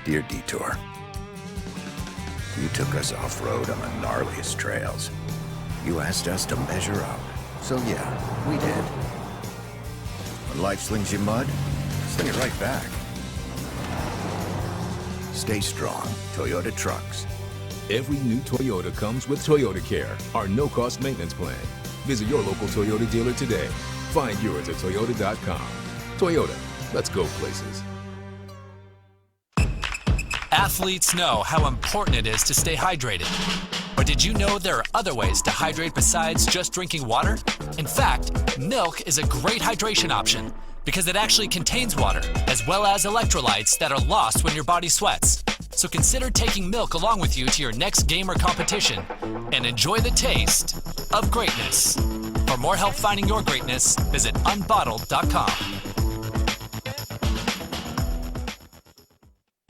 Dear Detour, you took us off-road on the gnarliest trails. You asked us to measure up. So yeah, we did. When life slings you mud, sling it right back. Stay strong, Toyota Trucks. Every new Toyota comes with Toyota Care, our no-cost maintenance plan. Visit your local Toyota dealer today. Find yours at Toyota.com. Toyota, let's go places. Athletes know how important it is to stay hydrated. But did you know there are other ways to hydrate besides just drinking water? In fact, milk is a great hydration option because it actually contains water as well as electrolytes that are lost when your body sweats. So consider taking milk along with you to your next game or competition and enjoy the taste of greatness. For more help finding your greatness, visit unbottled.com.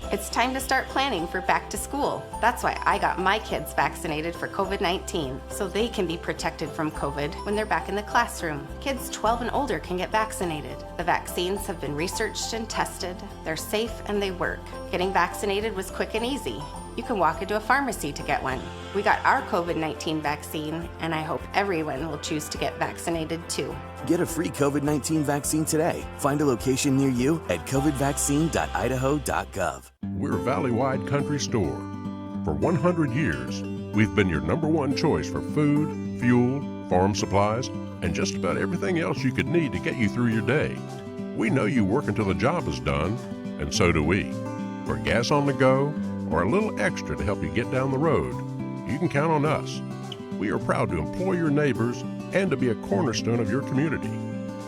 It's time to start planning for back to school. That's why I got my kids vaccinated for COVID-19, so they can be protected from COVID when they're back in the classroom. Kids 12 and older can get vaccinated. The vaccines have been researched and tested. They're safe and they work. Getting vaccinated was quick and easy. You can walk into a pharmacy to get one. We got our COVID-19 vaccine, and I hope everyone will choose to get vaccinated too. Get a free COVID-19 vaccine today. Find a location near you at covidvaccine.idaho.gov. We're a valley-wide country store. For 100 years, we've been your #1 choice for food, fuel, farm supplies, and just about everything else you could need to get you through your day. We know you work until the job is done, and so do we. For gas on the go, or a little extra to help you get down the road, you can count on us. We are proud to employ your neighbors and to be a cornerstone of your community.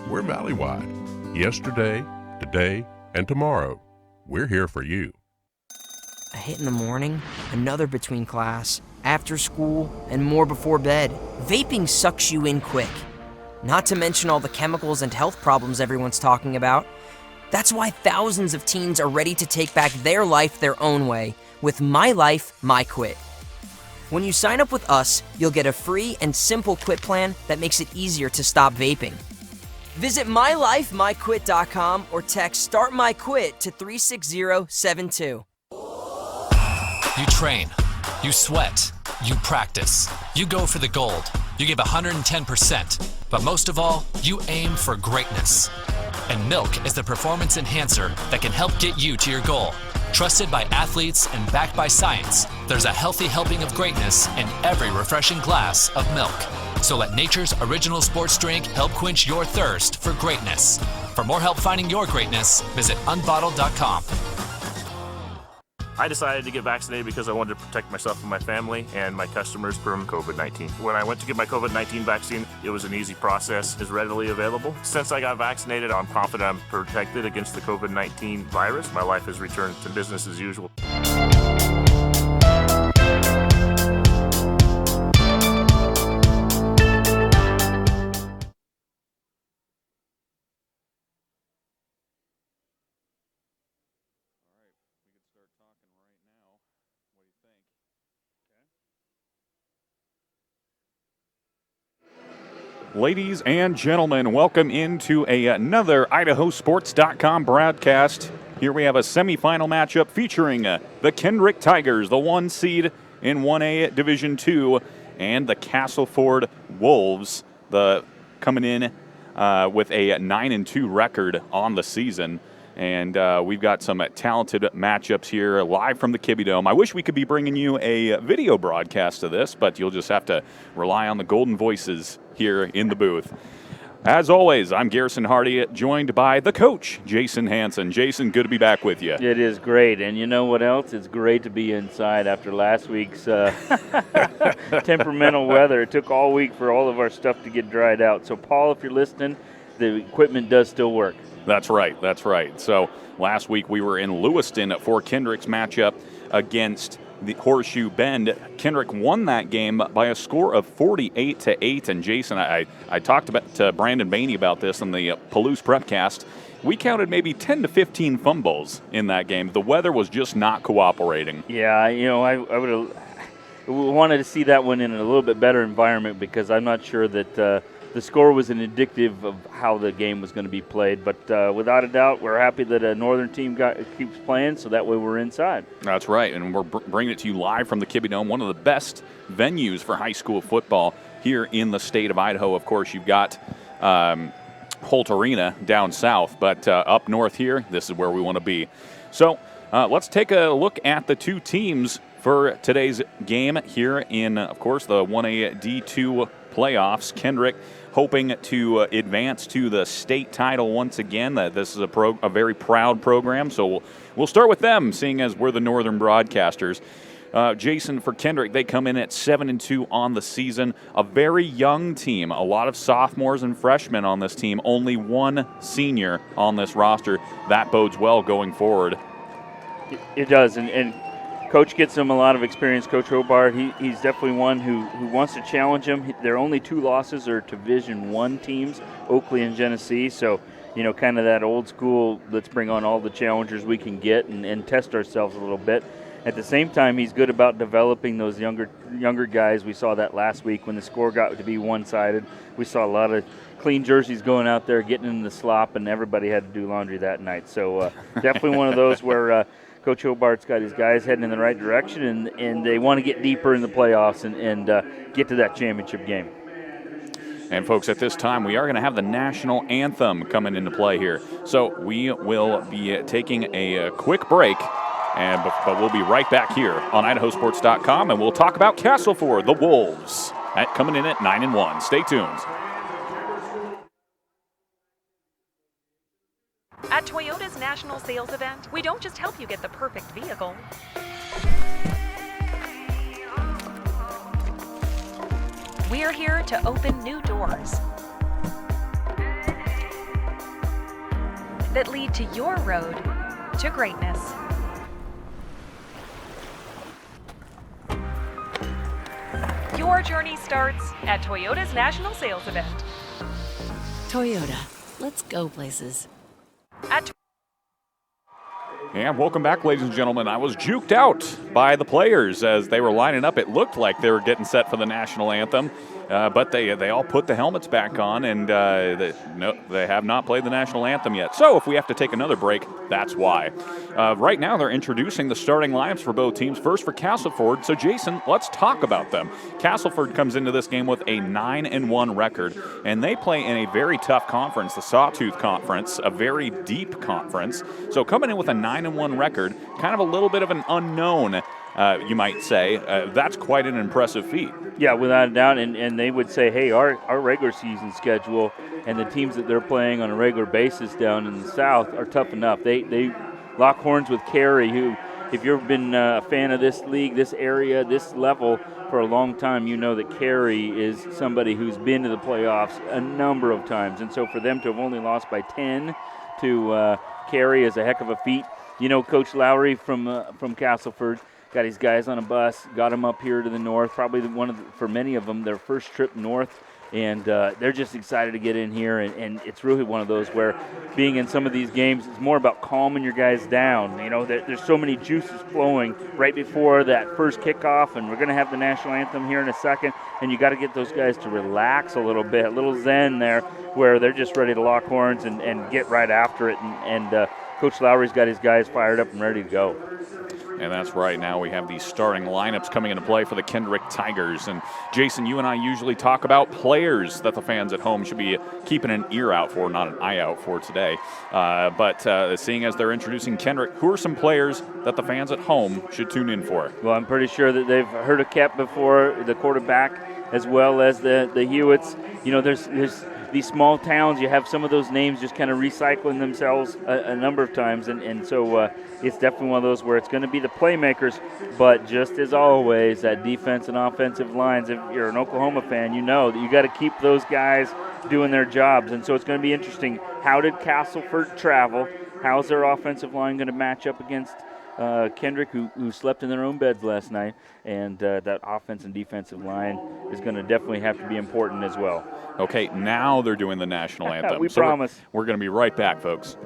We're valley-wide. Yesterday, today, and tomorrow. We're here for you. A hit in the morning, another between class, after school, and more before bed. Vaping sucks you in quick. Not to mention all the chemicals and health problems everyone's talking about. That's why thousands of teens are ready to take back their life their own way with My Life, My Quit. When you sign up with us, you'll get a free and simple quit plan that makes it easier to stop vaping. Visit mylifemyquit.com or text Start My Quit to 36072. You train, you sweat, you practice, you go for the gold, you give 110%, but most of all, you aim for greatness. And milk is the performance enhancer that can help get you to your goal. Trusted by athletes and backed by science, there's a healthy helping of greatness in every refreshing glass of milk. So let nature's original sports drink help quench your thirst for greatness. For more help finding your greatness, visit unbottled.com. I decided to get vaccinated because I wanted to protect myself and my family and my customers from COVID-19. When I went to get my COVID-19 vaccine, it was an easy process. It's readily available. Since I got vaccinated, I'm confident I'm protected against the COVID-19 virus. My life has returned to business as usual. Ladies and gentlemen, welcome into another IdahoSports.com broadcast. Here we have a semifinal matchup featuring the Kendrick Tigers, the 1 seed in 1A Division 2, and the Castleford Wolves, coming in with a 9-2 record on the season. And we've got some talented matchups here live from the Kibbe Dome. I wish we could be bringing you a video broadcast of this, but you'll just have to rely on the golden voices here in the booth. As always, I'm Garrison Hardy, joined by the coach, Jason Hansen. Jason, good to be back with you. It is great, and you know what else? It's great to be inside after last week's temperamental weather. It took all week for all of our stuff to get dried out. So, Paul, if you're listening, the equipment does still work. That's right, that's right. So last week we were in Lewiston for Kendrick's matchup against the Horseshoe Bend. Kendrick won that game by a score of 48-8. And Jason, I talked to Brandon Bainey about this on the Palouse Prepcast. We counted maybe 10 to 15 fumbles in that game. The weather was just not cooperating. Yeah, you know, I would have wanted to see that one in a little bit better environment because I'm not sure that the score was an indicative of how the game was going to be played. But without a doubt, we're happy that a northern team keeps playing, so that way we're inside. That's right, and we're bringing it to you live from the Kibbe Dome, one of the best venues for high school football here in the state of Idaho. Of course, you've got Holt Arena down south, but up north here, this is where we want to be. So let's take a look at the two teams for today's game here in, of course, the 1A D2 playoffs. Kendrick hoping to advance to the state title once again. This is a very proud program, so we'll start with them, seeing as we're the northern broadcasters. Jason, for Kendrick, they come in at 7-2 on the season. A very young team, a lot of sophomores and freshmen on this team. Only one senior on this roster. That bodes well going forward. It does, and Coach gets him a lot of experience. Coach Hobart, he's definitely one who wants to challenge him. Their only two losses are to Division I teams, Oakley and Genesee. So, kind of that old school, let's bring on all the challengers we can get and test ourselves a little bit. At the same time, he's good about developing those younger guys. We saw that last week when the score got to be one-sided. We saw a lot of clean jerseys going out there, getting in the slop, and everybody had to do laundry that night. So definitely one of those where Coach Hobart's got his guys heading in the right direction, and they want to get deeper in the playoffs and get to that championship game. And folks, at this time, we are going to have the national anthem coming into play here. So we will be taking a quick break, but we'll be right back here on IdahoSports.com, and we'll talk about Castleford, the Wolves, coming in at 9-1. Stay tuned. At Toyota's national sales event, we don't just help you get the perfect vehicle. We're here to open new doors that lead to your road to greatness. Your journey starts at Toyota's national sales event. Toyota, let's go places. And welcome back, ladies and gentlemen. I was juked out by the players as they were lining up. It looked like they were getting set for the national anthem, but they all put the helmets back on, and they have not played the national anthem yet. So if we have to take another break, that's why. Right now, they're introducing the starting lineups for both teams. First for Castleford. So, Jason, let's talk about them. Castleford comes into this game with a 9-1 record, and they play in a very tough conference, the Sawtooth Conference, a very deep conference. So coming in with a 9-1 record, kind of a little bit of an unknown, you might say. That's quite an impressive feat. Yeah, without a doubt, and they would say, hey, our regular season schedule and the teams that they're playing on a regular basis down in the South are tough enough. They lock horns with Cary, who, if you've been a fan of this league, this area, this level for a long time, you know that Cary is somebody who's been to the playoffs a number of times. And so for them to have only lost by 10 to Cary is a heck of a feat. Coach Lowry from Castleford got his guys on a bus, got them up here to the north, probably for many of them, their first trip north. And they're just excited to get in here, and it's really one of those where being in some of these games, it's more about calming your guys down. There's so many juices flowing right before that first kickoff, and we're going to have the national anthem here in a second, and you got to get those guys to relax a little bit, a little zen there, where they're just ready to lock horns and get right after it, and Coach Lowry's got his guys fired up and ready to go. And that's right. Now we have these starting lineups coming into play for the Kendrick Tigers. And Jason, you and I usually talk about players that the fans at home should be keeping an ear out for, not an eye out for today. But seeing as they're introducing Kendrick, who are some players that the fans at home should tune in for? Well, I'm pretty sure that they've heard of Kep before, the quarterback, as well as the Hewitts. There's these small towns, you have some of those names just kind of recycling themselves a number of times, and so it's definitely one of those where it's going to be the playmakers, but just as always, that defense and offensive lines, if you're an Oklahoma fan, you know that you got to keep those guys doing their jobs, and so it's going to be interesting. How did Castleford travel? How's their offensive line going to match up against Kendrick, who slept in their own beds last night, and that offense and defensive line is going to definitely have to be important as well. Okay, now they're doing the national anthem. We promise. We're going to be right back, folks.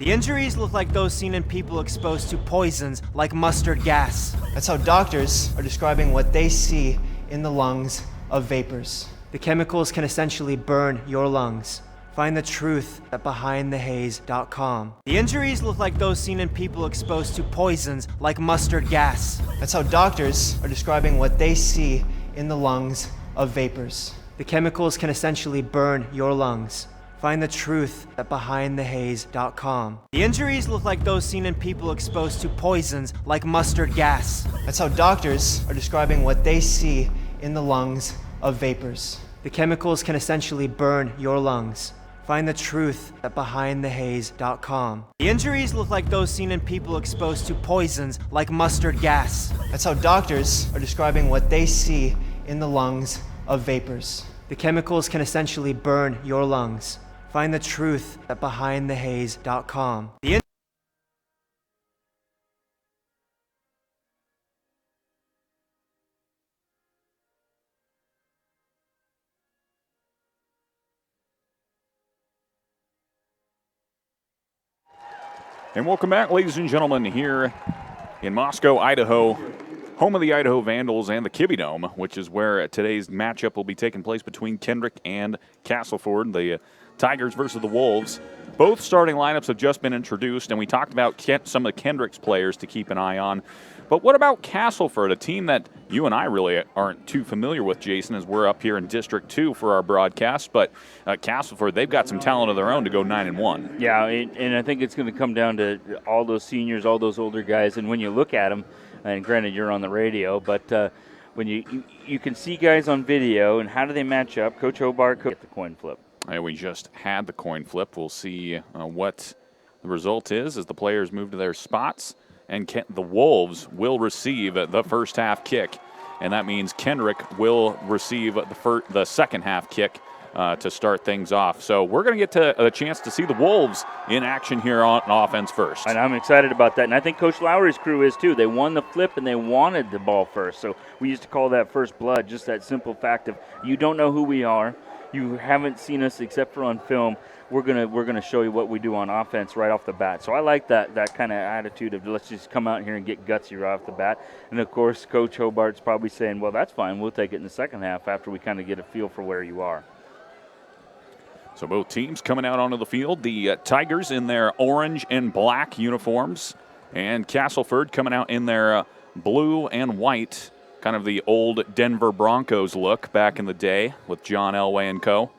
The injuries look like those seen in people exposed to poisons like mustard gas. That's how doctors are describing what they see in the lungs of vapors. The chemicals can essentially burn your lungs. Find the truth at BehindTheHaze.com. The injuries look like those seen in people exposed to poisons like mustard gas. That's how doctors are describing what they see in the lungs of vapors. The chemicals can essentially burn your lungs. Find the truth at BehindTheHaze.com. The injuries look like those seen in people exposed to poisons like mustard gas. That's how doctors are describing what they see in the lungs of vapors. The chemicals can essentially burn your lungs. Find the truth at BehindTheHaze.com. The injuries look like those seen in people exposed to poisons like mustard gas. That's how doctors are describing what they see in the lungs of vapors. The chemicals can essentially burn your lungs. Find the truth at BehindTheHaze.com. And welcome back, ladies and gentlemen, here in Moscow, Idaho, home of the Idaho Vandals and the Kibbe Dome, which is where today's matchup will be taking place between Kendrick and Castleford, the Tigers versus the Wolves. Both starting lineups have just been introduced, and we talked about some of Kendrick's players to keep an eye on. But what about Castleford, a team that you and I really aren't too familiar with, Jason, as we're up here in District 2 for our broadcast. But Castleford, they've got some talent of their own to go 9-1. Yeah, and I think it's going to come down to all those seniors, all those older guys. And when you look at them, and granted you're on the radio, but when you can see guys on video, and how do they match up? Coach Hobart get the coin flip. We just had the coin flip. We'll see what the result is as the players move to their spots. And the Wolves will receive the first half kick, and that means Kendrick will receive the second half kick to start things off. So we're going to get a chance to see the Wolves in action here on offense first. And I'm excited about that, and I think Coach Lowry's crew is too. They won the flip, and they wanted the ball first. So we used to call that first blood, just that simple fact of you don't know who we are. You haven't seen us except for on film. We're gonna show you what we do on offense right off the bat. So I like that kind of attitude of let's just come out here and get gutsy right off the bat. And of course, Coach Hobart's probably saying, well, that's fine. We'll take it in the second half after we kind of get a feel for where you are. So both teams coming out onto the field. The Tigers in their orange and black uniforms, and Castleford coming out in their blue and white, kind of the old Denver Broncos look back in the day with John Elway and co.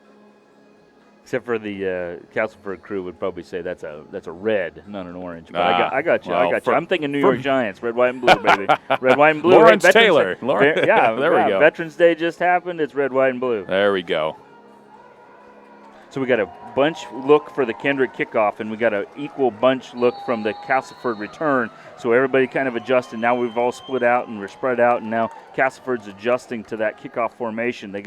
Except for the Castleford crew would probably say that's a red, not an orange. But I got you. I'm thinking New York Giants, red, white, and blue, baby. Red, white, and blue. Lawrence Taylor. There we go. Veterans Day just happened. It's red, white, and blue. There we go. So we got a bunch look for the Kendrick kickoff, and we got an equal bunch look from the Castleford return. So everybody kind of adjusted. Now we've all split out and we're spread out, and now Castleford's adjusting to that kickoff formation. They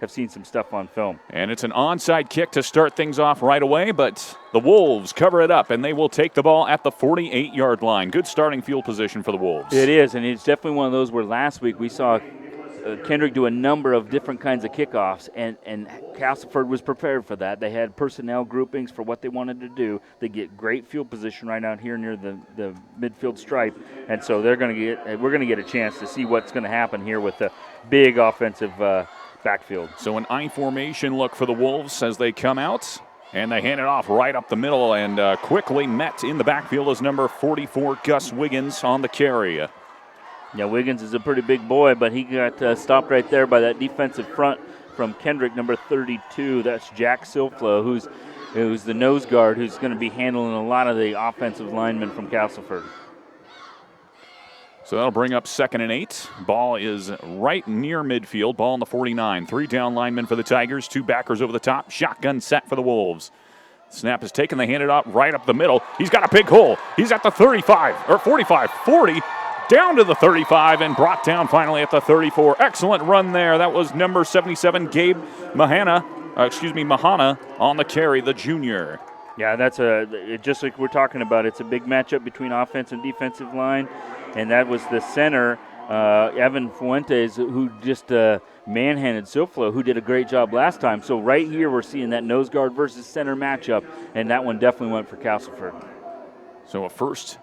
have seen some stuff on film. And it's an onside kick to start things off right away, but the Wolves cover it up, and they will take the ball at the 48-yard line. Good starting field position for the Wolves. It is, and it's definitely one of those where last week we saw Kendrick do a number of different kinds of kickoffs, and Castleford was prepared for that. They had personnel groupings for what they wanted to do. They get great field position right out here near the midfield stripe, and so we're going to get a chance to see what's going to happen here with the big offensive backfield. So an I formation look for the Wolves as they come out, and they hand it off right up the middle, and quickly met in the backfield is number 44, Gus Wiggins, on the carry. Yeah, Wiggins is a pretty big boy, but he got stopped right there by that defensive front from Kendrick, number 32. That's Jack Silflo, who's the nose guard, who's going to be handling a lot of the offensive linemen from Castleford. So that'll bring up 2nd and 8. Ball is right near midfield. Ball on the 49. 3 down linemen for the Tigers. 2 backers over the top. Shotgun set for the Wolves. Snap is taken. They hand it up right up the middle. He's got a big hole. He's at the 35, or 45, 40. Down to the 35 and brought down finally at the 34. Excellent run there. That was number 77, Gabe Mahana on the carry, the junior. Yeah, that's just like we're talking about. It's a big matchup between offense and defensive line, and that was the center Evan Fuentes, who just manhandled Silflo, who did a great job last time. So right here we're seeing that nose guard versus center matchup, and that one definitely went for Castleford. So a first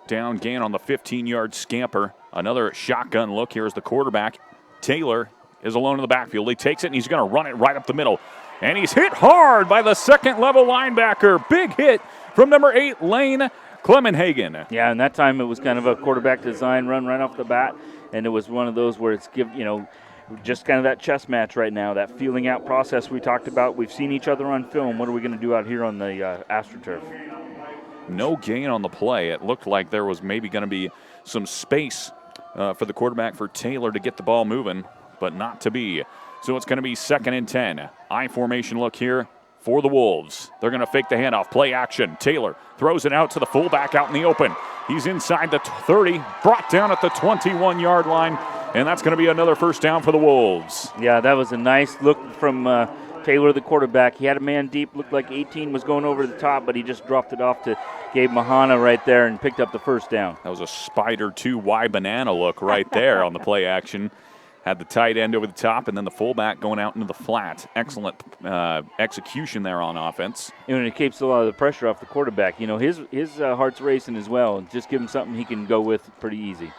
down gain on the 15-yard scamper. Another shotgun look here as the quarterback, Taylor, is alone in the backfield. He takes it, and he's going to run it right up the middle. And he's hit hard by the second-level linebacker. Big hit from number 8, Lane Clemenhagen. Yeah, and that time it was kind of a quarterback design run right off the bat, and it was one of those where it's just kind of that chess match right now, that feeling out process we talked about. We've seen each other on film. What are we going to do out here on the AstroTurf? No gain on the play. It looked like there was maybe going to be some space for the quarterback for Taylor to get the ball moving, but not to be. So it's going to be 2nd and 10. I formation look here for the Wolves. They're going to fake the handoff, play action. Taylor throws it out to the fullback out in the open. He's inside the 30, brought down at the 21-yard line, and that's going to be another first down for the Wolves. Yeah, that was a nice look from Taylor, the quarterback. He had a man deep, looked like 18 was going over the top, but he just dropped it off to Gabe Mahana right there and picked up the first down. That was a Spider 2Y banana look right there on the play action. Had the tight end over the top, and then the fullback going out into the flat. Excellent execution there on offense. And it keeps a lot of the pressure off the quarterback. His heart's racing as well. Just give him something he can go with pretty easy.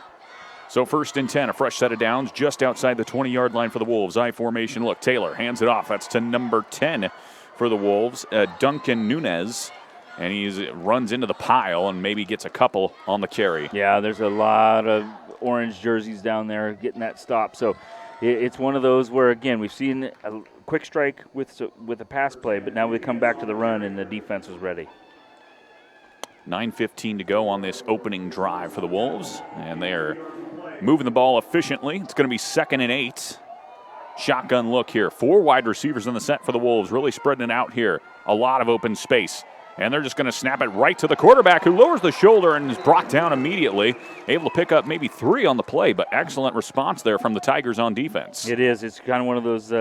So 1st and 10, a fresh set of downs just outside the 20-yard line for the Wolves. I formation look. Taylor hands it off. That's to number 10 for the Wolves, Duncan Nunez. And he runs into the pile and maybe gets a couple on the carry. Yeah, there's a lot of orange jerseys down there getting that stop. So it's one of those where, again, we've seen a quick strike with a pass play, but now we come back to the run and the defense was ready. 9:15 to go on this opening drive for the Wolves, and they're moving the ball efficiently. It's going to be 2nd and 8. Shotgun look here. 4 wide receivers in the set for the Wolves, really spreading it out here. A lot of open space. And they're just going to snap it right to the quarterback, who lowers the shoulder and is brought down immediately. Able to pick up maybe 3 on the play, but excellent response there from the Tigers on defense. It is. It's kind of one of those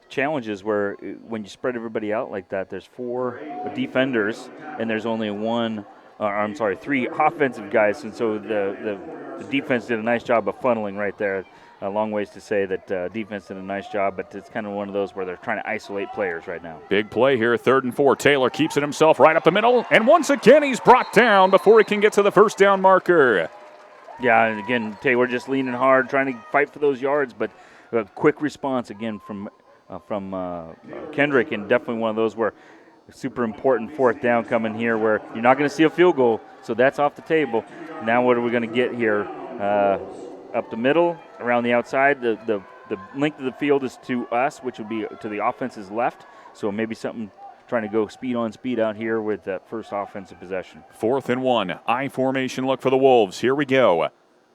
challenges where when you spread everybody out like that, there's 4 defenders and there's only 3 offensive guys. And so the defense did a nice job of funneling right there. A long ways to say that defense did a nice job, but it's kind of one of those where they're trying to isolate players right now. Big play here, 3rd and 4. Taylor keeps it himself right up the middle, and once again he's brought down before he can get to the first down marker. Yeah, and again, Taylor just leaning hard, trying to fight for those yards, but a quick response again from Kendrick, and definitely one of those where super important 4th down coming here where you're not going to see a field goal, so that's off the table. Now what are we going to get here? Up the middle, around the outside. The length of the field is to us, which would be to the offense's left. So maybe something trying to go speed on speed out here with that first offensive possession. 4th and 1. I formation look for the Wolves. Here we go.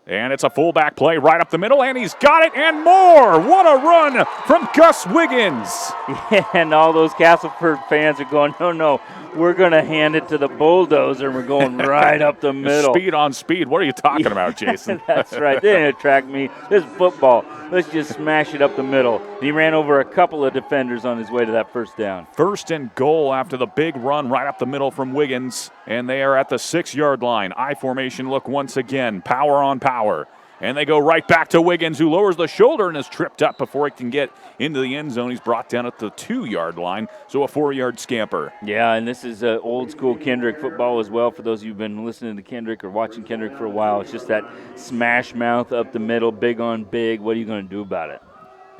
And it's a fullback play right up the middle, and he's got it and more. What a run from Gus Wiggins. Yeah, and all those Castleford fans are going, no, we're going to hand it to the bulldozer. We're going right up the middle. Speed on speed. What are you talking about, Jason? That's right. They didn't attract me. This is football. Let's just smash it up the middle. He ran over a couple of defenders on his way to that first down. 1st and goal after the big run right up the middle from Wiggins, and they are at the 6-yard line. I formation look once again. Power on power. And they go right back to Wiggins, who lowers the shoulder and is tripped up before he can get into the end zone. He's brought down at the 2-yard line, so a 4-yard scamper. Yeah, and this is old school Kendrick football as well. For those of you who've been listening to Kendrick or watching Kendrick for a while, it's just that smash mouth up the middle, big on big. What are you going to do about it?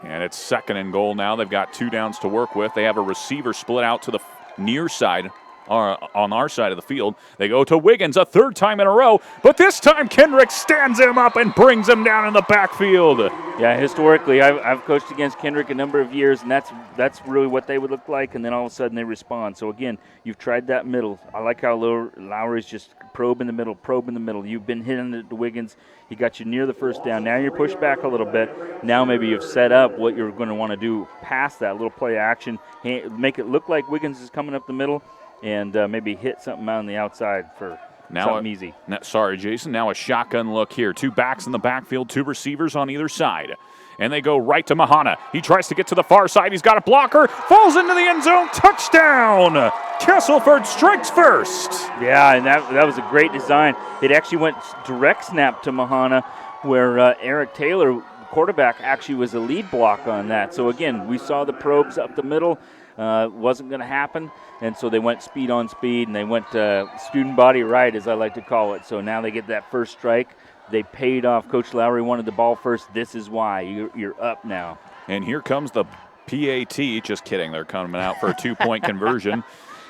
And it's 2nd and goal now. They've got 2 downs to work with. They have a receiver split out to the near side. On our side of the field. They go to Wiggins a 3rd time in a row, but this time Kendrick stands him up and brings him down in the backfield. Yeah, historically, I've coached against Kendrick a number of years, and that's really what they would look like, and then all of a sudden they respond. So, again, you've tried that middle. I like how Lowry's just probe in the middle. You've been hitting it to Wiggins. He got you near the first down. Now you're pushed back a little bit. Now maybe you've set up what you're going to want to do past that little play action. Make it look like Wiggins is coming up the middle, and maybe hit something out on the outside for something easy. Sorry, Jason. Now a shotgun look here. 2 backs in the backfield, 2 receivers on either side. And they go right to Mahana. He tries to get to the far side. He's got a blocker. Falls into the end zone. Touchdown! Castleford strikes first. Yeah, and that was a great design. It actually went direct snap to Mahana, where Eric Taylor, quarterback, actually was the lead block on that. So, again, we saw the probes up the middle. Wasn't going to happen, and so they went speed on speed, and they went student body right, as I like to call it. So now they get that first strike. They paid off. Coach Lowry wanted the ball first. This is why. You're up now. And here comes the PAT. Just kidding. They're coming out for a 2-point conversion.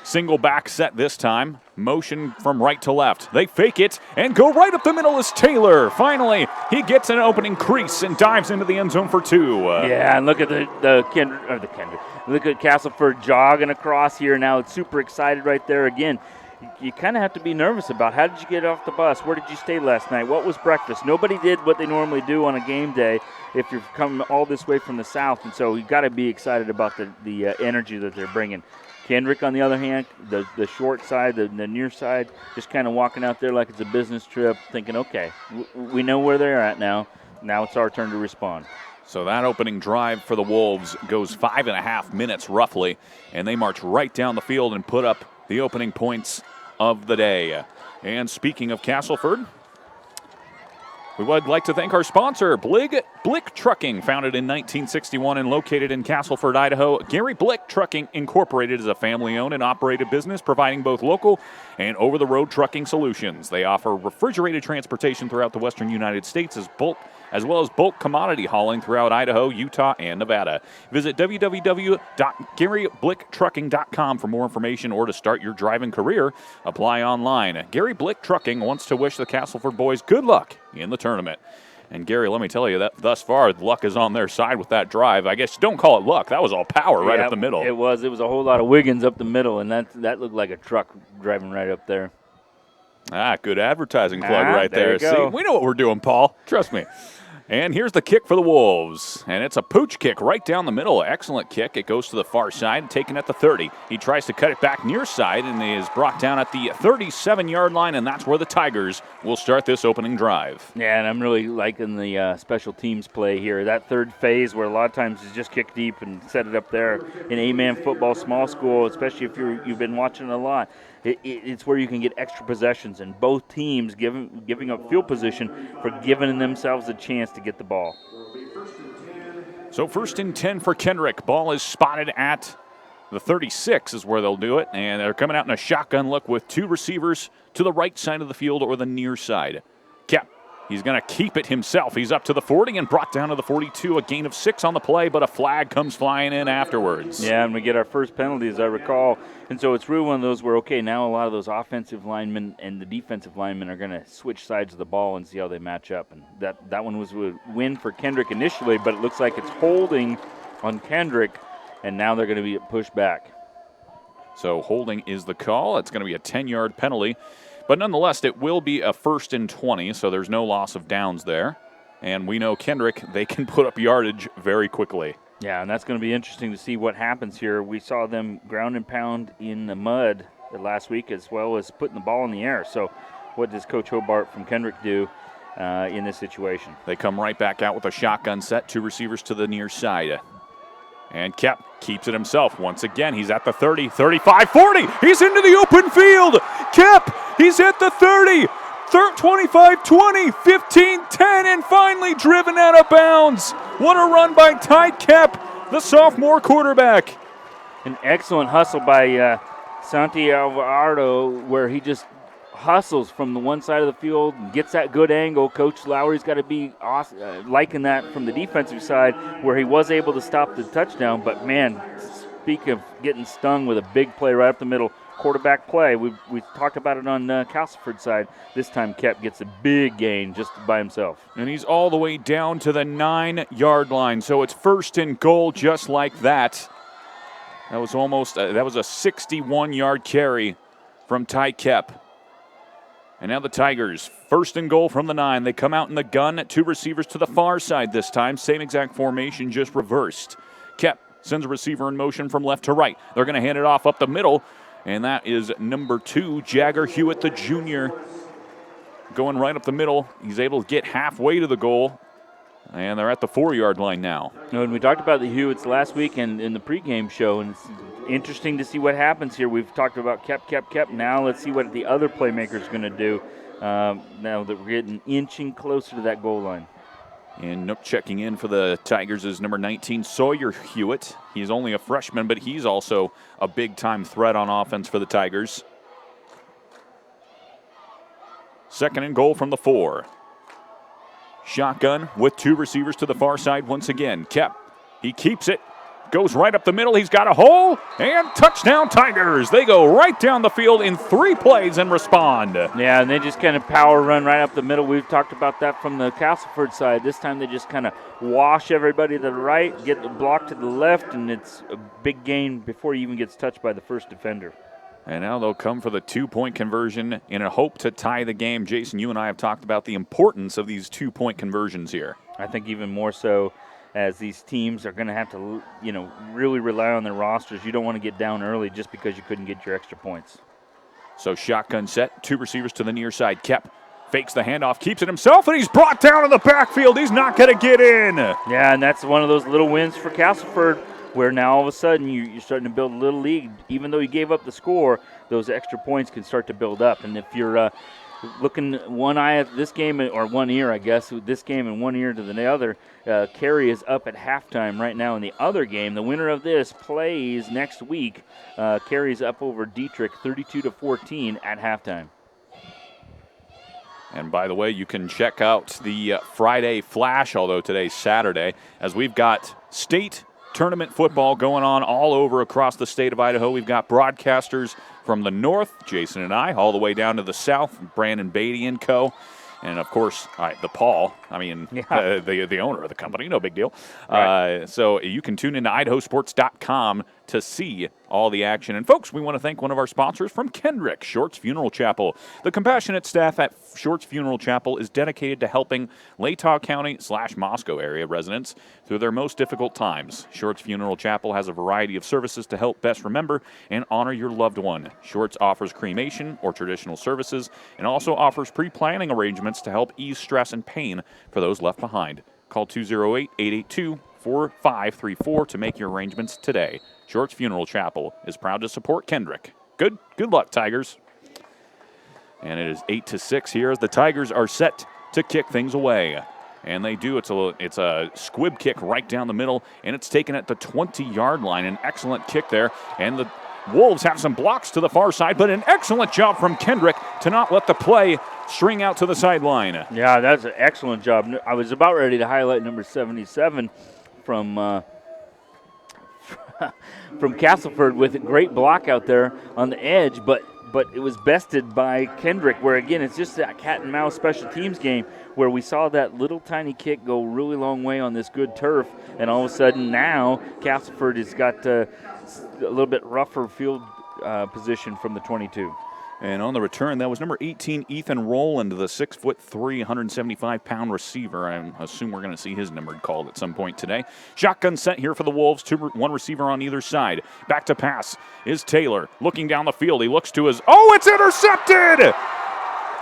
Single back set this time. Motion from right to left. They fake it and go right up the middle as Taylor. Finally, he gets an opening crease and dives into the end zone for 2. Yeah, and look at the Kendrick. Look at Castleford jogging across here now. It's super excited right there. Again, you kind of have to be nervous about how did you get off the bus? Where did you stay last night? What was breakfast? Nobody did what they normally do on a game day if you're coming all this way from the south, and so you've got to be excited about the energy that they're bringing. Kendrick, on the other hand, the short side, the near side, just kind of walking out there like it's a business trip, thinking, okay, we know where they're at now. Now it's our turn to respond. So that opening drive for the Wolves goes 5.5 minutes roughly, and they march right down the field and put up the opening points of the day. And speaking of Castleford, we would like to thank our sponsor, Blick Trucking, founded in 1961 and located in Castleford, Idaho. Gary Blick Trucking Incorporated is a family-owned and operated business providing both local and over-the-road trucking solutions. They offer refrigerated transportation throughout the western United States as well as bulk commodity hauling throughout Idaho, Utah, and Nevada. Visit www.GaryBlickTrucking.com for more information or to start your driving career. Apply online. Gary Blick Trucking wants to wish the Castleford boys good luck in the tournament. And Gary, let me tell you that thus far, luck is on their side with that drive. I guess you don't call it luck. That was all power right up the middle. It was a whole lot of Wiggins up the middle, and that looked like a truck driving right up there. Good advertising plug right there. See, we know what we're doing, Paul. Trust me. And here's the kick for the Wolves. And it's a pooch kick right down the middle. Excellent kick. It goes to the far side, taken at the 30. He tries to cut it back near side and is brought down at the 37-yard line, and that's where the Tigers will start this opening drive. Yeah, and I'm really liking the special teams play here. That third phase where a lot of times is just kick deep and set it up there. In A-man football, small school, especially if you've been watching a lot, it's where you can get extra possessions, and both teams giving up field position for giving themselves a chance to get the ball. So 1st and 10 for Kendrick. Ball is spotted at the 36 is where they'll do it, and they're coming out in a shotgun look with 2 receivers to the right side of the field or the near side. Kep, he's going to keep it himself. He's up to the 40 and brought down to the 42, a gain of 6 on the play, but a flag comes flying in afterwards. Yeah, and we get our first penalty, as I recall. And so it's really one of those where, okay, now a lot of those offensive linemen and the defensive linemen are going to switch sides of the ball and see how they match up. And that one was a win for Kendrick initially, but it looks like it's holding on Kendrick, and now they're going to be pushed back. So holding is the call. It's going to be a 10-yard penalty. But nonetheless, it will be a 1st and 20, so there's no loss of downs there. And we know Kendrick, they can put up yardage very quickly. Yeah, and that's going to be interesting to see what happens here. We saw them ground and pound in the mud last week as well as putting the ball in the air. So what does Coach Hobart from Kendrick do in this situation? They come right back out with a shotgun set, 2 receivers to the near side. And Kep keeps it himself. Once again, he's at the 30, 35, 40. He's into the open field. Kep, he's at the 30, 25, 20, 15, 10, and finally driven out of bounds. What a run by Ty Kep, the sophomore quarterback. An excellent hustle by Santi Alvarado, where he just hustles from the one side of the field and gets that good angle. Coach Lowry's got to be liking that from the defensive side, where he was able to stop the touchdown. But, man, speak of getting stung with a big play right up the middle, quarterback play. We talked about it on Castleford's side. This time Kep gets a big gain just by himself. And he's all the way down to the 9-yard line. So it's 1st and goal just like that. That was almost that was a 61-yard carry from Ty Kep. And now the Tigers, 1st and goal from the 9. They come out in the gun, 2 receivers to the far side this time. Same exact formation, just reversed. Kep sends a receiver in motion from left to right. They're going to hand it off up the middle. And that is number 2, Jagger Hewitt, the junior, going right up the middle. He's able to get halfway to the goal, and they're at the 4-yard line now. And we talked about the Hewitts last week in the pregame show, and it's interesting to see what happens here. We've talked about Kep. Now let's see what the other playmaker is going to do. now that we're getting inching closer to that goal line. And checking in for the Tigers is number 19, Sawyer Hewitt. He's only a freshman, but he's also a big-time threat on offense for the Tigers. Second and goal from the 4. Shotgun with 2 receivers to the far side once again. Kep, he keeps it. Goes right up the middle. He's got a hole. And touchdown Tigers. They go right down the field in 3 plays and respond. Yeah, and they just kind of power run right up the middle. We've talked about that from the Castleford side. This time they just kind of wash everybody to the right, get the block to the left, and it's a big gain before he even gets touched by the first defender. And now they'll come for the 2-point conversion in a hope to tie the game. Jason, you and I have talked about the importance of these 2-point conversions here. I think even more so, as these teams are going to have to, really rely on their rosters. You don't want to get down early just because you couldn't get your extra points. So shotgun set, 2 receivers to the near side. Kep fakes the handoff, keeps it himself, and he's brought down in the backfield. He's not going to get in. Yeah, and that's one of those little wins for Castleford where now all of a sudden you're starting to build a little lead. Even though you gave up the score, those extra points can start to build up. And if you're looking one eye at this game, or one ear, I guess, with this game and one ear to the other, Carey is up at halftime right now in the other game. The winner of this plays next week. Carey's up over Dietrich 32-14 at halftime. And by the way, you can check out the Friday Flash, although today's Saturday, as we've got state tournament football going on all over across the state of Idaho. We've got broadcasters from the north, Jason and I, all the way down to the south, Brandon Beatty and co. And, of course, the Paul, the owner of the company, no big deal. Right. So you can tune into IdahoSports.com to see all the action. And, folks, we want to thank one of our sponsors from Kendrick, Shorts Funeral Chapel. The compassionate staff at Shorts Funeral Chapel is dedicated to helping Latah County / Moscow area residents through their most difficult times. Shorts Funeral Chapel has a variety of services to help best remember and honor your loved one. Shorts offers cremation or traditional services and also offers pre-planning arrangements to help ease stress and pain for those left behind. Call 208-882-4534 to make your arrangements today. Shorts Funeral Chapel is proud to support Kendrick. Good luck, Tigers. And it is 8-6 here as the Tigers are set to kick things away. And they do. It's a squib kick right down the middle, and it's taken at the 20-yard line. An excellent kick there. And the Wolves have some blocks to the far side, but an excellent job from Kendrick to not let the play string out to the sideline. Yeah, that's an excellent job. I was about ready to highlight number 77 from Castleford with a great block out there on the edge, but it was bested by Kendrick, where, again, it's just that cat and mouse special teams game where we saw that little tiny kick go really long way on this good turf, and all of a sudden now Castleford has got a little bit rougher field position from the 22. And on the return, that was number 18, Ethan Rowland, the 6'3", 175-pound receiver. I assume we're going to see his number called at some point today. Shotgun set here for the Wolves, one receiver on either side. Back to pass is Taylor, looking down the field. He looks to his, it's intercepted!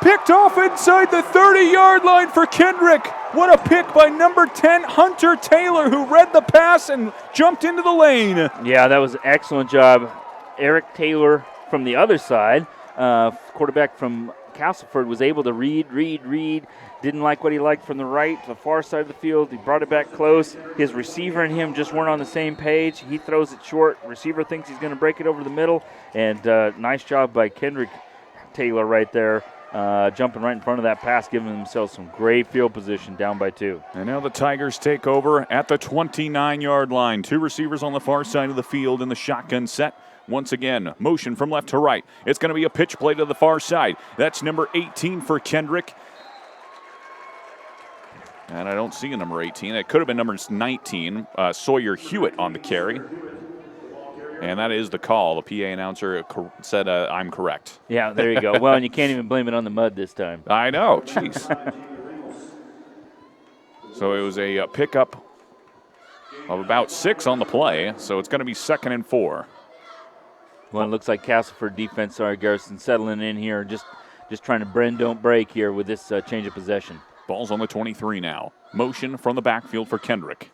Picked off inside the 30-yard line for Kendrick. What a pick by number 10, Hunter Taylor, who read the pass and jumped into the lane. Yeah, that was an excellent job. Eric Taylor from the other side, quarterback from Castleford, was able to read. Didn't like what he liked from the right to the far side of the field. He brought it back close. His receiver and him just weren't on the same page. He throws it short. Receiver thinks he's going to break it over the middle. And nice job by Kendrick Taylor right there. Jumping right in front of that pass, giving themselves some great field position down by 2. And now the Tigers take over at the 29-yard line. 2 receivers on the far side of the field in the shotgun set. Once again, motion from left to right. It's going to be a pitch play to the far side. That's number 18 for Kendrick. And I don't see a number 18. It could have been number 19, Sawyer Hewitt on the carry. And that is the call. The PA announcer said I'm correct. Yeah, there you go. Well, and you can't even blame it on the mud this time. I know. Jeez. So it was a pickup of about 6 on the play. So it's going to be 2nd and 4. Well, it looks like Castleford defense, Garrison, settling in here, just trying to bend, don't break here with this change of possession. Ball's on the 23 now. Motion from the backfield for Kendrick.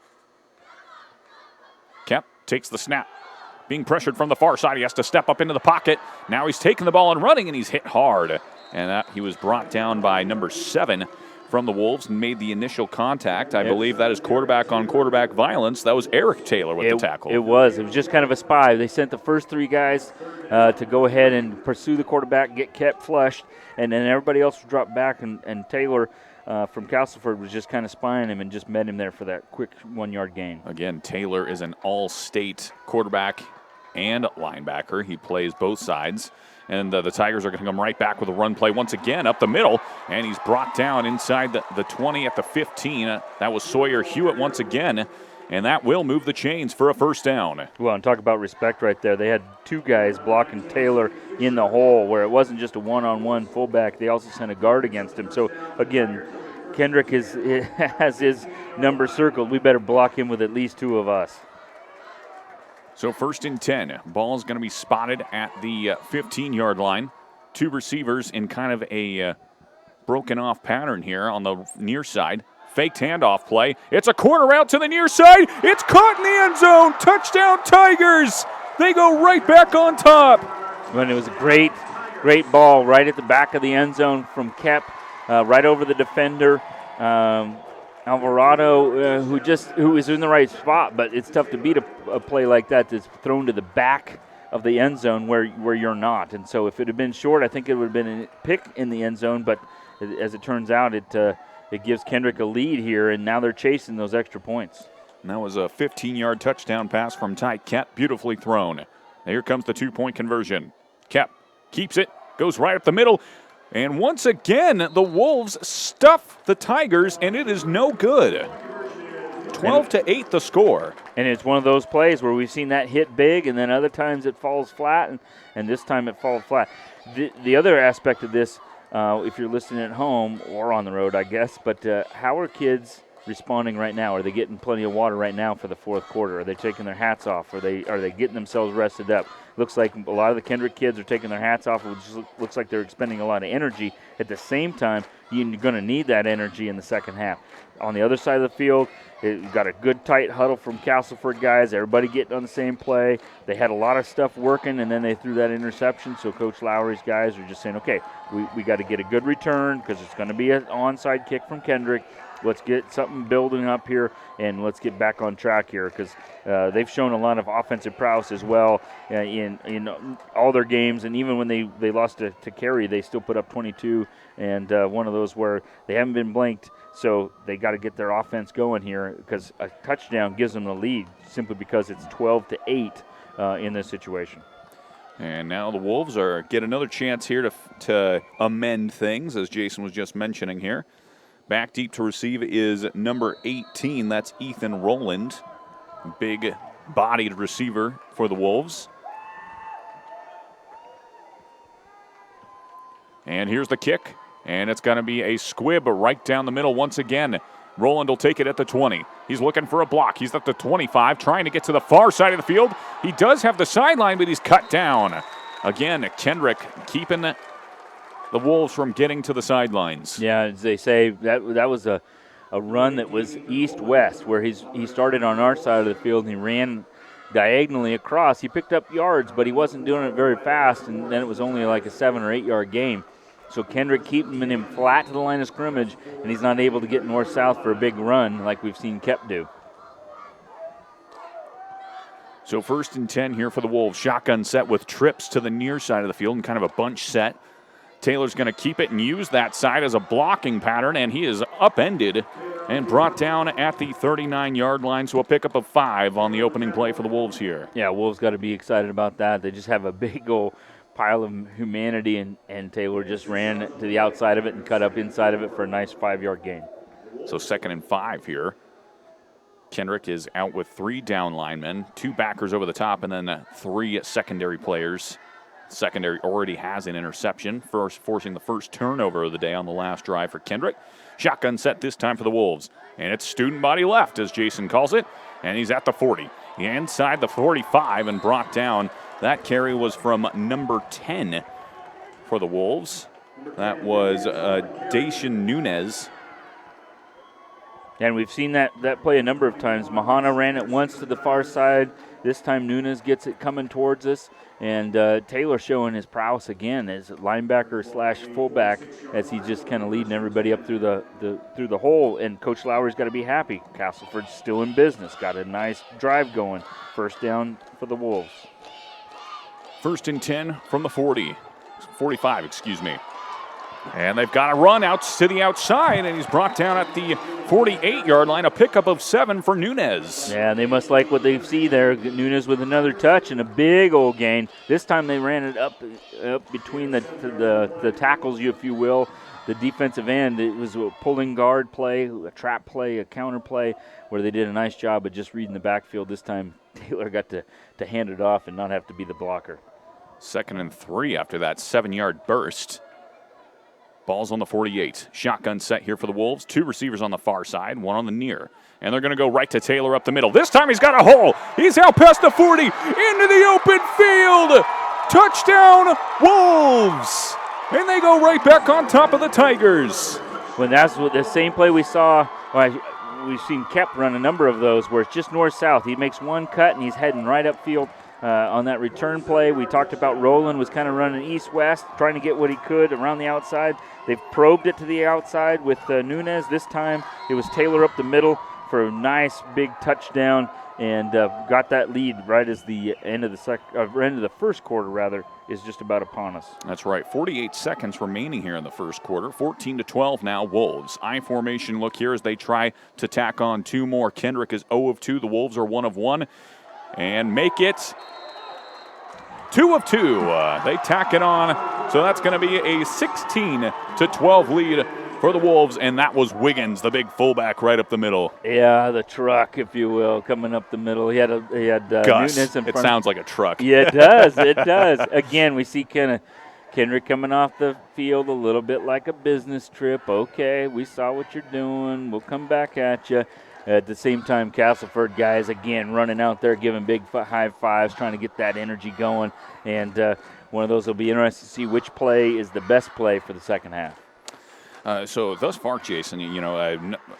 Kemp takes the snap. Being pressured from the far side, he has to step up into the pocket. Now he's taking the ball and running, and he's hit hard. and he was brought down by number 7 from the Wolves and made the initial contact. I believe that is quarterback-on-quarterback violence. That was Eric Taylor with the tackle. It was just kind of a spy. They sent the first 3 guys to go ahead and pursue the quarterback, get kept flushed, and then everybody else dropped back, and Taylor from Castleford was just kind of spying him and just met him there for that quick 1-yard gain. Again, Taylor is an all-state quarterback and linebacker. He plays both sides. And the Tigers are going to come right back with a run play once again up the middle. And he's brought down inside the 20 at the 15. That was Sawyer Hewitt once again. And that will move the chains for a first down. Well, and talk about respect right there. They had 2 guys blocking Taylor in the hole where it wasn't just a one-on-one fullback. They also sent a guard against him. So, again, Kendrick has his number circled. We better block him with at least 2 of us. So 1st and 10. Ball's going to be spotted at the 15-yard line. 2 receivers in kind of a broken off pattern here on the near side. Faked handoff play. It's a corner out to the near side. It's caught in the end zone. Touchdown Tigers. They go right back on top. When it was a great ball right at the back of the end zone from Kep, right over the defender. Alvarado, who is in the right spot, but it's tough to beat a play like that that's thrown to the back of the end zone where you're not. And so if it had been short, I think it would have been a pick in the end zone, but as it turns out, it gives Kendrick a lead here, and now they're chasing those extra points. And that was a 15-yard touchdown pass from Ty Kep, beautifully thrown. Here comes the 2-point conversion. Kep keeps it, goes right up the middle. And once again, the Wolves stuff the Tigers, and it is no good. 12-8 the score. And it's one of those plays where we've seen that hit big, and then other times it falls flat, and this time it falls flat. The other aspect of this, if you're listening at home or on the road, I guess, but how are kids responding right now? Are they getting plenty of water right now for the 4th quarter? Are they taking their hats off? Are they getting themselves rested up? Looks like a lot of the Kendrick kids are taking their hats off, which looks like they're expending a lot of energy. At the same time, you're going to need that energy in the second half. On the other side of the field, you've got a good tight huddle from Castleford guys, everybody getting on the same play. They had a lot of stuff working, and then they threw that interception, so Coach Lowry's guys are just saying, okay, we got to get a good return because it's going to be an onside kick from Kendrick. Let's get something building up here, and let's get back on track here because they've shown a lot of offensive prowess as well in all their games. And even when they lost to Cary, they still put up 22, and one of those where they haven't been blanked. So they got to get their offense going here because a touchdown gives them the lead simply because it's 12-8 in this situation. And now the Wolves get another chance here to amend things, as Jason was just mentioning here. Back deep to receive is number 18. That's Ethan Rowland, big-bodied receiver for the Wolves. And here's the kick, and it's going to be a squib right down the middle once again. Rowland will take it at the 20. He's looking for a block. He's at the 25, trying to get to the far side of the field. He does have the sideline, but he's cut down. Again, Kendrick keeping the Wolves from getting to the sidelines. Yeah, as they say, that was a run that was east-west, where he started on our side of the field and he ran diagonally across. He picked up yards, but he wasn't doing it very fast, and then it was only like a 7 or 8 yard gain. So Kendrick keeping him flat to the line of scrimmage, and he's not able to get north-south for a big run like we've seen Kep do. So 1st and 10 here for the Wolves. Shotgun set with trips to the near side of the field and kind of a bunch set. Taylor's going to keep it and use that side as a blocking pattern, and he is upended and brought down at the 39-yard line, so a pickup of 5 on the opening play for the Wolves here. Yeah, Wolves got to be excited about that. They just have a big old pile of humanity, and Taylor just ran to the outside of it and cut up inside of it for a nice 5-yard gain. So 2nd and 5 here. Kendrick is out with 3 down linemen, 2 backers over the top, and then 3 secondary players. Secondary already has an interception, forcing the first turnover of the day on the last drive for Kendrick. Shotgun set this time for the Wolves, and it's student body left, as Jason calls it, and he's at the 40. Inside the 45 and brought down. That carry was from number 10 for the Wolves. That was Dacian Nunez. And we've seen that play a number of times. Mahana ran it once to the far side, This time Nunez gets it coming towards us, and Taylor showing his prowess again as linebacker / fullback as he's just kind of leading everybody up through the hole. And Coach Lowry's got to be happy. Castleford's still in business. Got a nice drive going. First down for the Wolves. 1st and 10 from the 45, excuse me. And they've got a run out to the outside, and he's brought down at the 48-yard line, a pickup of 7 for Nunez. Yeah, they must like what they see there. Nunez with another touch and a big old gain. This time they ran it up between the tackles, if you will, the defensive end. It was a pulling guard play, a trap play, a counter play, where they did a nice job of just reading the backfield. This time Taylor got to hand it off and not have to be the blocker. 2nd and 3 after that 7-yard burst. Ball's on the 48. Shotgun set here for the Wolves. 2 receivers on the far side, 1 on the near. And they're going to go right to Taylor up the middle. This time he's got a hole. He's out past the 40, into the open field. Touchdown, Wolves. And they go right back on top of the Tigers. When that's the same play we saw, we've seen Kep run a number of those where it's just north-south. He makes one cut and he's heading right upfield. On that return play, we talked about Roland was kind of running east-west, trying to get what he could around the outside. They've probed it to the outside with Nunez. This time it was Taylor up the middle for a nice big touchdown and got that lead right as the end of the first quarter is just about upon us. That's right. 48 seconds remaining here in the first quarter. 14-12 now, Wolves. I formation look here as they try to tack on 2 more. Kendrick is 0 of 2. The Wolves are 1 of 1. And make it 2 of 2. They tack it on. So that's going to be a 16-12 lead for the Wolves. And that was Wiggins, the big fullback, right up the middle. Yeah, the truck, if you will, coming up the middle. He had Gus, Nunez in front. it sounds like a truck. Yeah, it does. It does. Again, we see Kendrick coming off the field a little bit like a business trip. Okay, we saw what you're doing. We'll come back at you. At the same time, Castleford guys, again, running out there, giving big high fives, trying to get that energy going. And one of those will be interesting to see which play is the best play for the second half. So thus far, Jason,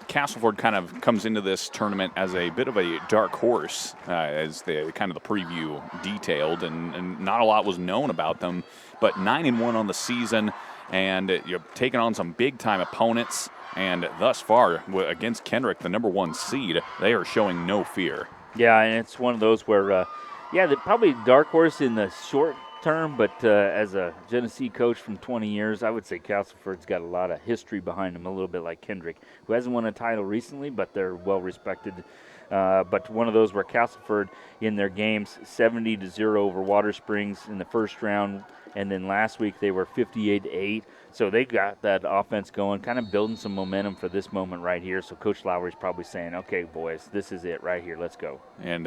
Castleford kind of comes into this tournament as a bit of a dark horse, as the kind of the preview detailed, and not a lot was known about them. But 9-1 on the season, and you're taking on some big-time opponents. And thus far, against Kendrick, the number 1 seed, they are showing no fear. Yeah, and it's one of those where, they're probably dark horse in the short term, but as a Genesee coach from 20 years, I would say Castleford's got a lot of history behind him, a little bit like Kendrick, who hasn't won a title recently, but they're well-respected. But one of those where Castleford, in their games, 70-0 over Water Springs in the first round, and then last week they were 58-8. So they got that offense going, kind of building some momentum for this moment right here. So Coach Lowry's probably saying, okay, boys, this is it right here. Let's go. And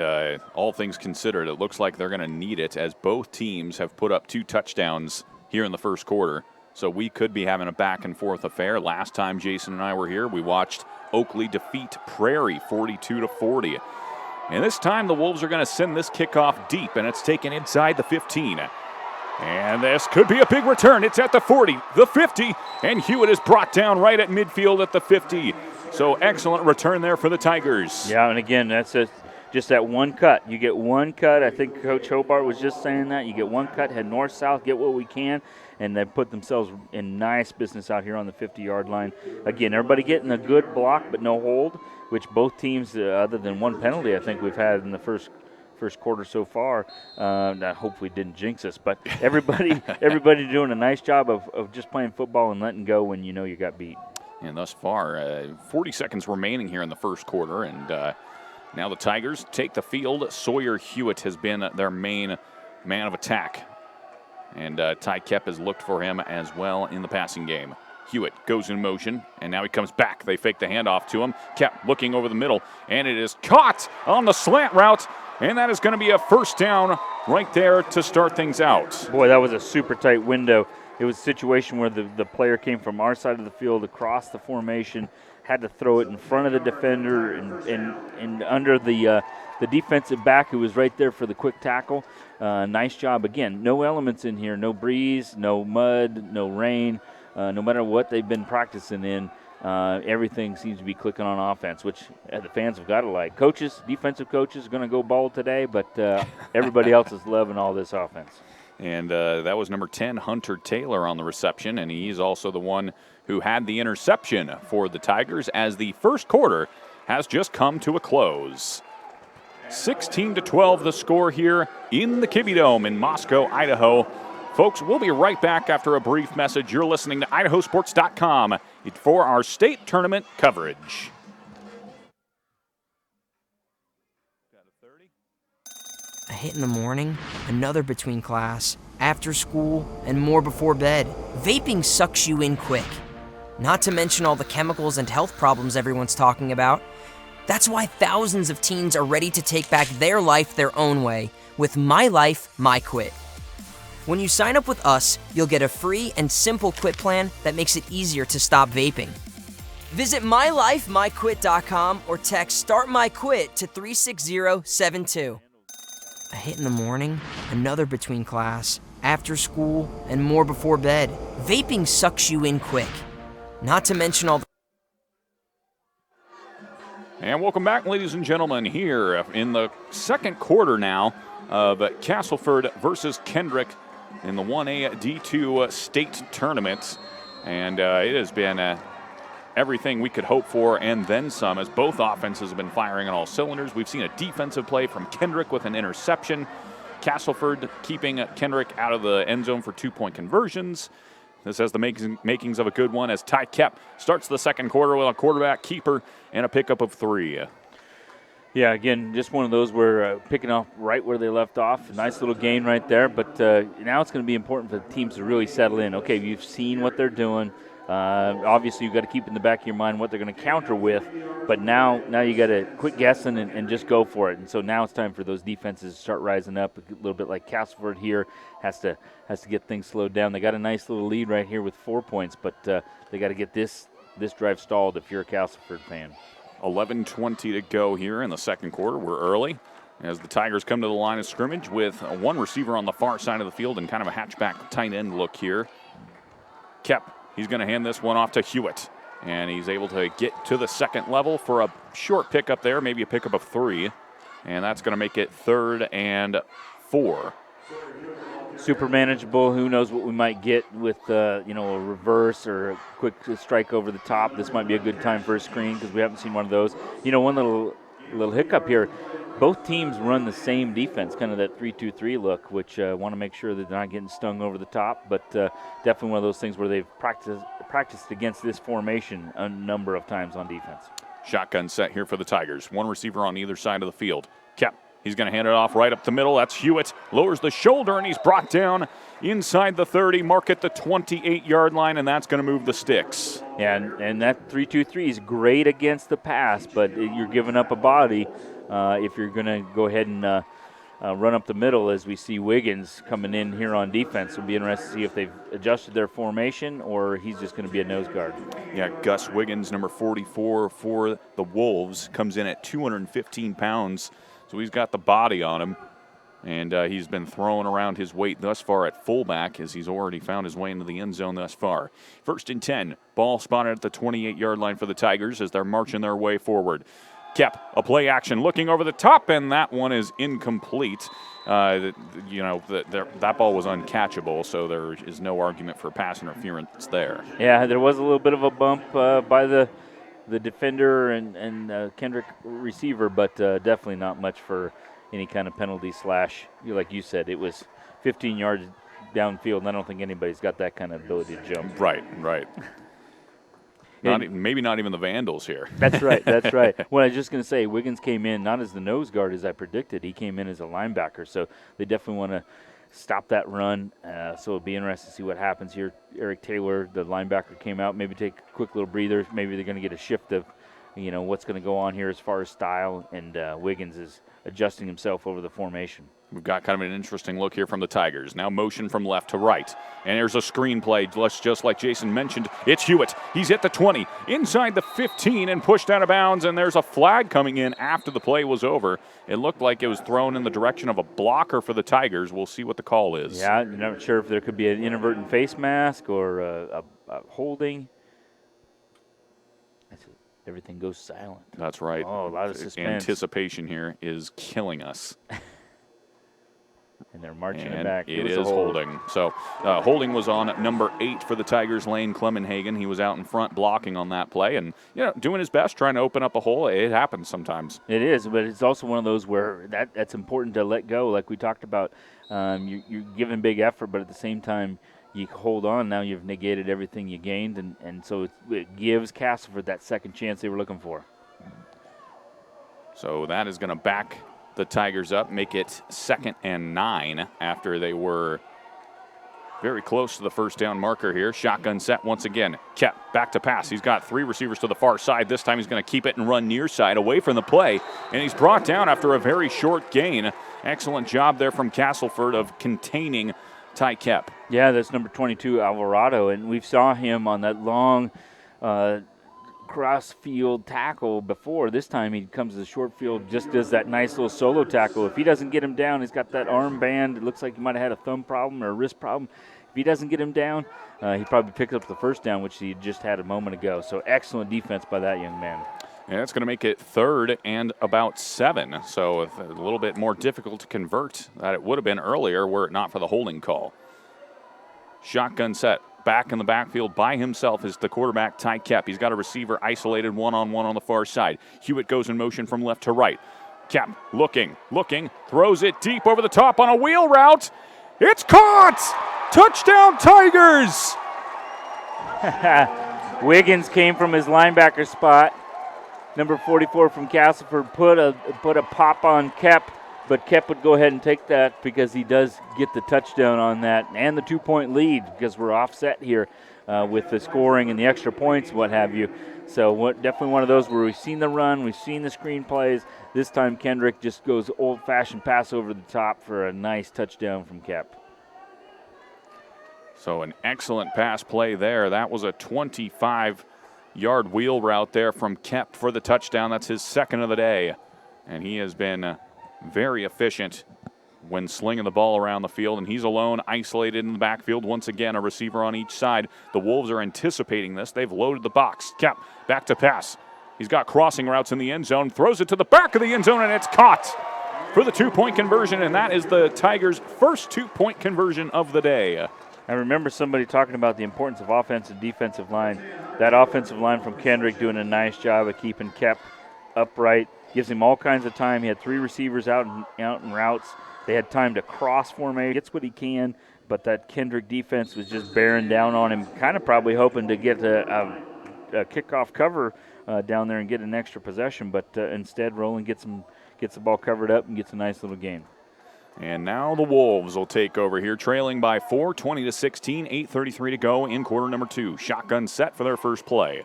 all things considered, it looks like they're going to need it, as both teams have put up 2 touchdowns here in the first quarter. So we could be having a back-and-forth affair. Last time Jason and I were here, we watched Oakley defeat Prairie 42-40. And this time the Wolves are going to send this kickoff deep, and it's taken inside the 15. And this could be a big return. It's at the 40, the 50, and Hewitt is brought down right at midfield at the 50. So excellent return there for the Tigers. Yeah, and again, that's just that one cut. You get one cut. I think Coach Hobart was just saying that. You get one cut, head north-south, get what we can, and they put themselves in nice business out here on the 50-yard line. Again, everybody getting a good block but no hold, which both teams, other than one penalty I think we've had in the first quarter so far. That hopefully didn't jinx us, but everybody doing a nice job of just playing football and letting go when you know you got beat. And thus far, 40 seconds remaining here in the first quarter, and now the Tigers take the field. Sawyer Hewitt has been their main man of attack, and Ty Kep has looked for him as well in the passing game. Hewitt goes in motion, and now he comes back. They fake the handoff to him. Kep looking over the middle, and it is caught on the slant route. And that is going to be a first down right there to start things out. Boy, that was a super tight window. It was a situation where the player came from our side of the field across the formation, had to throw it in front of the defender and under the defensive back who was right there for the quick tackle. Nice job. Again, no elements in here, no breeze, no mud, no rain. No matter what they've been practicing in, everything seems to be clicking on offense, which the fans have got to like. Coaches, defensive coaches are going to go bald today, but everybody else is loving all this offense. And that was number 10, Hunter Taylor, on the reception, and he's also the one who had the interception for the Tigers as the first quarter has just come to a close. 16-12 the score here in the Kibbie Dome in Moscow, Idaho. Folks, we'll be right back after a brief message. You're listening to IdahoSports.com for our state tournament coverage. A hit in the morning, another between class, after school, and more before bed. Vaping sucks you in quick. Not to mention all the chemicals and health problems everyone's talking about. That's why thousands of teens are ready to take back their life their own way with My Life, My Quit. When you sign up with us, you'll get a free and simple quit plan that makes it easier to stop vaping. Visit mylifemyquit.com or text Start My Quit to 36072. A hit in the morning, another between class, after school, and more before bed. Vaping sucks you in quick. Not to mention all the... And welcome back, ladies and gentlemen, here in the second quarter now of Castleford versus Kendrick in the 1A D2 state tournament. And it has been everything we could hope for and then some, as both offenses have been firing on all cylinders. We've seen a defensive play from Kendrick with an interception. Castleford keeping Kendrick out of the end zone for 2-point conversions. This has the makings of a good one as Ty Kep starts the second quarter with a quarterback keeper and a pickup of 3. Yeah, again, just one of those where picking off right where they left off. Nice little gain right there, but now it's going to be important for the teams to really settle in. Okay, you've seen what they're doing. Obviously, you've got to keep in the back of your mind what they're going to counter with, but now you got to quit guessing and just go for it. And so now it's time for those defenses to start rising up a little bit. Like Castleford here has to get things slowed down. They got a nice little lead right here with 4 points, but they got to get this drive stalled if you're a Castleford fan. 11:20 to go here in the second quarter. We're early as the Tigers come to the line of scrimmage with one receiver on the far side of the field and kind of a hatchback tight end look here. Kep. He's going to hand this one off to Hewitt, and he's able to get to the second level for a short pickup there, maybe a pickup of 3, and that's going to make it 3rd and 4. Super manageable. Who knows what we might get with a reverse or a quick strike over the top. This might be a good time for a screen because we haven't seen one of those. One little hiccup here. Both teams run the same defense, kind of that 3-2-3 look, which want to make sure that they're not getting stung over the top. But definitely one of those things where they've practiced against this formation a number of times on defense. Shotgun set here for the Tigers. One receiver on either side of the field. Kep. He's going to hand it off right up the middle. That's Hewitt. Lowers the shoulder, and he's brought down inside the 30, mark at the 28-yard line, and that's going to move the sticks. Yeah, and that 3-2-3 is great against the pass, but you're giving up a body if you're going to go ahead and run up the middle, as we see Wiggins coming in here on defense. It'll be interesting to see if they've adjusted their formation or he's just going to be a nose guard. Yeah, Gus Wiggins, number 44 for the Wolves, comes in at 215 pounds. So he's got the body on him, and he's been throwing around his weight thus far at fullback as he's already found his way into the end zone thus far. 1st and 10, ball spotted at the 28-yard line for the Tigers as they're marching their way forward. Kep, a play action, looking over the top, and that one is incomplete. That ball was uncatchable, so there is no argument for pass interference there. Yeah, there was a little bit of a bump by the defender and Kendrick receiver, but definitely not much for any kind of penalty slash. Like you said, it was 15 yards downfield, and I don't think anybody's got that kind of ability to jump. Right. Maybe not even the Vandals here. That's right. Well, I was just going to say, Wiggins came in not as the nose guard as I predicted. He came in as a linebacker, so they definitely want to stop that run. So it'll be interesting to see what happens here. Eric Taylor, the linebacker, came out. Maybe take a quick little breather. Maybe they're going to get a shift of, what's going to go on here as far as style. And Wiggins is adjusting himself over the formation. We've got kind of an interesting look here from the Tigers. Now motion from left to right. And there's a screen play, just like Jason mentioned. It's Hewitt. He's hit the 20, inside the 15, and pushed out of bounds. And there's a flag coming in after the play was over. It looked like it was thrown in the direction of a blocker for the Tigers. We'll see what the call is. Yeah, I'm not sure if there could be an inadvertent face mask or a holding. Everything goes silent. That's right. Oh, a lot of suspense. Anticipation here is killing us. And they're marching it And back. it is holding. So holding was on number 8 for the Tigers, Lane Clemenhagen. He was out in front blocking on that play and doing his best, trying to open up a hole. It happens sometimes. It is, but it's also one of those where that's important to let go. Like we talked about, you're giving big effort, but at the same time, you hold on. Now you've negated everything you gained, and so it gives Castleford that second chance they were looking for. So that is going to back the Tigers up, make it 2nd and 9 after they were very close to the first down marker here. Shotgun set once again. Kept back to pass. He's got 3 receivers to the far side. This time he's going to keep it and run near side away from the play. And he's brought down after a very short gain. Excellent job there from Castleford of containing Ty Kep. Yeah, that's number 22, Alvarado. And we saw him on that long cross-field tackle before. This time he comes to the short field, just does that nice little solo tackle. If he doesn't get him down, he's got that armband. It looks like he might have had a thumb problem or a wrist problem. If he doesn't get him down, he probably picks up the first down, which he just had a moment ago. So excellent defense by that young man. And it's going to make it 3rd and about 7. So a little bit more difficult to convert than it would have been earlier were it not for the holding call. Shotgun set. Back in the backfield by himself is the quarterback, Ty Kep. He's got a receiver isolated one-on-one on the far side. Hewitt goes in motion from left to right. Kep looking, throws it deep over the top on a wheel route. It's caught! Touchdown, Tigers! Wiggins came from his linebacker spot. Number 44 from Castleford put a pop on Kep, but Kep would go ahead and take that because he does get the touchdown on that and the 2-point lead because we're offset here with the scoring and the extra points, what have you. So definitely one of those where we've seen the run, we've seen the screen plays. This time Kendrick just goes old-fashioned pass over the top for a nice touchdown from Kep. So an excellent pass play there. That was a 25-yard wheel route there from Kep for the touchdown. That's his 2nd of the day. And he has been very efficient when slinging the ball around the field, and he's alone, isolated in the backfield. Once again, a receiver on each side. The Wolves are anticipating this. They've loaded the box. Kep back to pass. He's got crossing routes in the end zone, throws it to the back of the end zone, and it's caught for the 2-point conversion, and that is the Tigers' first 2-point conversion of the day. I remember somebody talking about the importance of offensive and defensive line. That offensive line from Kendrick doing a nice job of keeping Kep upright. Gives him all kinds of time. He had 3 receivers out in routes. They had time to cross formation. Gets what he can, but that Kendrick defense was just bearing down on him, kind of probably hoping to get a kickoff cover down there and get an extra possession, but instead Rowland gets the ball covered up and gets a nice little gain. And now the Wolves will take over here, trailing by 4, 20-16, 8:33 to go in quarter number 2. Shotgun set for their first play.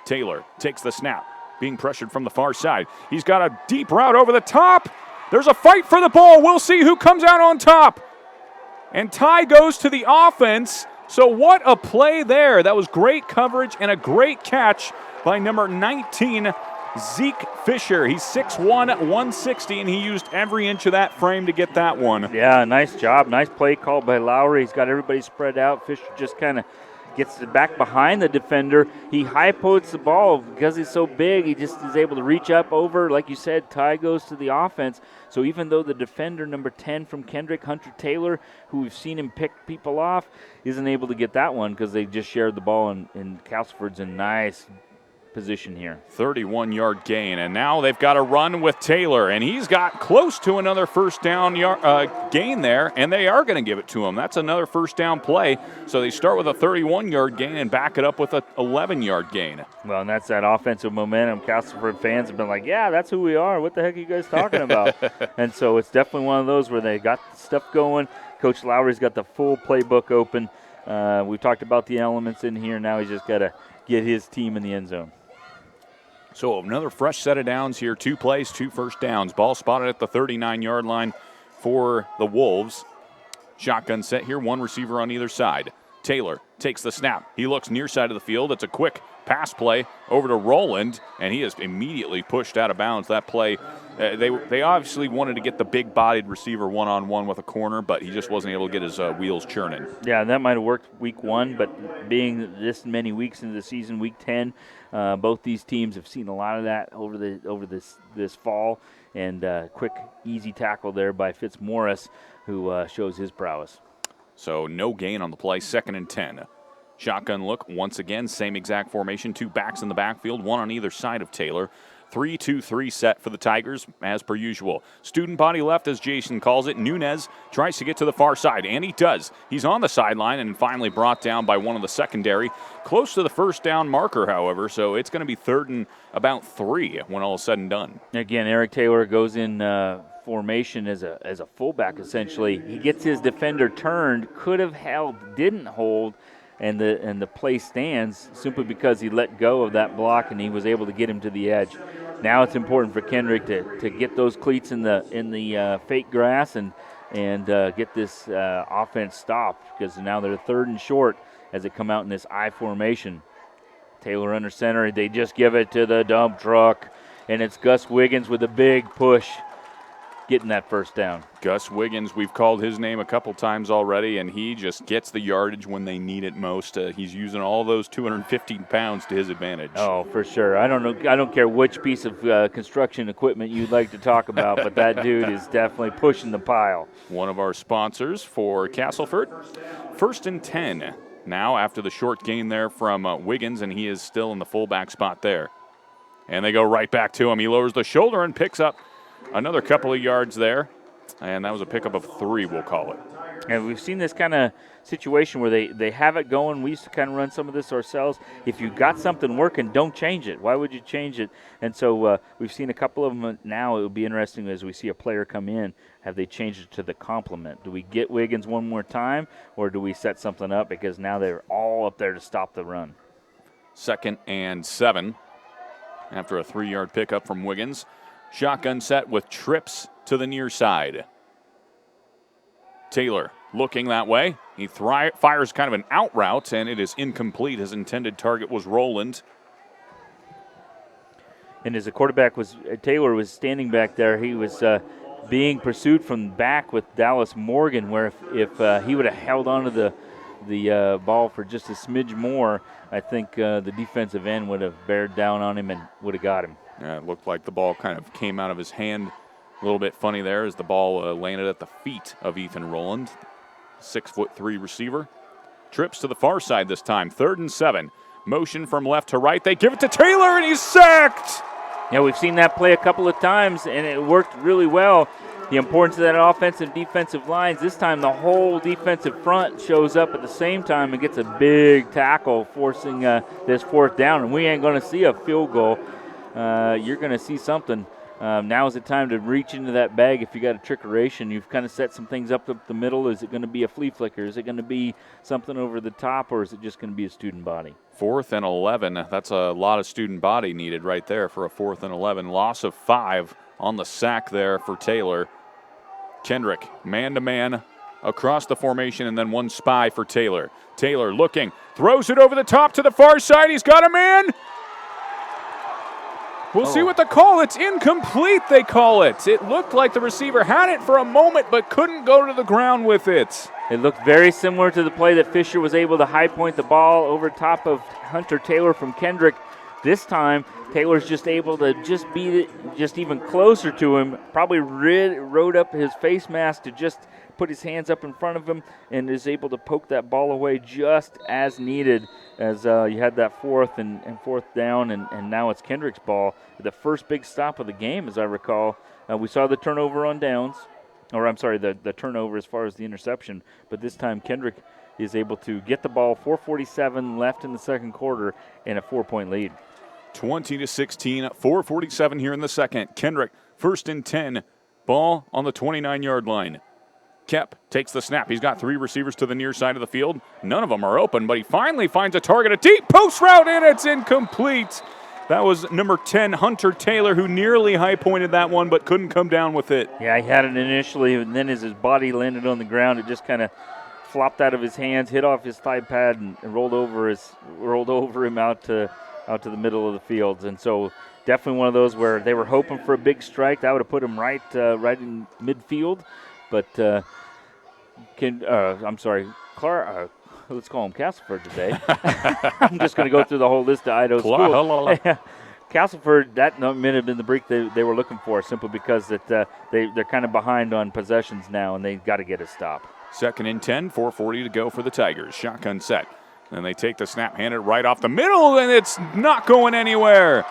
Taylor takes the snap, being pressured from the far side. He's got a deep route over the top. There's a fight for the ball. We'll see who comes out on top. And Ty goes to the offense. So what a play there. That was great coverage and a great catch by number 19, Zeke Fisher. He's 6'1", 160, and he used every inch of that frame to get that one. Yeah, nice job. Nice play called by Lowry. He's got everybody spread out. Fisher just kind of gets it back behind the defender. He high-posts the ball because he's so big. He just is able to reach up over. Like you said, Ty goes to the offense. So even though the defender, number 10 from Kendrick, Hunter Taylor, who we've seen him pick people off, isn't able to get that one because they just shared the ball, and Castleford's in nice position here. 31-yard gain, and now they've got a run with Taylor, and he's got close to another first down gain there, and they are going to give it to him. That's another first down play, so they start with a 31-yard gain and back it up with an 11-yard gain. Well, and that's that offensive momentum. Castleford fans have been like, yeah, that's who we are. What the heck are you guys talking about? And so it's definitely one of those where they got stuff going. Coach Lowry's got the full playbook open. We talked about the elements in here. Now he's just got to get his team in the end zone. So another fresh set of downs here. 2 plays, 2 first downs. Ball spotted at the 39-yard line for the Wolves. Shotgun set here, 1 receiver on either side. Taylor takes the snap. He looks near side of the field. It's a quick pass play over to Rowland, and he is immediately pushed out of bounds. That play They obviously wanted to get the big-bodied receiver one-on-one with a corner, but he just wasn't able to get his wheels churning. Yeah, that might have worked week 1, but being this many weeks into the season, week 10, both these teams have seen a lot of that over this fall, and quick, easy tackle there by Fitzmaurice, who shows his prowess. So no gain on the play, 2nd and 10. Shotgun look, once again, same exact formation, 2 backs in the backfield, 1 on either side of Taylor. 3-2-3 set for the Tigers, as per usual. Student body left, as Jason calls it. Nunez tries to get to the far side, and he does. He's on the sideline and finally brought down by one of the secondary. Close to the first down marker, however, so it's going to be 3rd and about 3 when all is said and done. Again, Eric Taylor goes in formation as a fullback, essentially. He gets his defender turned, could have held, didn't hold, and the play stands simply because he let go of that block and he was able to get him to the edge. Now it's important for Kendrick to get those cleats in the fake grass and get this offense stopped, because now they're 3rd and short as they come out in this I formation. Taylor under center, they just give it to the dump truck, and it's Gus Wiggins with a big push getting that first down. Gus Wiggins, we've called his name a couple times already, and he just gets the yardage when they need it most. He's using all those 215 pounds to his advantage. Oh, for sure. I don't care which piece of construction equipment you'd like to talk about, but that dude is definitely pushing the pile. One of our sponsors for Castleford. 1st and 10 now after the short gain there from Wiggins, and he is still in the fullback spot there. And they go right back to him. He lowers the shoulder and picks up another couple of yards there, and that was a pickup of 3, we'll call it. And we've seen this kind of situation where they have it going. We used to kind of run some of this ourselves. If you got something working, don't change it. Why would you change it? And so we've seen a couple of them now. It would be interesting as we see a player come in, have they changed it to the complement? Do we get Wiggins one more time, or do we set something up because now they're all up there to stop the run? 2nd and 7 after a 3-yard pickup from Wiggins. Shotgun set with trips to the near side. Taylor looking that way. He fires kind of an out route, and it is incomplete. His intended target was Roland. And as the quarterback Taylor was standing back there, he was being pursued from back with Dallas Morgan, where if he would have held onto the ball for just a smidge more, I think the defensive end would have bared down on him and would have got him. Yeah, it looked like the ball kind of came out of his hand a little bit funny there as the ball landed at the feet of Ethan Roland, 6'3" receiver. Trips to the far side this time, 3rd and 7. Motion from left to right. They give it to Taylor, and he's sacked. Yeah, we've seen that play a couple of times, and it worked really well. The importance of that offensive and defensive lines. This time the whole defensive front shows up at the same time and gets a big tackle, forcing this 4th down. And we ain't going to see a field goal. You're going to see something. Now is the time to reach into that bag if you got a trickeration. You've kind of set some things up the middle. Is it going to be a flea flicker? Is it going to be something over the top, or is it just going to be a student body? 4th and 11. That's a lot of student body needed right there for a 4th and 11. Loss of 5 on the sack there for Taylor. Kendrick, man-to-man across the formation, and then one spy for Taylor. Taylor looking, throws it over the top to the far side. He's got a man. We'll see what the call. It's incomplete, they call it. It looked like the receiver had it for a moment but couldn't go to the ground with it. It looked very similar to the play that Fisher was able to high point the ball over top of Hunter Taylor from Kendrick. This time, Taylor's just able to just be just even closer to him, probably rode up his face mask to just put his hands up in front of him and is able to poke that ball away just as needed as you had that 4th and 4th down, and now it's Kendrick's ball. The first big stop of the game, as I recall. We saw the turnover on downs, or I'm sorry, the turnover as far as the interception, but this time Kendrick is able to get the ball, 4:47 left in the second quarter, and a 4-point lead. 20-16, 4:47 here in the second. Kendrick, 1st and 10, ball on the 29-yard line. Kep takes the snap. He's got 3 receivers to the near side of the field. None of them are open, but he finally finds a target, a deep post route, and it's incomplete. That was number 10, Hunter Taylor, who nearly high-pointed that one but couldn't come down with it. Yeah, he had it initially, and then as his body landed on the ground, it just kind of flopped out of his hands, hit off his thigh pad, and rolled over him out to the middle of the field. And so definitely one of those where they were hoping for a big strike. That would have put them right in midfield. But let's call him Castleford today. I'm just going to go through the whole list of Idaho schools. Castleford, that may have been the break they were looking for, simply because that they're kind of behind on possessions now, and they've got to get a stop. 2nd and 10, 4:40 to go for the Tigers. Shotgun set. Then they take the snap, hand it right off the middle, and it's not going anywhere.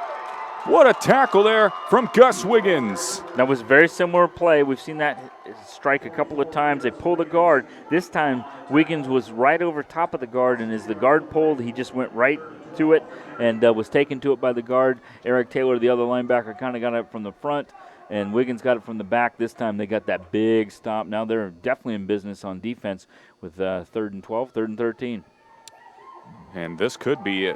What a tackle there from Gus Wiggins. That was a very similar play. We've seen that strike a couple of times. They pulled the guard. This time, Wiggins was right over top of the guard, and as the guard pulled, he just went right to it and was taken to it by the guard. Eric Taylor, the other linebacker, kind of got it from the front, and Wiggins got it from the back. This time they got that big stop. Now they're definitely in business on defense with 3rd and 12, 3rd and 13. And this could be,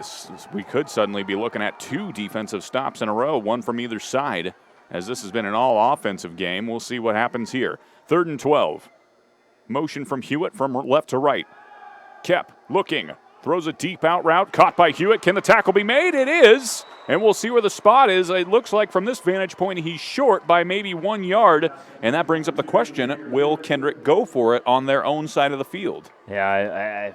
we could suddenly be looking at 2 defensive stops in a row, one from either side, as this has been an all-offensive game. We'll see what happens here. 3rd and 12. Motion from Hewitt from left to right. Kep looking, throws a deep out route, caught by Hewitt. Can the tackle be made? It is, and we'll see where the spot is. It looks like from this vantage point he's short by maybe 1 yard, and that brings up the question, will Kendrick go for it on their own side of the field? Yeah,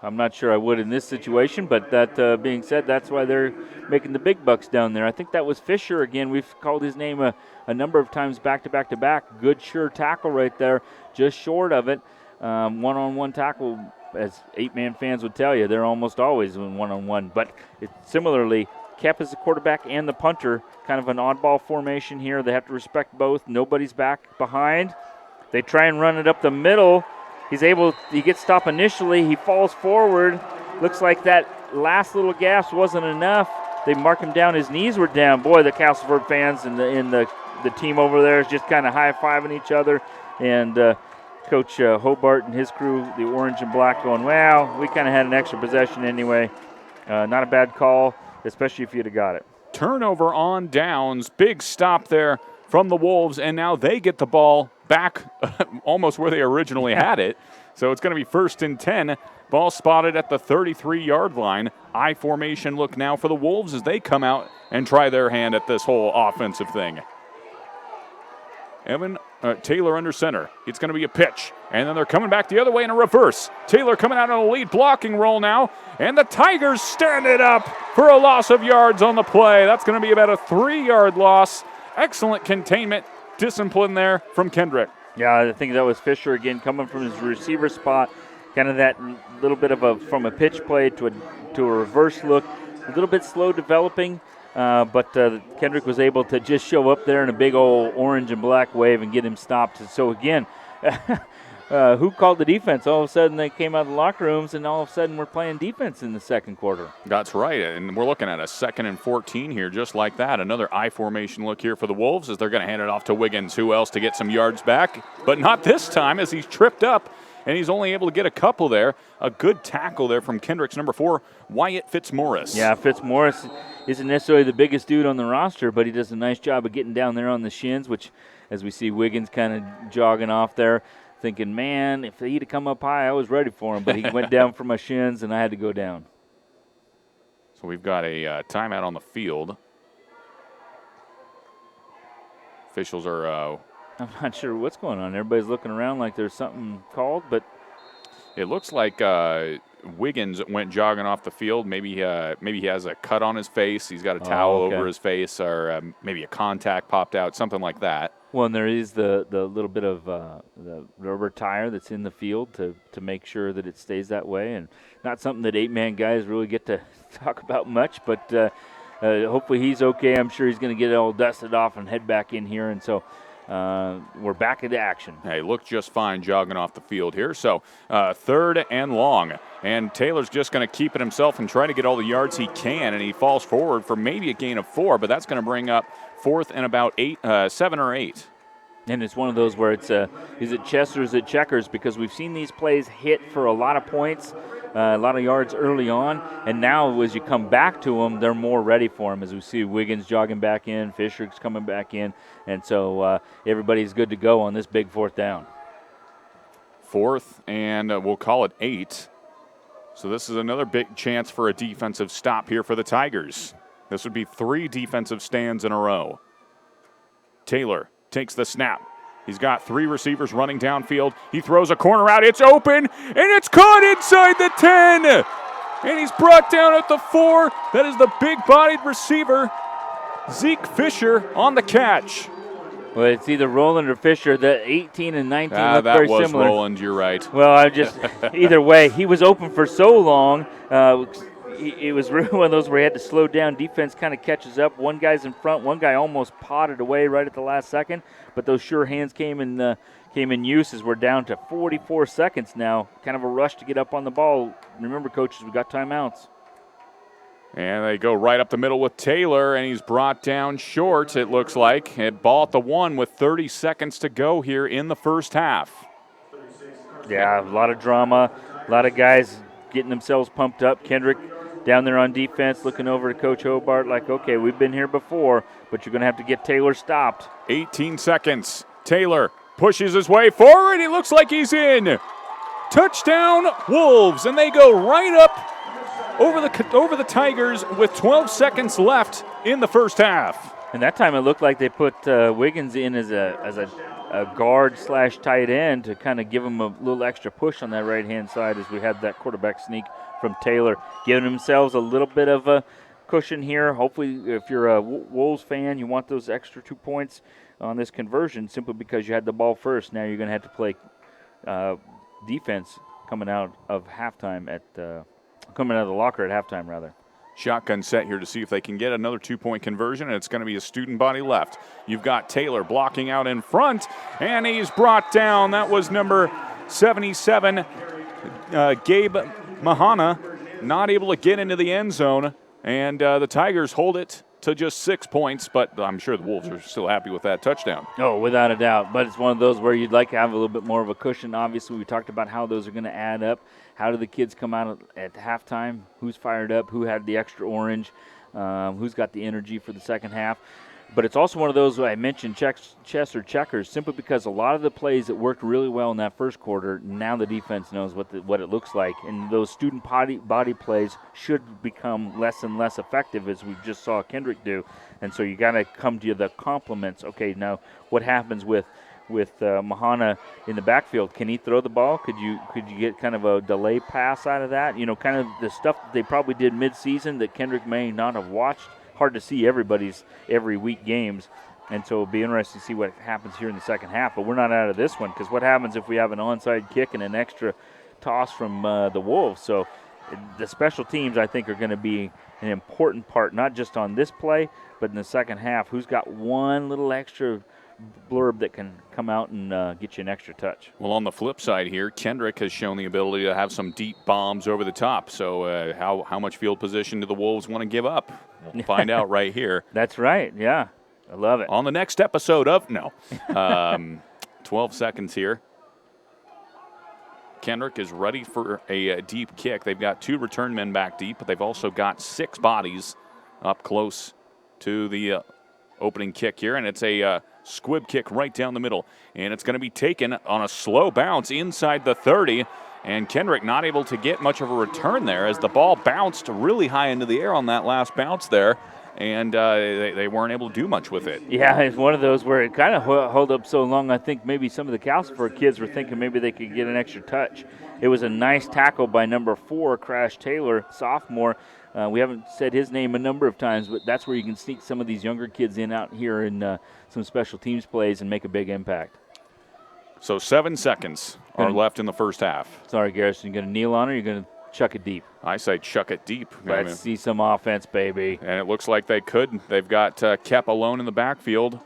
I'm not sure I would in this situation, but that being said, that's why they're making the big bucks down there. I think that was Fisher again. We've called his name a number of times back to back to back. Good, sure tackle right there, just short of it. One-on-one tackle, as 8-man fans would tell you, they're almost always in one-on-one. But similarly, Kep is the quarterback and the punter, kind of an oddball formation here. They have to respect both. Nobody's back behind. They try and run it up the middle. He gets stopped initially. He falls forward. Looks like that last little gasp wasn't enough. They mark him down. His knees were down. Boy, the Castleford fans and the team over there is just kind of high-fiving each other. And Coach Hobart and his crew, the orange and black, going, well, we kind of had an extra possession anyway. Not a bad call, especially if you'd have got it. Turnover on downs. Big stop there from the Wolves, and now they get the ball back almost where they originally had it. So it's going to be 1st and 10. Ball spotted at the 33-yard line. I formation look now for the Wolves as they come out and try their hand at this whole offensive thing. Taylor under center. It's going to be a pitch. And then they're coming back the other way in a reverse. Taylor coming out on a lead blocking roll now. And the Tigers stand it up for a loss of yards on the play. That's going to be about a 3-yard loss. Excellent containment, discipline there from Kendrick. Yeah, I think that was Fisher again coming from his receiver spot. Kind of that little bit of from a pitch play to a reverse look. A little bit slow developing. But Kendrick was able to just show up there in a big old orange and black wave and get him stopped. So, again, who called the defense? All of a sudden they came out of the locker rooms, and all of a sudden we're playing defense in the second quarter. That's right, and we're looking at a 2nd and 14 here just like that. Another I formation look here for the Wolves as they're going to hand it off to Wiggins. Who else to get some yards back? But not this time as he's tripped up, and he's only able to get a couple there. A good tackle there from Kendrick's number 4, Wyatt Fitzmaurice. Yeah, Fitzmaurice isn't necessarily the biggest dude on the roster, but he does a nice job of getting down there on the shins, which, as we see Wiggins kind of jogging off there, thinking, man, if he'd have come up high, I was ready for him, but he went down for my shins, and I had to go down. So we've got a timeout on the field. Officials are... I'm not sure what's going on. Everybody's looking around like there's something called, but... It looks like Wiggins went jogging off the field. Maybe he has a cut on his face. He's got a towel over his face, or maybe a contact popped out, something like that. Well, and there is the little bit of the rubber tire that's in the field to make sure that it stays that way, and not something that 8-man guys really get to talk about much, but hopefully he's okay. I'm sure he's going to get it all dusted off and head back in here, and so we're back into action. Hey, looked just fine jogging off the field here. So 3rd and long. And Taylor's just going to keep it himself and try to get all the yards he can. And he falls forward for maybe a gain of 4, but that's going to bring up 4th and about 7 or 8. And it's one of those where it's is it chess or is it checkers? Because we've seen these plays hit for a lot of points, a lot of yards early on, and now as you come back to them, they're more ready for them. As we see Wiggins jogging back in, Fisher's coming back in, and so everybody's good to go on this big 4th down. 4th, and we'll call it 8. So this is another big chance for a defensive stop here for the Tigers. This would be 3 defensive stands in a row. Taylor takes the snap. He's got 3 receivers running downfield. He throws a corner out. It's open, and it's caught inside the 10. And he's brought down at the 4. That is the big-bodied receiver, Zeke Fisher, on the catch. Well, it's either Roland or Fisher. The 18 and 19 look very similar. That was Roland, you're right. Well, either way, he was open for so long. It was really one of those where he had to slow down. Defense kind of catches up. One guy's in front. One guy almost potted away right at the last second. But those sure hands came in use as we're down to 44 seconds now. Kind of a rush to get up on the ball. Remember, coaches, we got timeouts. And they go right up the middle with Taylor, and he's brought down short, it looks like. Ball at the 1 with 30 seconds to go here in the first half. Yeah, a lot of drama. A lot of guys getting themselves pumped up. Kendrick down there on defense, looking over to Coach Hobart like, okay, we've been here before, but you're going to have to get Taylor stopped. 18 seconds. Taylor pushes his way forward. It looks like he's in. Touchdown, Wolves, and they go right up over the Tigers with 12 seconds left in the first half. And that time it looked like they put Wiggins in as a guard / tight end to kind of give him a little extra push on that right-hand side as we had that quarterback sneak from Taylor, giving themselves a little bit of a cushion here. Hopefully, if you're a Wolves fan, you want those extra 2 points on this conversion simply because you had the ball first. Now you're going to have to play defense coming out of the locker at halftime, rather. Shotgun set here to see if they can get another 2-point conversion, and it's going to be a student body left. You've got Taylor blocking out in front, and he's brought down. That was number 77, Gabe Mahana, not able to get into the end zone, and the Tigers hold it to just 6 points, but I'm sure the Wolves are still happy with that touchdown. Oh, without a doubt, but it's one of those where you'd like to have a little bit more of a cushion. Obviously, we talked about how those are going to add up. How do the kids come out at halftime? Who's fired up? Who had the extra orange? Who's got the energy for the second half? But it's also one of those I mentioned chess or checkers, simply because a lot of the plays that worked really well in that first quarter, now the defense knows what it looks like. And those student body plays should become less and less effective, as we just saw Kendrick do. And so you got to come to the compliments. Okay, now what happens with Mahana in the backfield? Can he throw the ball? Could you get kind of a delay pass out of that? You know, kind of the stuff that they probably did mid-season that Kendrick may not have watched. Hard to see everybody's every week games, and so it'll be interesting to see what happens here in the second half. But we're not out of this one, because what happens if we have an onside kick and an extra toss from the Wolves? So the special teams, I think, are going to be an important part, not just on this play, but in the second half. Who's got one little extra blurb that can come out and get you an extra touch? Well, on the flip side here, Kendrick has shown the ability to have some deep bombs over the top. So how much field position do the Wolves want to give up? We'll find out right here. That's right, yeah. I love it. On the next episode of 12 seconds here. Kendrick is ready for a deep kick. They've got 2 return men back deep, but they've also got 6 bodies up close to the opening kick here, and it's a squib kick right down the middle, and it's going to be taken on a slow bounce inside the 30, and Kendrick not able to get much of a return there as the ball bounced really high into the air on that last bounce there, and they weren't able to do much with it. Yeah, it's one of those where it kind of held up so long. I think maybe some of the Castleford kids were thinking maybe they could get an extra touch. It was a nice tackle by number 4, Crash Taylor, sophomore. We haven't said his name a number of times, but that's where you can sneak some of these younger kids in out here in some special teams plays and make a big impact. So 7 seconds are left in the first half. Sorry, Garrison, you going to kneel on it or you going to chuck it deep? I say chuck it deep. Let's see some offense, baby. And it looks like they could. They've got Kep alone in the backfield.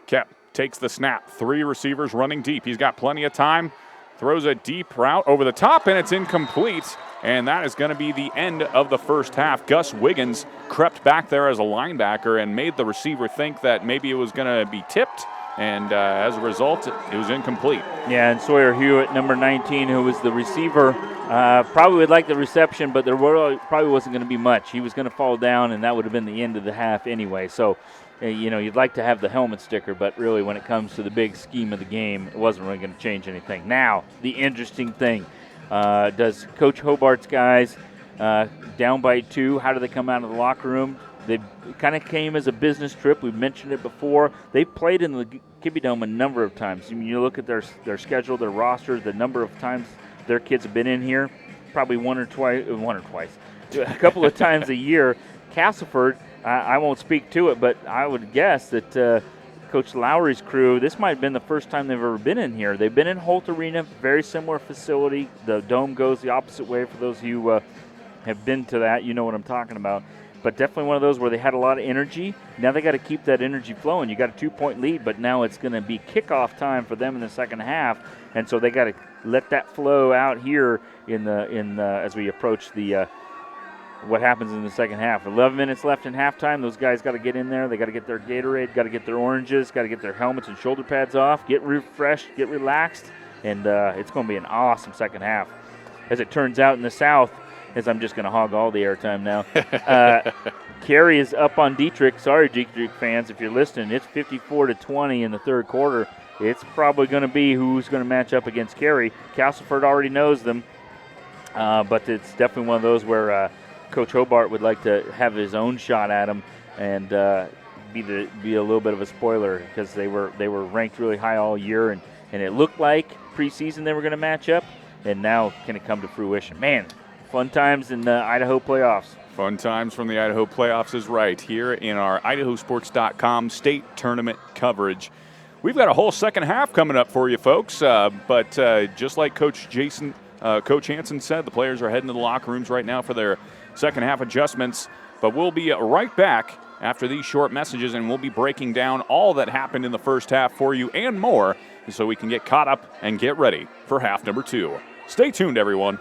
Kep takes the snap. 3 receivers running deep. He's got plenty of time. Throws a deep route over the top, and it's incomplete. And that is going to be the end of the first half. Gus Wiggins crept back there as a linebacker and made the receiver think that maybe it was going to be tipped. And as a result, it was incomplete. Yeah, and Sawyer Hewitt, number 19, who was the receiver, probably would like the reception, but there probably wasn't going to be much. He was going to fall down, and that would have been the end of the half anyway. So, you'd like to have the helmet sticker, but really when it comes to the big scheme of the game, it wasn't really going to change anything. Now, the interesting thing, does Coach Hobart's guys down by 2, how do they come out of the locker room? They kind of came as a business trip. We've mentioned it before. They played in the Kibbie Dome a number of times. I mean, you look at their schedule, their roster, the number of times their kids have been in here, probably one or twice, a couple of times a year. Castleford, I won't speak to it, but I would guess that Coach Lowry's crew, this might have been the first time they've ever been in here. They've been in Holt Arena, very similar facility. The dome goes the opposite way. For those of you who have been to that, you know what I'm talking about. But definitely one of those where they had a lot of energy. Now they got to keep that energy flowing. You got a 2-point lead, but now it's going to be kickoff time for them in the second half, and so they got to let that flow out here as we approach the what happens in the second half. 11 minutes left in halftime. Those guys got to get in there. They got to get their Gatorade, got to get their oranges, got to get their helmets and shoulder pads off, get refreshed, get relaxed, and it's going to be an awesome second half. As it turns out in the South, as I'm just going to hog all the airtime now, Carey is up on Dietrich. Sorry, Dietrich fans, if you're listening. It's 54-20 in the third quarter. It's probably going to be who's going to match up against Carey. Castleford already knows them, but it's definitely one of those where Coach Hobart would like to have his own shot at them and be a little bit of a spoiler, because they were ranked really high all year, and it looked like preseason they were going to match up, and now can it come to fruition? Man, fun times in the Idaho playoffs. Fun times from the Idaho playoffs is right here in our IdahoSports.com state tournament coverage. We've got a whole second half coming up for you folks, but just like Coach Hansen said, the players are heading to the locker rooms right now for their second half adjustments, but we'll be right back after these short messages, and we'll be breaking down all that happened in the first half for you and more, so we can get caught up and get ready for half number 2. Stay tuned, everyone.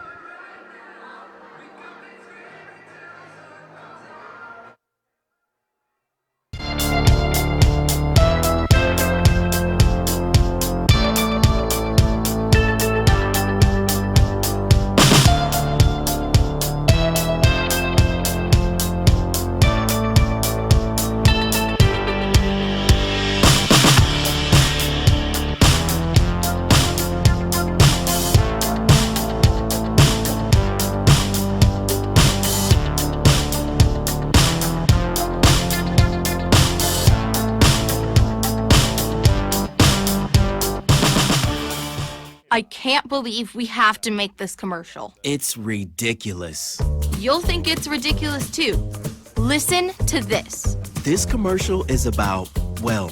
I can't believe we have to make this commercial. It's ridiculous. You'll think it's ridiculous too. Listen to this. This commercial is about, well,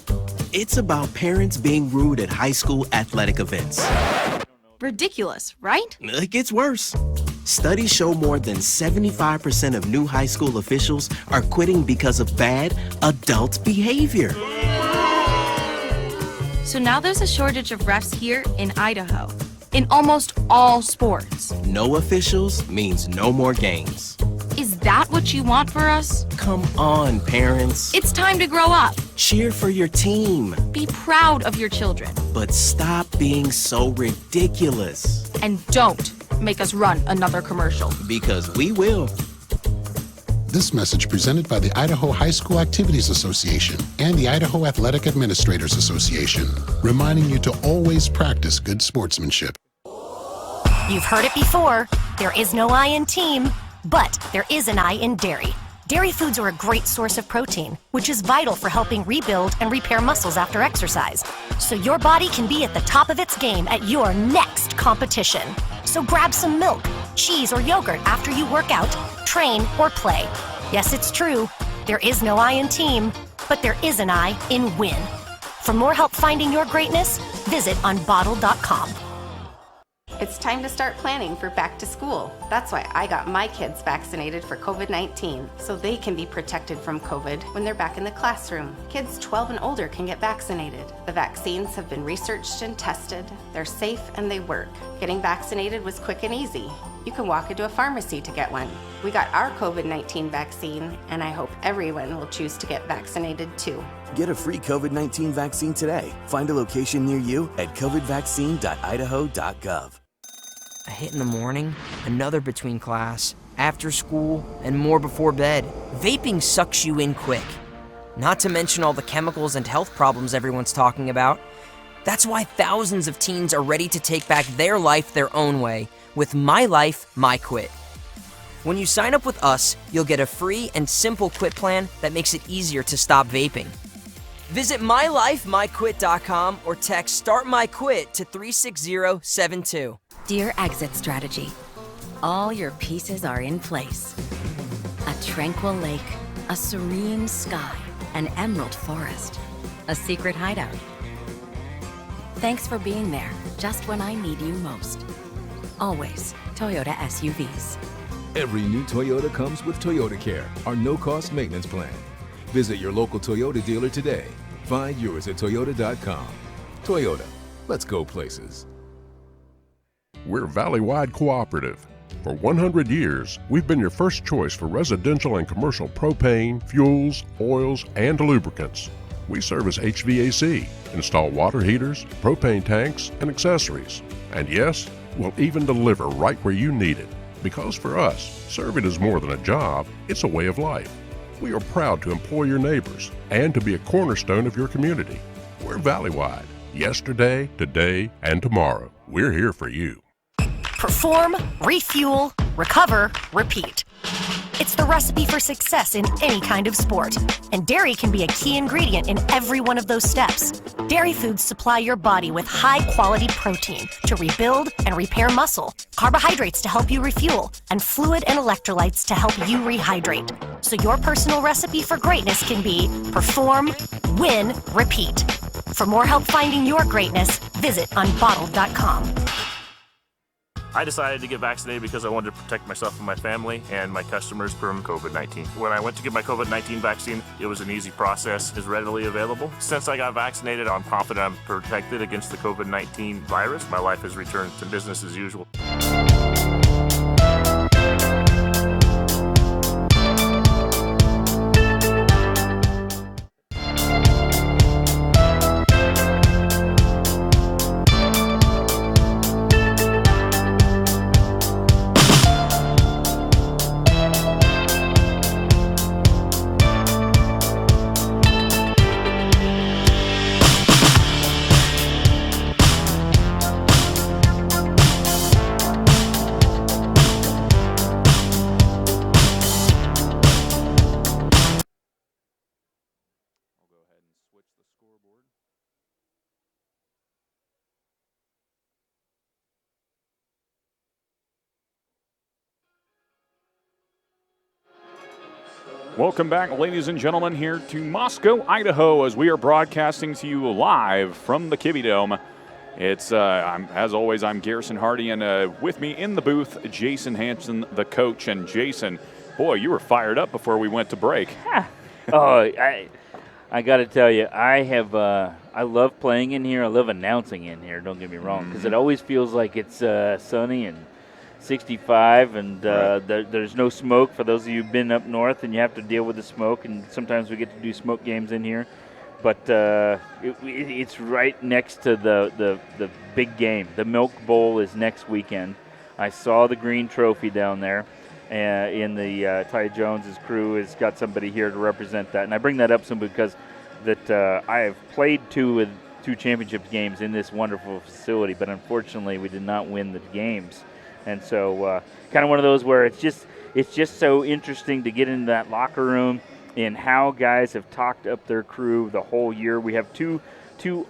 it's about parents being rude at high school athletic events. Ridiculous, right? It gets worse. Studies show more than 75% of new high school officials are quitting because of bad adult behavior. So now there's a shortage of refs here in Idaho, in almost all sports. No officials means no more games. Is that what you want for us? Come on, parents. It's time to grow up. Cheer for your team. Be proud of your children. But stop being so ridiculous. And don't make us run another commercial. Because we will. This message presented by the Idaho High School Activities Association and the Idaho Athletic Administrators Association, reminding you to always practice good sportsmanship. You've heard it before. There is no I in team, but there is an I in dairy. Dairy foods are a great source of protein, which is vital for helping rebuild and repair muscles after exercise, so your body can be at the top of its game at your next competition. So grab some milk, cheese, or yogurt after you work out, train, or play. Yes, it's true. There is no I in team, but there is an I in win. For more help finding your greatness, visit unbottled.com. It's time to start planning for back to school. That's why I got my kids vaccinated for COVID-19, so they can be protected from COVID when they're back in the classroom. Kids 12 and older can get vaccinated. The vaccines have been researched and tested. They're safe and they work. Getting vaccinated was quick and easy. You can walk into a pharmacy to get one. We got our COVID-19 vaccine, and I hope everyone will choose to get vaccinated too. Get a free COVID-19 vaccine today. Find a location near you at covidvaccine.idaho.gov. A hit in the morning, another between class, after school, and more before bed. Vaping sucks you in quick. Not to mention all the chemicals and health problems everyone's talking about. That's why thousands of teens are ready to take back their life their own way with My Life, My Quit. When you sign up with us, you'll get a free and simple quit plan that makes it easier to stop vaping. Visit mylifemyquit.com or text Start My Quit to 36072. Dear Exit Strategy, all your pieces are in place. A tranquil lake, a serene sky, an emerald forest, a secret hideout. Thanks for being there just when I need you most. Always Toyota SUVs. Every new Toyota comes with Toyota Care, our no-cost maintenance plan. Visit your local Toyota dealer today. Find yours at Toyota.com. Toyota, let's go places. We're Valley-wide cooperative. For 100 years, we've been your first choice for residential and commercial propane, fuels, oils, and lubricants. We service HVAC, install water heaters, propane tanks, and accessories. And yes, we'll even deliver right where you need it. Because for us, serving is more than a job, it's a way of life. We are proud to employ your neighbors and to be a cornerstone of your community. We're Valley-wide. Yesterday, today, and tomorrow. We're here for you. Perform, refuel, recover, repeat. It's the recipe for success in any kind of sport, and dairy can be a key ingredient in every one of those steps. Dairy foods supply your body with high-quality protein to rebuild and repair muscle, carbohydrates to help you refuel, and fluid and electrolytes to help you rehydrate. So your personal recipe for greatness can be perform, win, repeat. For more help finding your greatness, visit unbottled.com. I decided to get vaccinated because I wanted to protect myself and my family and my customers from COVID-19. When I went to get my COVID-19 vaccine, it was an easy process, is readily available. Since I got vaccinated, I'm confident I'm protected against the COVID-19 virus. My life has returned to business as usual. Welcome back, ladies and gentlemen, here to Moscow, Idaho, as we are broadcasting to you live from the Kibbe Dome. It's, as always, I'm Garrison Hardy, and with me in the booth, Jason Hanson, the coach. And Jason, boy, you were fired up before we went to break. I got to tell you, I love playing in here. I love announcing in here, don't get me wrong, because it always feels like it's sunny and 65, and there's no smoke for those of you who've been up north, and you have to deal with the smoke, and sometimes we get to do smoke games in here. But it's right next to the big game. The Milk Bowl is next weekend. I saw the green trophy down there, in the Ty Jones's crew has got somebody here to represent that. And I bring that up simply because that I have played two championship games in this wonderful facility, but unfortunately we did not win the games. And so kind of one of those where it's just so interesting to get into that locker room and how guys have talked up their crew the whole year. We have two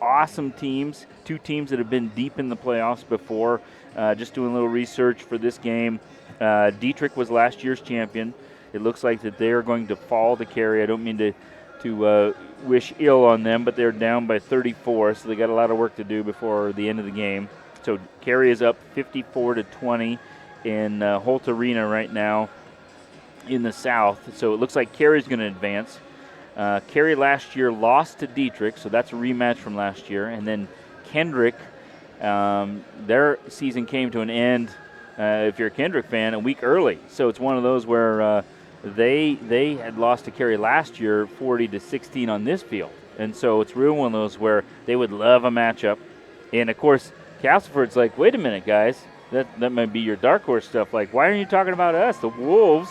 awesome teams, two teams that have been deep in the playoffs before. Just doing a little research for this game. Dietrich was last year's champion. It looks like that they are going to fall to Cary. I don't mean to wish ill on them, but they're down by 34, so they got a lot of work to do before the end of the game. So Cary is up 54-20 in Holt Arena right now in the South. So it looks like Cary's going to advance. Cary last year lost to Dietrich, so that's a rematch from last year. And then Kendrick, their season came to an end, if you're a Kendrick fan, a week early. So it's one of those where they had lost to Cary last year 40-16 on this field. And so it's really one of those where they would love a matchup. And, of course, Castleford's like, wait a minute, guys. That might be your dark horse stuff. Like, why aren't you talking about us? The Wolves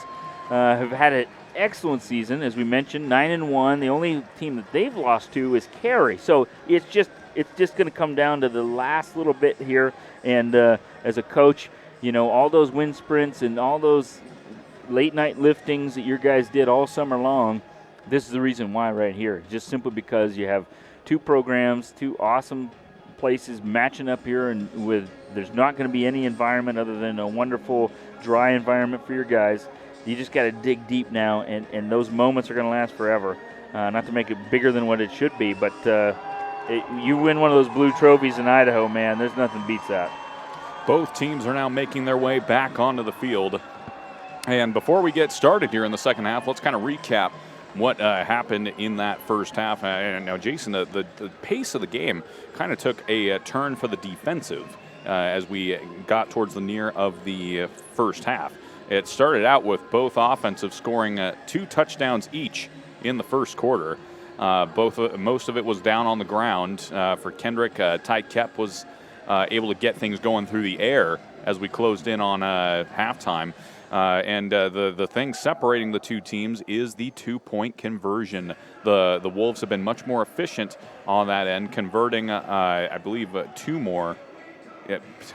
have had an excellent season, as we mentioned, 9-1. The only team that they've lost to is Cary. So it's just going to come down to the last little bit here. And as a coach, you know, all those wind sprints and all those late night liftings that your guys did all summer long, this is the reason why right here. Just simply because you have two programs, two awesome places matching up here, and there's not going to be any environment other than a wonderful dry environment for your guys. You just got to dig deep now, and those moments are going to last forever. Not to make it bigger than what it should be, but you win one of those blue trophies in Idaho, man, there's nothing beats that. Both teams are now making their way back onto the field. And before we get started here in the second half, let's kind of recap what happened in that first half. Now, Jason, the pace of the game kind of took a turn for the defensive as we got towards the near of the first half. It started out with both offensive scoring 2 touchdowns each in the first quarter. Most of it was down on the ground. For Kendrick, Ty Kep was able to get things going through the air as we closed in on halftime. And the thing separating the two teams is the 2-point conversion. The Wolves have been much more efficient on that end, converting, I believe, 2 more.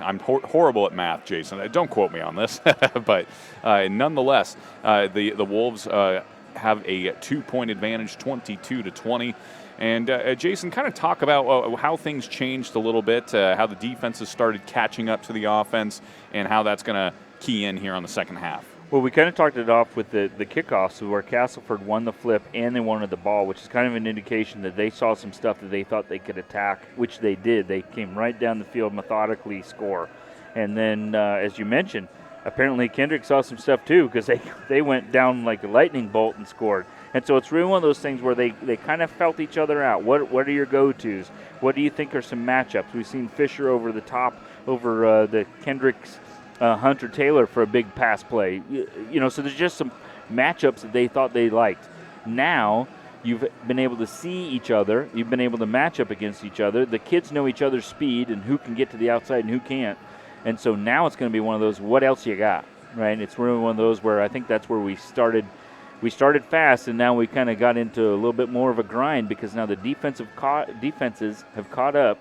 I'm horrible at math, Jason. Don't quote me on this. But nonetheless, the Wolves have a 2-point advantage, 22-20. And Jason, kind of talk about how things changed a little bit, how the defenses started catching up to the offense, and how that's going to key in here on the second half. Well, we kind of talked it off with the kickoffs where Castleford won the flip and they wanted the ball, which is kind of an indication that they saw some stuff that they thought they could attack, which they did. They came right down the field, methodically score. And then, as you mentioned, apparently Kendrick saw some stuff too, because they went down like a lightning bolt and scored. And so it's really one of those things where they kind of felt each other out. What are your go-tos? What do you think are some matchups? We've seen Fisher over the top over the Kendrick's Hunter Taylor for a big pass play. So there's just some matchups that they thought they liked. Now you've been able to see each other. You've been able to match up against each other. The kids know each other's speed and who can get to the outside and who can't. And so now it's going to be one of those, what else you got, right? It's really one of those where I think that's where we started. We started fast, and now we kind of got into a little bit more of a grind because now the defenses have caught up,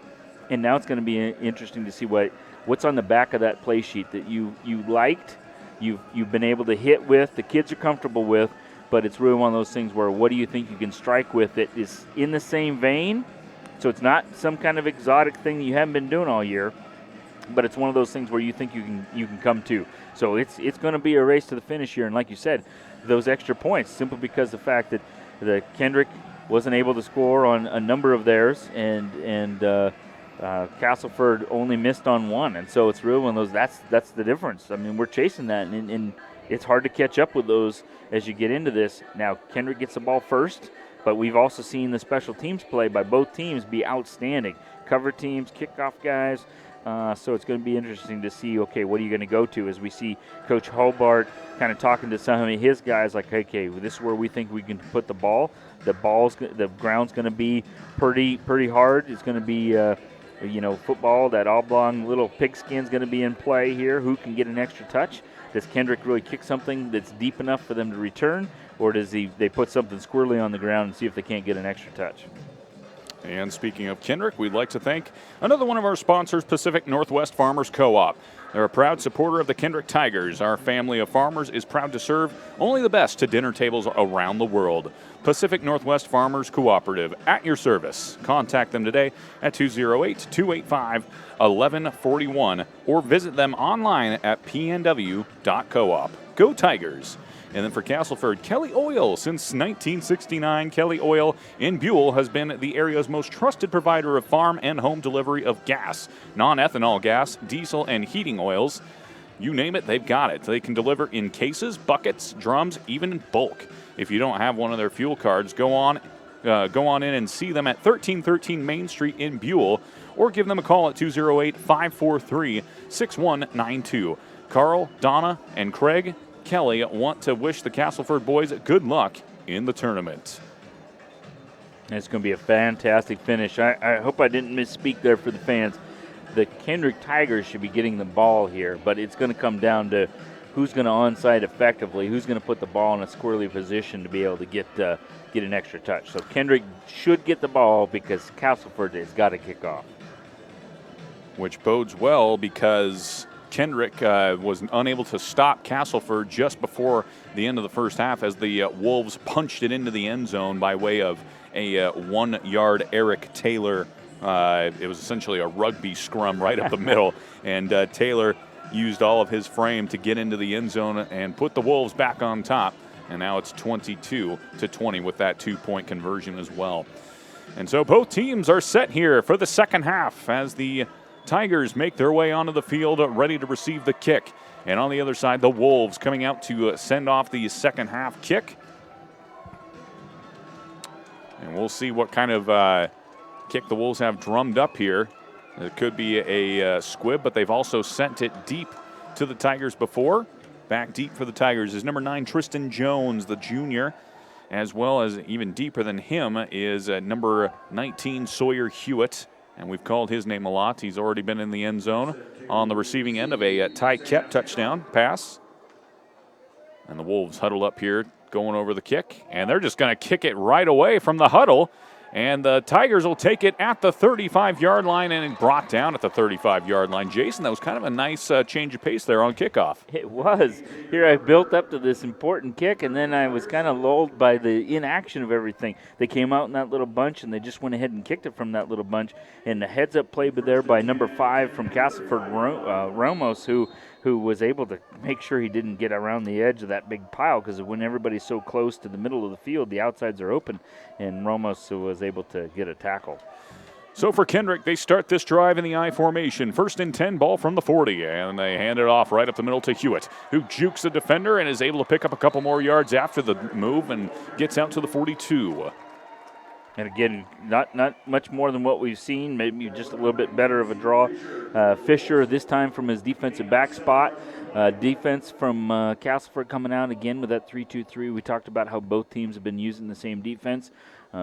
and now it's going to be interesting to see what's on the back of that play sheet that you liked, you've been able to hit with, the kids are comfortable with, but it's really one of those things where what do you think you can strike with that is in the same vein, so it's not some kind of exotic thing that you haven't been doing all year, but it's one of those things where you think you can come to. So it's going to be a race to the finish here, and like you said, those extra points, simply because the fact that the Kendrick wasn't able to score on a number of theirs, and Castleford only missed on one, and so it's really one of those. That's the difference. I mean, we're chasing that, and it's hard to catch up with those as you get into this. Now, Kendrick gets the ball first, but we've also seen the special teams play by both teams be outstanding. Cover teams, kickoff guys. So it's going to be interesting to see, okay, what are you going to go to as we see Coach Hobart kind of talking to some of his guys like, okay, this is where we think we can put the ball. The ground's going to be pretty hard. It's going to be, football, that oblong little pigskin's going to be in play here. Who can get an extra touch? Does Kendrick really kick something that's deep enough for them to return, or does they put something squirrely on the ground and see if they can't get an extra touch? And speaking of Kendrick, we'd like to thank another one of our sponsors, Pacific Northwest Farmers Co-op. They're a proud supporter of the Kendrick Tigers. Our family of farmers is proud to serve only the best to dinner tables around the world. Pacific Northwest Farmers Cooperative, at your service. Contact them today at 208-285-1141 or visit them online at pnw.coop. Go Tigers! And then for Castleford, Kelly Oil. Since 1969, Kelly Oil in Buell has been the area's most trusted provider of farm and home delivery of gas, non-ethanol gas, diesel, and heating oils. You name it, they've got it. They can deliver in cases, buckets, drums, even in bulk. If you don't have one of their fuel cards, go on in and see them at 1313 Main Street in Buell, or give them a call at 208-543-6192. Carl, Donna, and Craig Kelly want to wish the Castleford boys good luck in the tournament. It's going to be a fantastic finish. I hope I didn't misspeak there for the fans. The Kendrick Tigers should be getting the ball here, but it's going to come down to who's going to onside effectively, who's going to put the ball in a squirrely position to be able to get an extra touch. So Kendrick should get the ball because Castleford has got to kick off. Which bodes well because Kendrick was unable to stop Castleford just before the end of the first half as the Wolves punched it into the end zone by way of a 1-yard Eric Taylor. It was essentially a rugby scrum right up the middle, and Taylor used all of his frame to get into the end zone and put the Wolves back on top. And now it's 22-20 with that 2-point conversion as well. And so both teams are set here for the second half as the Tigers make their way onto the field, ready to receive the kick. And on the other side, the Wolves coming out to send off the second half kick. And we'll see what kind of kick the Wolves have drummed up here. It could be a squib, but they've also sent it deep to the Tigers before. Back deep for the Tigers is number 9, Tristan Jones, the junior, as well as even deeper than him is number 19, Sawyer Hewitt. And we've called his name a lot. He's already been in the end zone on the receiving end of a Ty Kep touchdown pass. And the Wolves huddle up here going over the kick. And they're just going to kick it right away from the huddle. And the Tigers will take it at the 35-yard line and brought down at the 35-yard line. Jason, that was kind of a nice change of pace there on kickoff. It was. Here I built up to this important kick, and then I was kind of lulled by the inaction of everything. They came out in that little bunch, and they just went ahead and kicked it from that little bunch. And the heads-up play there by number 5 from Castleford, Ramos, who was able to make sure he didn't get around the edge of that big pile, because when everybody's so close to the middle of the field, the outsides are open, and Ramos was able to get a tackle. So for Kendrick, they start this drive in the I formation. 1st and 10, ball from the 40, and they hand it off right up the middle to Hewitt, who jukes the defender and is able to pick up a couple more yards after the move and gets out to the 42. And again, not much more than what we've seen, maybe just a little bit better of a draw. Fisher this time from his defensive back spot. Defense from Castleford coming out again with that 3-2-3. We talked about how both teams have been using the same defense.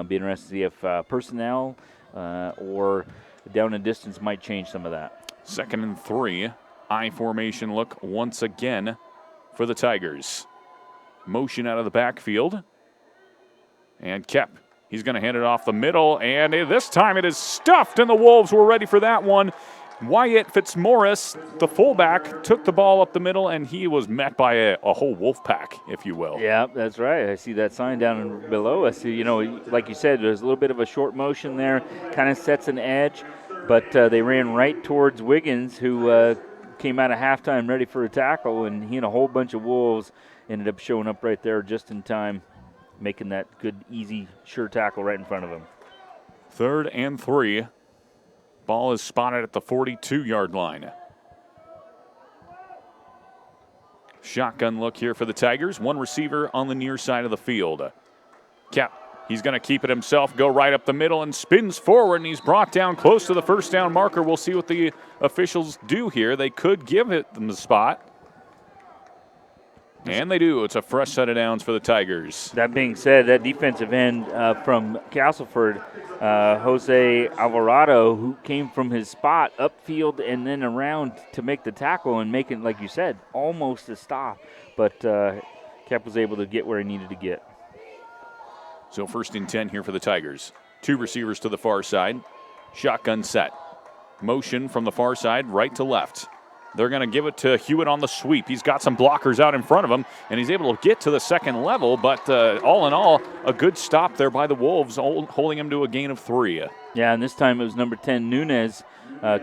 Be interested to see if personnel or down and distance might change some of that. 2nd and 3, I formation look once again for the Tigers. Motion out of the backfield. And Kep. He's going to hand it off the middle, and this time it is stuffed, and the Wolves were ready for that one. Wyatt Fitzmaurice, the fullback, took the ball up the middle, and he was met by a whole wolf pack, if you will. Yeah, that's right. I see that sign down below us. You know, like you said, there's a little bit of a short motion there, kind of sets an edge, but they ran right towards Wiggins, who came out of halftime ready for a tackle, and he and a whole bunch of Wolves ended up showing up right there just in time, making that good, easy, sure tackle right in front of him. 3rd and 3. Ball is spotted at the 42-yard line. Shotgun look here for the Tigers. One receiver on the near side of the field. Kep, he's going to keep it himself, go right up the middle, and spins forward, and he's brought down close to the first down marker. We'll see what the officials do here. They could give them the spot. And they do. It's a fresh set of downs for the Tigers. That being said, that defensive end from Castleford, Jose Alvarado, who came from his spot upfield and then around to make the tackle and make it, like you said, almost a stop. But Kep was able to get where he needed to get. So 1st and 10 here for the Tigers. 2 receivers to the far side. Shotgun set. Motion from the far side, right to left. They're going to give it to Hewitt on the sweep. He's got some blockers out in front of him, and he's able to get to the second level. But all in all, a good stop there by the Wolves, holding him to a gain of 3. Yeah, and this time it was number 10, Nunez,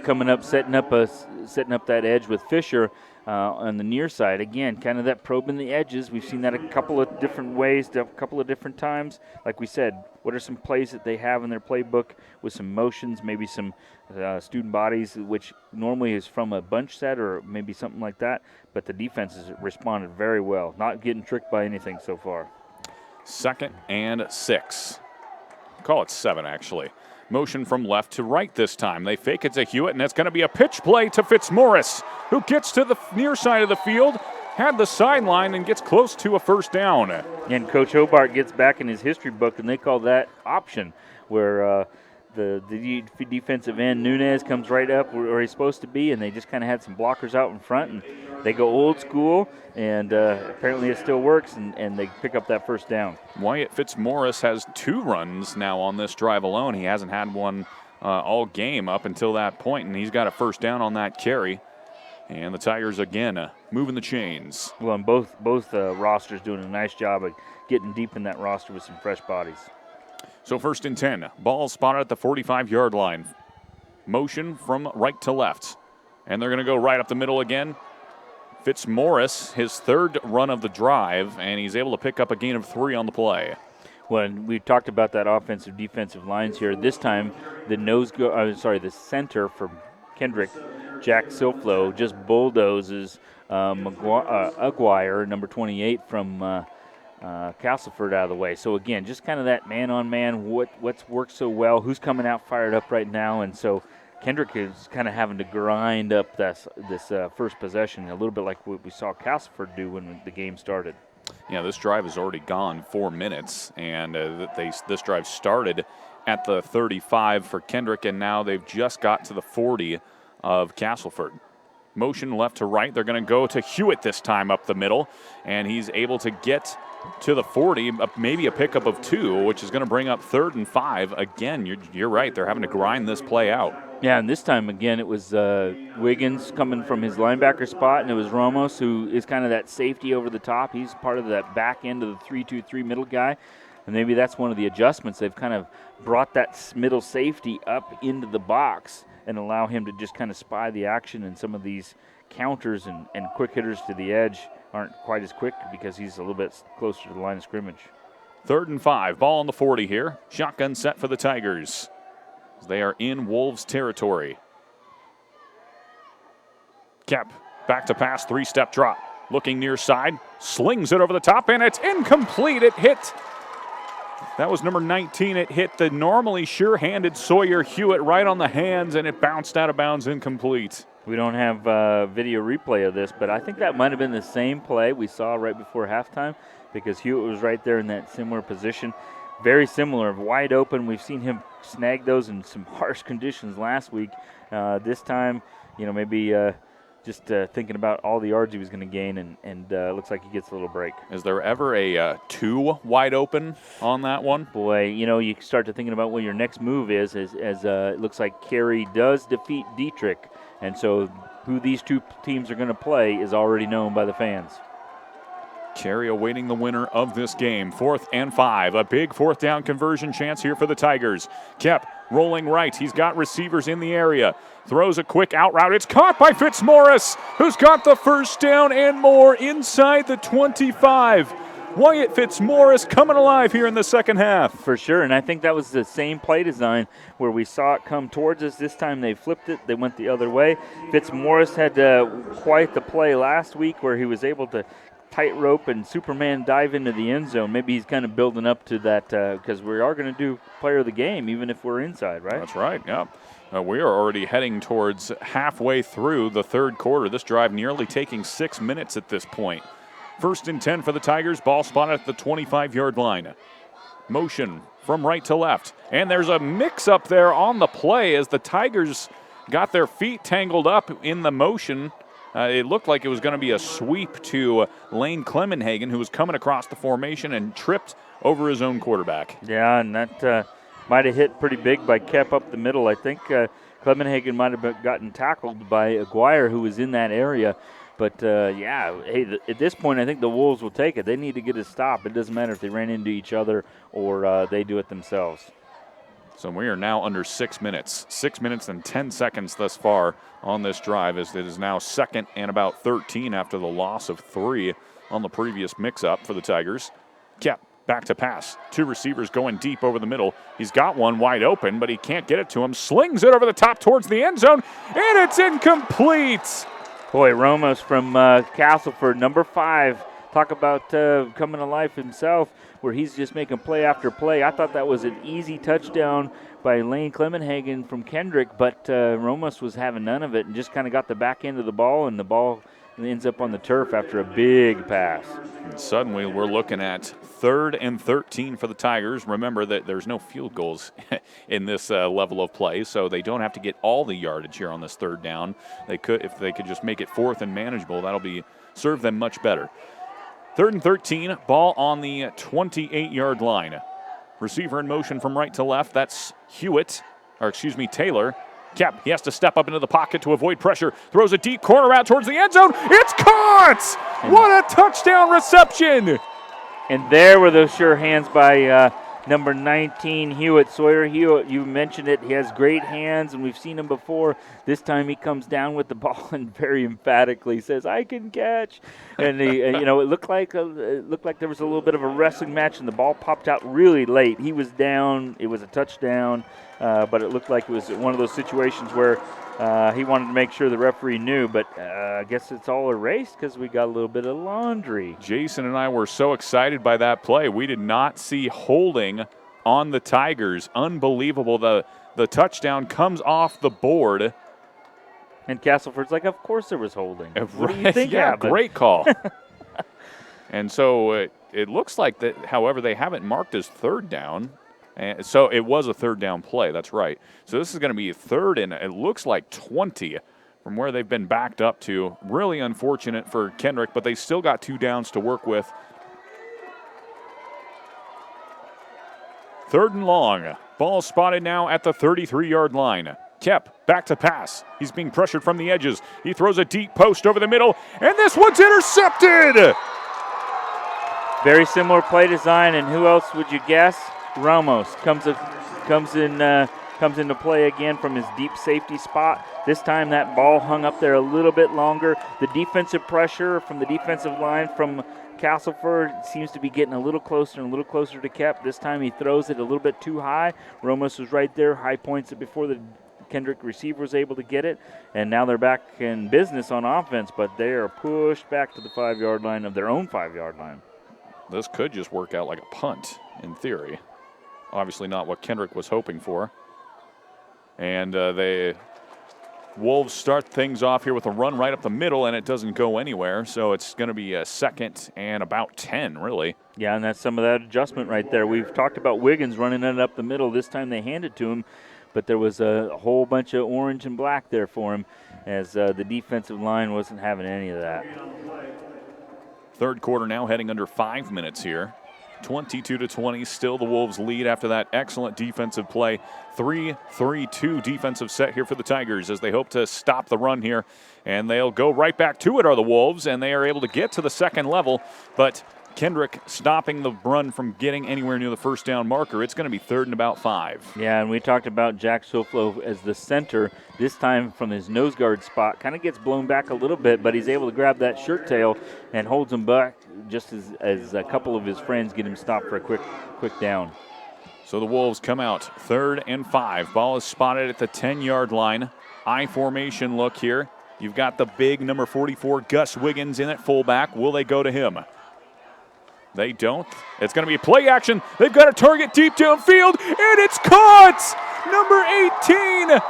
coming up, setting up that edge with Fisher on the near side. Again, kind of that probing the edges. We've seen that a couple of different ways, a couple of different times. Like we said, what are some plays that they have in their playbook with some motions, maybe some student bodies, which normally is from a bunch set or maybe something like that. But the defense has responded very well, not getting tricked by anything so far. 2nd and 6. Call it 7, actually. Motion from left to right this time. They fake it to Hewitt, and it's going to be a pitch play to Fitzmaurice, who gets to the near side of the field, had the sideline, and gets close to a first down. And Coach Hobart gets back in his history book, and they call that option, where the defensive end, Nunez, comes right up where he's supposed to be, and they just kind of had some blockers out in front, and they go old school, and apparently it still works, and they pick up that first down. Wyatt Fitzmaurice has 2 runs now on this drive alone. He hasn't had one all game up until that point, and he's got a first down on that carry. And the Tigers again moving the chains. Well, and both rosters doing a nice job of getting deep in that roster with some fresh bodies. So 1st and 10. Ball spotted at the 45-yard line. Motion from right to left. And they're going to go right up the middle again. Fitzmaurice, his third run of the drive, and he's able to pick up a gain of 3 on the play. Well, we talked about that offensive defensive lines here. This time, the center for Kendrick, Jack Silflo, just bulldozes Aguirre, number 28 from Castleford, out of the way. So again, just kind of that man-on-man, what's worked so well, who's coming out fired up right now, and so Kendrick is kind of having to grind up this first possession, a little bit like what we saw Castleford do when the game started. Yeah, this drive has already gone 4 minutes, and this drive started at the 35 for Kendrick, and now they've just got to the 40 of Castleford. Motion left to right. They're going to go to Hewitt this time up the middle, and he's able to get to the 40, maybe a pickup of 2, which is going to bring up 3rd and 5. Again, you're right. They're having to grind this play out. Yeah, and this time, again, it was Wiggins coming from his linebacker spot, and it was Ramos, who is kind of that safety over the top. He's part of that back end of the 3-2-3 middle guy, and maybe that's one of the adjustments. They've kind of brought that middle safety up into the box and allow him to just kind of spy the action, and some of these counters and quick hitters to the edge aren't quite as quick because he's a little bit closer to the line of scrimmage. 3rd and 5, ball on the 40 here. Shotgun set for the Tigers. They are in Wolves territory. Kep back to pass, 3-step drop. Looking near side, slings it over the top, and it's incomplete. It hit. That was number 19. It hit the normally sure-handed Sawyer Hewitt right on the hands, and it bounced out of bounds, incomplete. We don't have video replay of this, but I think that might have been the same play we saw right before halftime, because Hewitt was right there in that similar position. Very similar, wide open. We've seen him snag those in some harsh conditions last week. This time, maybe just thinking about all the yards he was going to gain, and looks like he gets a little break. Is there ever a 2 wide open on that one? Boy, you start to thinking about what your next move is, as it looks like Carey does defeat Dietrich, and so who these two teams are going to play is already known by the fans. Carey awaiting the winner of this game. 4th and 5. A big 4th down conversion chance here for the Tigers. Kep rolling right. He's got receivers in the area. Throws a quick out route. It's caught by Fitzmaurice, who's got the first down and more inside the 25. Wyatt Fitzmaurice coming alive here in the second half. For sure, and I think that was the same play design where we saw it come towards us. This time they flipped it. They went the other way. Fitzmaurice had quite the play last week where he was able to tightrope and Superman dive into the end zone. Maybe he's kind of building up to that because we are going to do player of the game even if we're inside, right? That's right, yeah. We are already heading towards halfway through the third quarter. This drive nearly taking 6 minutes at this point. 1st and 10 for the Tigers. Ball spotted at the 25-yard line. Motion from right to left. And there's a mix-up there on the play as the Tigers got their feet tangled up in the motion. It looked like it was going to be a sweep to Lane Clemenhagen, who was coming across the formation and tripped over his own quarterback. Yeah, and that might have hit pretty big by Kep up the middle. I think Clemenhagen might have gotten tackled by Aguirre, who was in that area. But, at this point, I think the Wolves will take it. They need to get a stop. It doesn't matter if they ran into each other or they do it themselves. So we are now under 6 minutes. 6 minutes and 10 seconds thus far on this drive, as it is now 2nd and about 13 after the loss of 3 on the previous mix-up for the Tigers. Kep back to pass. 2 receivers going deep over the middle. He's got one wide open, but he can't get it to him. Slings it over the top towards the end zone, and it's incomplete. Boy, Ramos from Castleford, number 5. Talk about coming to life himself, where he's just making play after play. I thought that was an easy touchdown by Lane Clemenhagen from Kendrick, but Ramos was having none of it and just kind of got the back end of the ball, and the ball ends up on the turf after a big pass. And suddenly we're looking at 3rd and 13 for the Tigers. Remember that there's no field goals in this level of play, so they don't have to get all the yardage here on this 3rd down. If they could just make it 4th and manageable, that'll serve them much better. 3rd and 13, ball on the 28-yard line. Receiver in motion from right to left. That's Taylor. Kep, he has to step up into the pocket to avoid pressure. Throws a deep corner out towards the end zone. It's caught! What a touchdown reception! And there were those sure hands by number 19, Hewitt. Sawyer Hewitt, you mentioned it. He has great hands, and we've seen him before. This time he comes down with the ball and very emphatically says, "I can catch." And it looked like there was a little bit of a wrestling match, and the ball popped out really late. He was down. It was a touchdown, but it looked like it was one of those situations where he wanted to make sure the referee knew, but I guess it's all erased because we got a little bit of laundry. Jason and I were so excited by that play. We did not see holding on the Tigers. Unbelievable. The touchdown comes off the board. And Castleford's like, of course there was holding. What do you think happened? Great call. And so it looks like that, however, they haven't marked as third down. And so it was a third down play. That's right. So this is going to be third and it looks like 20 from where they've been backed up to. Really unfortunate for Kendrick, but they still got 2 downs to work with. Third and long. Ball spotted now at the 33-yard line. Kep back to pass. He's being pressured from the edges. He throws a deep post over the middle, and this one's intercepted. Very similar play design, and who else would you guess? Ramos comes into play again from his deep safety spot. This time that ball hung up there a little bit longer. The defensive pressure from the defensive line from Castleford seems to be getting a little closer and a little closer to Kep. This time he throws it a little bit too high. Ramos was right there, high points it before the Kendrick receiver was able to get it, and now they're back in business on offense, but they are pushed back to the 5-yard line of their own 5-yard line. This could just work out like a punt in theory. Obviously not what Kendrick was hoping for. And the Wolves start things off here with a run right up the middle, and it doesn't go anywhere. So it's going to be a 2nd and about 10, really. Yeah, and that's some of that adjustment right there. We've talked about Wiggins running it up the middle. This time they hand it to him, but there was a whole bunch of orange and black there for him as the defensive line wasn't having any of that. Third quarter now heading under 5 minutes here. 22-20, still the Wolves lead after that excellent defensive play. 3-3-2 defensive set here for the Tigers as they hope to stop the run here. And they'll go right back to it, are the Wolves, and they are able to get to the second level. But Kendrick stopping the run from getting anywhere near the first down marker. It's going to be 3rd and about 5. Yeah, and we talked about Jack Soflo as the center. This time from his nose guard spot, kind of gets blown back a little bit, but he's able to grab that shirt tail and holds him back just as a couple of his friends get him stopped for a quick down. So the Wolves come out 3rd and 5. Ball is spotted at the 10-yard line. I formation look here. You've got the big number 44, Gus Wiggins, in at fullback. Will they go to him? They don't. It's going to be play action. They've got a target deep downfield, and it's caught! Number 18.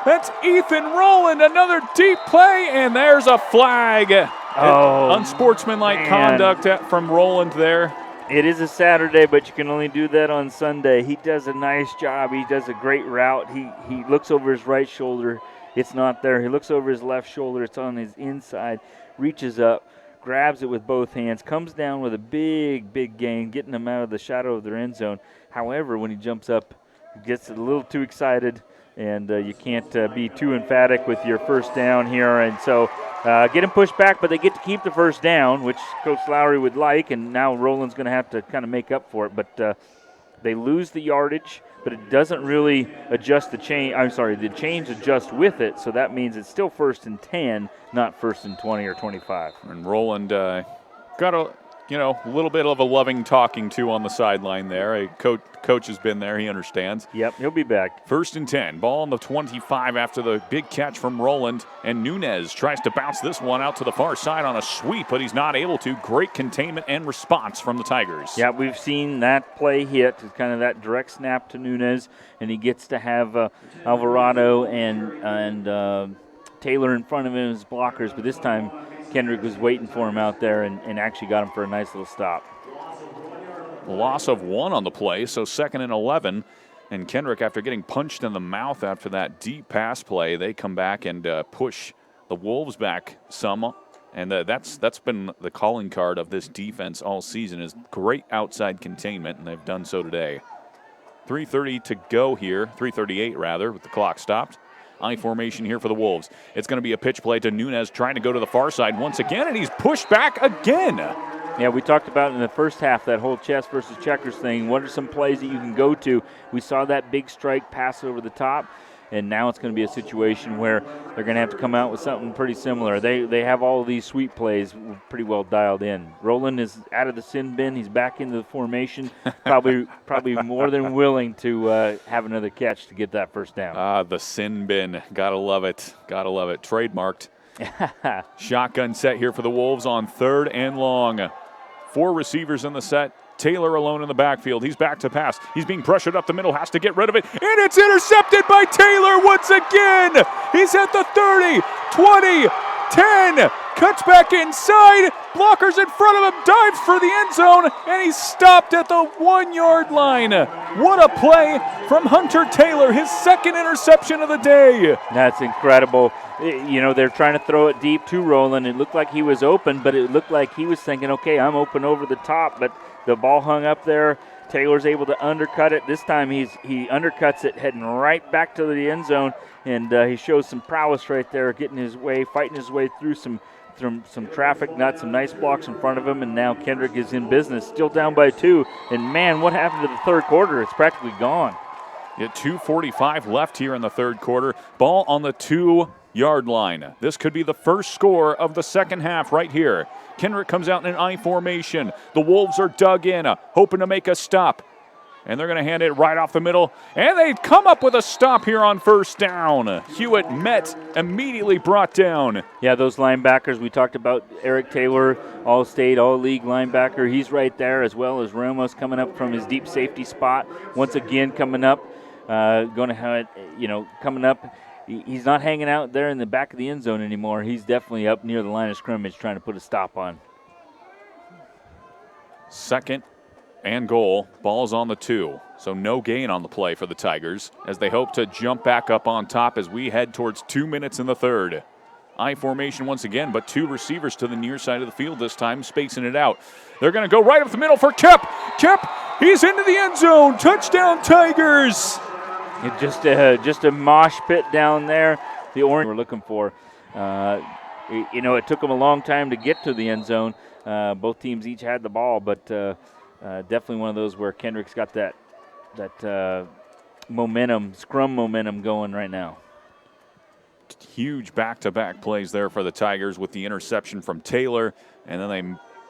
That's Ethan Rowland. Another deep play, and there's a flag. Unsportsmanlike conduct from Rowland there. It is a Saturday, but you can only do that on Sunday. He does a nice job. He does a great route. He looks over his right shoulder. It's not there. He looks over his left shoulder. It's on his inside. Reaches up, grabs it with both hands, comes down with a big gain, getting them out of the shadow of their end zone. However, when he jumps up, he gets a little too excited, and you can't be too emphatic with your first down here. And so get him pushed back, but they get to keep the first down, which Coach Lowry would like, and now Roland's going to have to kind of make up for it. But they lose the yardage, but it doesn't really adjust the chain. I'm sorry, the chains adjust with it, so that means it's still 1st and 10, not 1st and 20 or 25. And Roland got a little bit of a loving talking to on the sideline there. Coach has been there. He understands. Yep, he'll be back. 1st and 10. Ball on the 25 after the big catch from Roland. And Nunez tries to bounce this one out to the far side on a sweep, but he's not able to. Great containment and response from the Tigers. Yeah, we've seen that play hit. It's kind of that direct snap to Nunez, and he gets to have Alvarado and Taylor in front of him as blockers, but this time Kendrick was waiting for him out there and actually got him for a nice little stop. Loss of 1 on the play, so 2nd and 11. And Kendrick, after getting punched in the mouth after that deep pass play, they come back and push the Wolves back some. And that's been the calling card of this defense all season, is great outside containment, and they've done so today. 3:30 to go here, 3:38 rather, with the clock stopped. I formation here for the Wolves. It's going to be a pitch play to Nunez trying to go to the far side once again, and he's pushed back again. Yeah, we talked about in the first half that whole chess versus checkers thing. What are some plays that you can go to? We saw that big strike pass over the top, and now it's going to be a situation where they're going to have to come out with something pretty similar. They have all of these sweep plays pretty well dialed in. Roland is out of the sin bin. He's back into the formation, probably more than willing to have another catch to get that first down. The sin bin. Gotta love it. Gotta love it. Trademarked. Shotgun set here for the Wolves on 3rd and long. 4 receivers in the set. Taylor alone in the backfield. He's back to pass. He's being pressured up the middle, has to get rid of it, and it's intercepted by Taylor once again. He's at the 30, 20, 10, cuts back inside, blockers in front of him, dives for the end zone, and he's stopped at the 1-yard line. What a play from Hunter Taylor, his 2nd interception of the day. That's incredible. You know, they're trying to throw it deep to Roland. It looked like he was open, but it looked like he was thinking, okay, I'm open over the top, but the ball hung up there. Taylor's able to undercut it. This time he undercuts it, heading right back to the end zone, and he shows some prowess right there, getting his way, fighting his way through some traffic, got some nice blocks in front of him, and now Kendrick is in business, still down by 2. And, man, what happened to the third quarter? It's practically gone. At 2:45 left here in the third quarter. Ball on the 2-yard line. This could be the first score of the second half right here. Kendrick comes out in an I formation. The Wolves are dug in, hoping to make a stop. And they're going to hand it right off the middle. And they come up with a stop here on first down. Hewitt met, immediately brought down. Yeah, those linebackers, we talked about Eric Taylor, All-State, All-League linebacker. He's right there, as well as Ramos coming up from his deep safety spot. Once again, coming up, coming up. He's not hanging out there in the back of the end zone anymore. He's definitely up near the line of scrimmage trying to put a stop on. 2nd and goal. Ball's on the 2. So no gain on the play for the Tigers as they hope to jump back up on top as we head towards 2 minutes in the third. I formation once again, but 2 receivers to the near side of the field this time, spacing it out. They're going to go right up the middle for Kep. Kep, he's into the end zone. Touchdown, Tigers. Just a mosh pit down there. The orange we're looking for. It took them a long time to get to the end zone. Both teams each had the ball, but definitely one of those where Kendrick's got that momentum, scrum momentum going right now. Huge back-to-back plays there for the Tigers with the interception from Taylor, and then they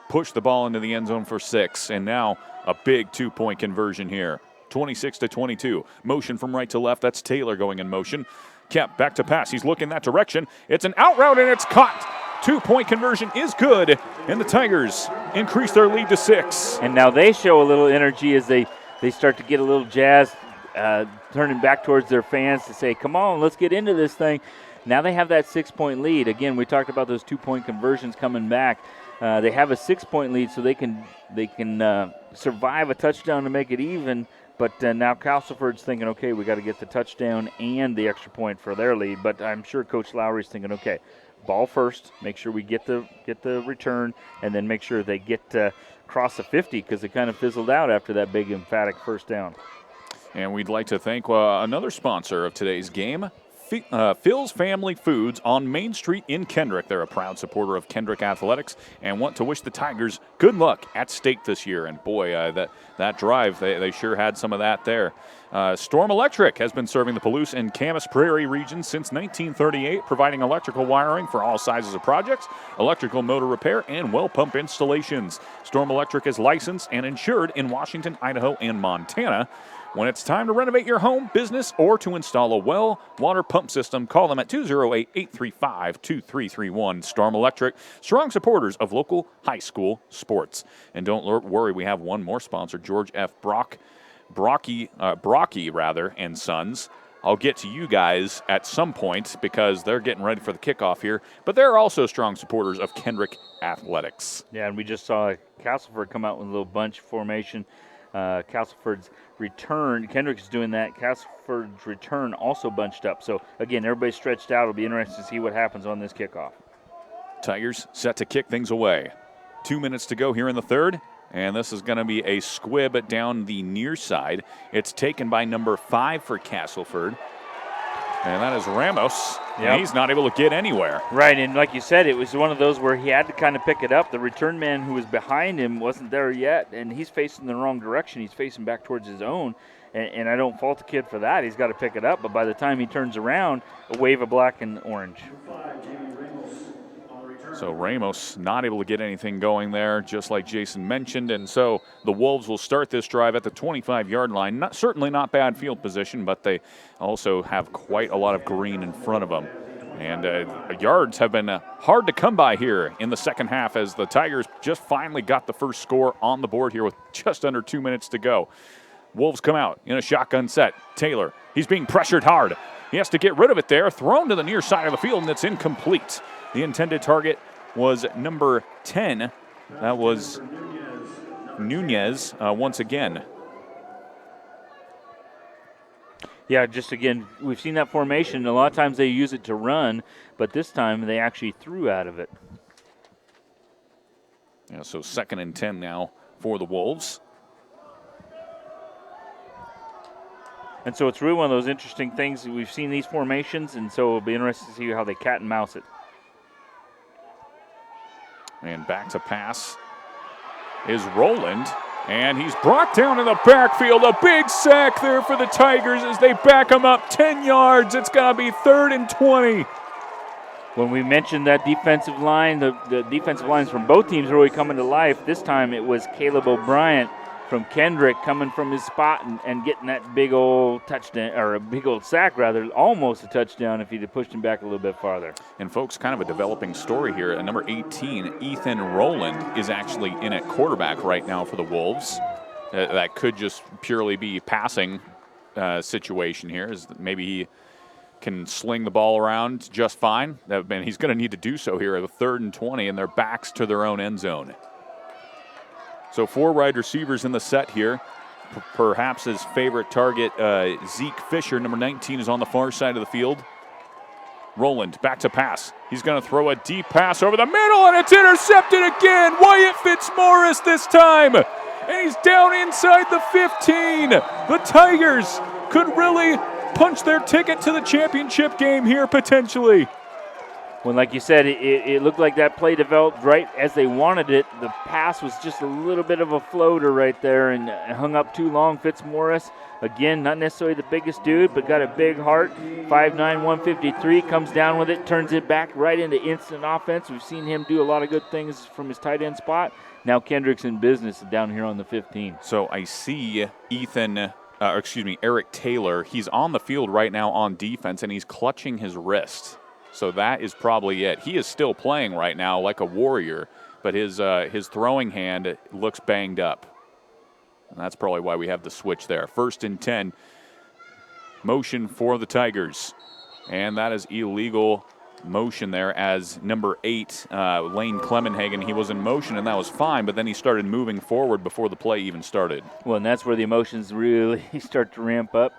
push the ball into the end zone for 6, and now a big 2-point conversion here. 26-22. Motion from right to left. That's Taylor going in motion. Kemp back to pass. He's looking that direction. It's an out route, and it's caught. 2-point conversion is good, and the Tigers increase their lead to 6. And now they show a little energy as they start to get a little jazz, turning back towards their fans to say, come on, let's get into this thing. Now they have that 6-point lead. Again, we talked about those 2-point conversions coming back. They have a 6-point lead, so they can survive a touchdown to make it even. But now Castleford's thinking, okay, we got to get the touchdown and the extra point for their lead. But I'm sure Coach Lowry's thinking, okay, ball first, make sure we get the return, and then make sure they get across the 50 because it kind of fizzled out after that big emphatic first down. And we'd like to thank another sponsor of today's game, Phil's Family Foods on Main Street in Kendrick. They're a proud supporter of Kendrick Athletics and want to wish the Tigers good luck at stake this year. And boy, that drive, they sure had some of that there. Storm Electric has been serving the Palouse and Camas Prairie region since 1938, providing electrical wiring for all sizes of projects, electrical motor repair, and well pump installations. Storm Electric is licensed and insured in Washington, Idaho, and Montana. When it's time to renovate your home, business, or to install a well water pump system, call them at 208-835-2331. Storm Electric, strong supporters of local high school sports. And don't worry, we have one more sponsor, George F. Brocky and Sons. I'll get to you guys at some point because they're getting ready for the kickoff here. But they're also strong supporters of Kendrick Athletics. Yeah, and we just saw Castleford come out with a little bunch formation. Castleford's return, Kendrick's doing that. Castleford's return also bunched up. So, again, everybody's stretched out. It'll be interesting to see what happens on this kickoff. Tigers set to kick things away. 2 minutes to go here in the third. And this is going to be a squib down the near side. It's taken by number 5 for Castleford. And that is Ramos. Yep. And he's not able to get anywhere. Right, and like you said, it was one of those where he had to kind of pick it up. The return man who was behind him wasn't there yet, and he's facing the wrong direction. He's facing back towards his own, and I don't fault the kid for that. He's got to pick it up, but by the time he turns around, a wave of black and orange. So Ramos not able to get anything going there, just like Jason mentioned. And so the Wolves will start this drive at the 25-yard line. Certainly not bad field position, but they also have quite a lot of green in front of them. And yards have been hard to come by here in the second half as the Tigers just finally got the first score on the board here with just under 2 minutes to go. Wolves come out in a shotgun set. Taylor, he's being pressured hard. He has to get rid of it there. Thrown to the near side of the field, and it's incomplete. The intended target was number 10. That was Nunez once again. Yeah, just again, we've seen that formation. A lot of times they use it to run, but this time they actually threw out of it. Yeah, so 2nd and 10 now for the Wolves. And so it's really one of those interesting things. We've seen these formations, and so it'll be interesting to see how they cat and mouse it. And back to pass is Roland, and he's brought down in the backfield. A big sack there for the Tigers as they back him up 10 yards. It's going to be 3rd and 20. When we mentioned that defensive line, the defensive lines from both teams really coming to life. This time it was Caleb O'Brien from Kendrick coming from his spot and getting that big old touchdown, or a big old sack rather, almost a touchdown if he'd have pushed him back a little bit farther. And folks, kind of a developing story here. At number 18, Ethan Rowland is actually in at quarterback right now for the Wolves. That could just purely be passing situation here. Is maybe he can sling the ball around just fine. And he's going to need to do so here at the 3rd and 20, and their backs to their own end zone. So 4 wide receivers in the set here. Perhaps his favorite target, Zeke Fisher, number 19, is on the far side of the field. Roland back to pass. He's going to throw a deep pass over the middle, and it's intercepted again. Wyatt Fitzmaurice this time. And he's down inside the 15. The Tigers could really punch their ticket to the championship game here potentially. When, like you said, it looked like that play developed right as they wanted it. The pass was just a little bit of a floater right there and hung up too long. Fitzmaurice, again, not necessarily the biggest dude, but got a big heart. 5'9", 153, comes down with it, turns it back right into instant offense. We've seen him do a lot of good things from his tight end spot. Now Kendrick's in business down here on the 15. So I see Eric Taylor. He's on the field right now on defense, and he's clutching his wrist. So that is probably it. He is still playing right now like a warrior, but his throwing hand looks banged up. And that's probably why we have the switch there. 1st and 10, motion for the Tigers. And that is illegal motion there as number 8, Lane Clemenhagen, he was in motion, and that was fine, but then he started moving forward before the play even started. Well, and that's where the emotions really start to ramp up.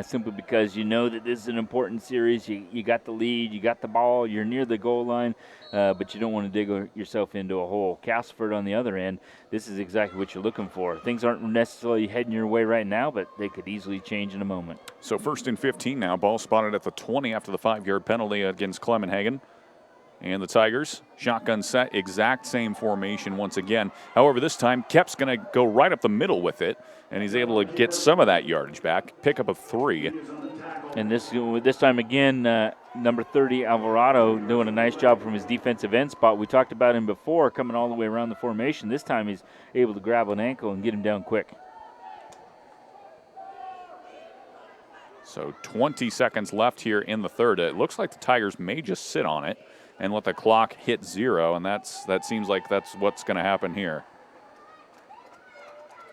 Simply because you know that this is an important series. You got the lead, you got the ball, you're near the goal line, but you don't want to dig yourself into a hole. Castleford on the other end, this is exactly what you're looking for. Things aren't necessarily heading your way right now, but they could easily change in a moment. So 1st and 15 now, ball spotted at the 20 after the 5-yard penalty against Clemenhagen. And the Tigers, shotgun set, exact same formation once again. However, this time, Kep's going to go right up the middle with it, and he's able to get some of that yardage back, pick up a 3. And this time again, number 30, Alvarado, doing a nice job from his defensive end spot. We talked about him before, coming all the way around the formation. This time he's able to grab an ankle and get him down quick. So 20 seconds left here in the third. It looks like the Tigers may just sit on it and let the clock hit 0, and that seems like that's what's going to happen here.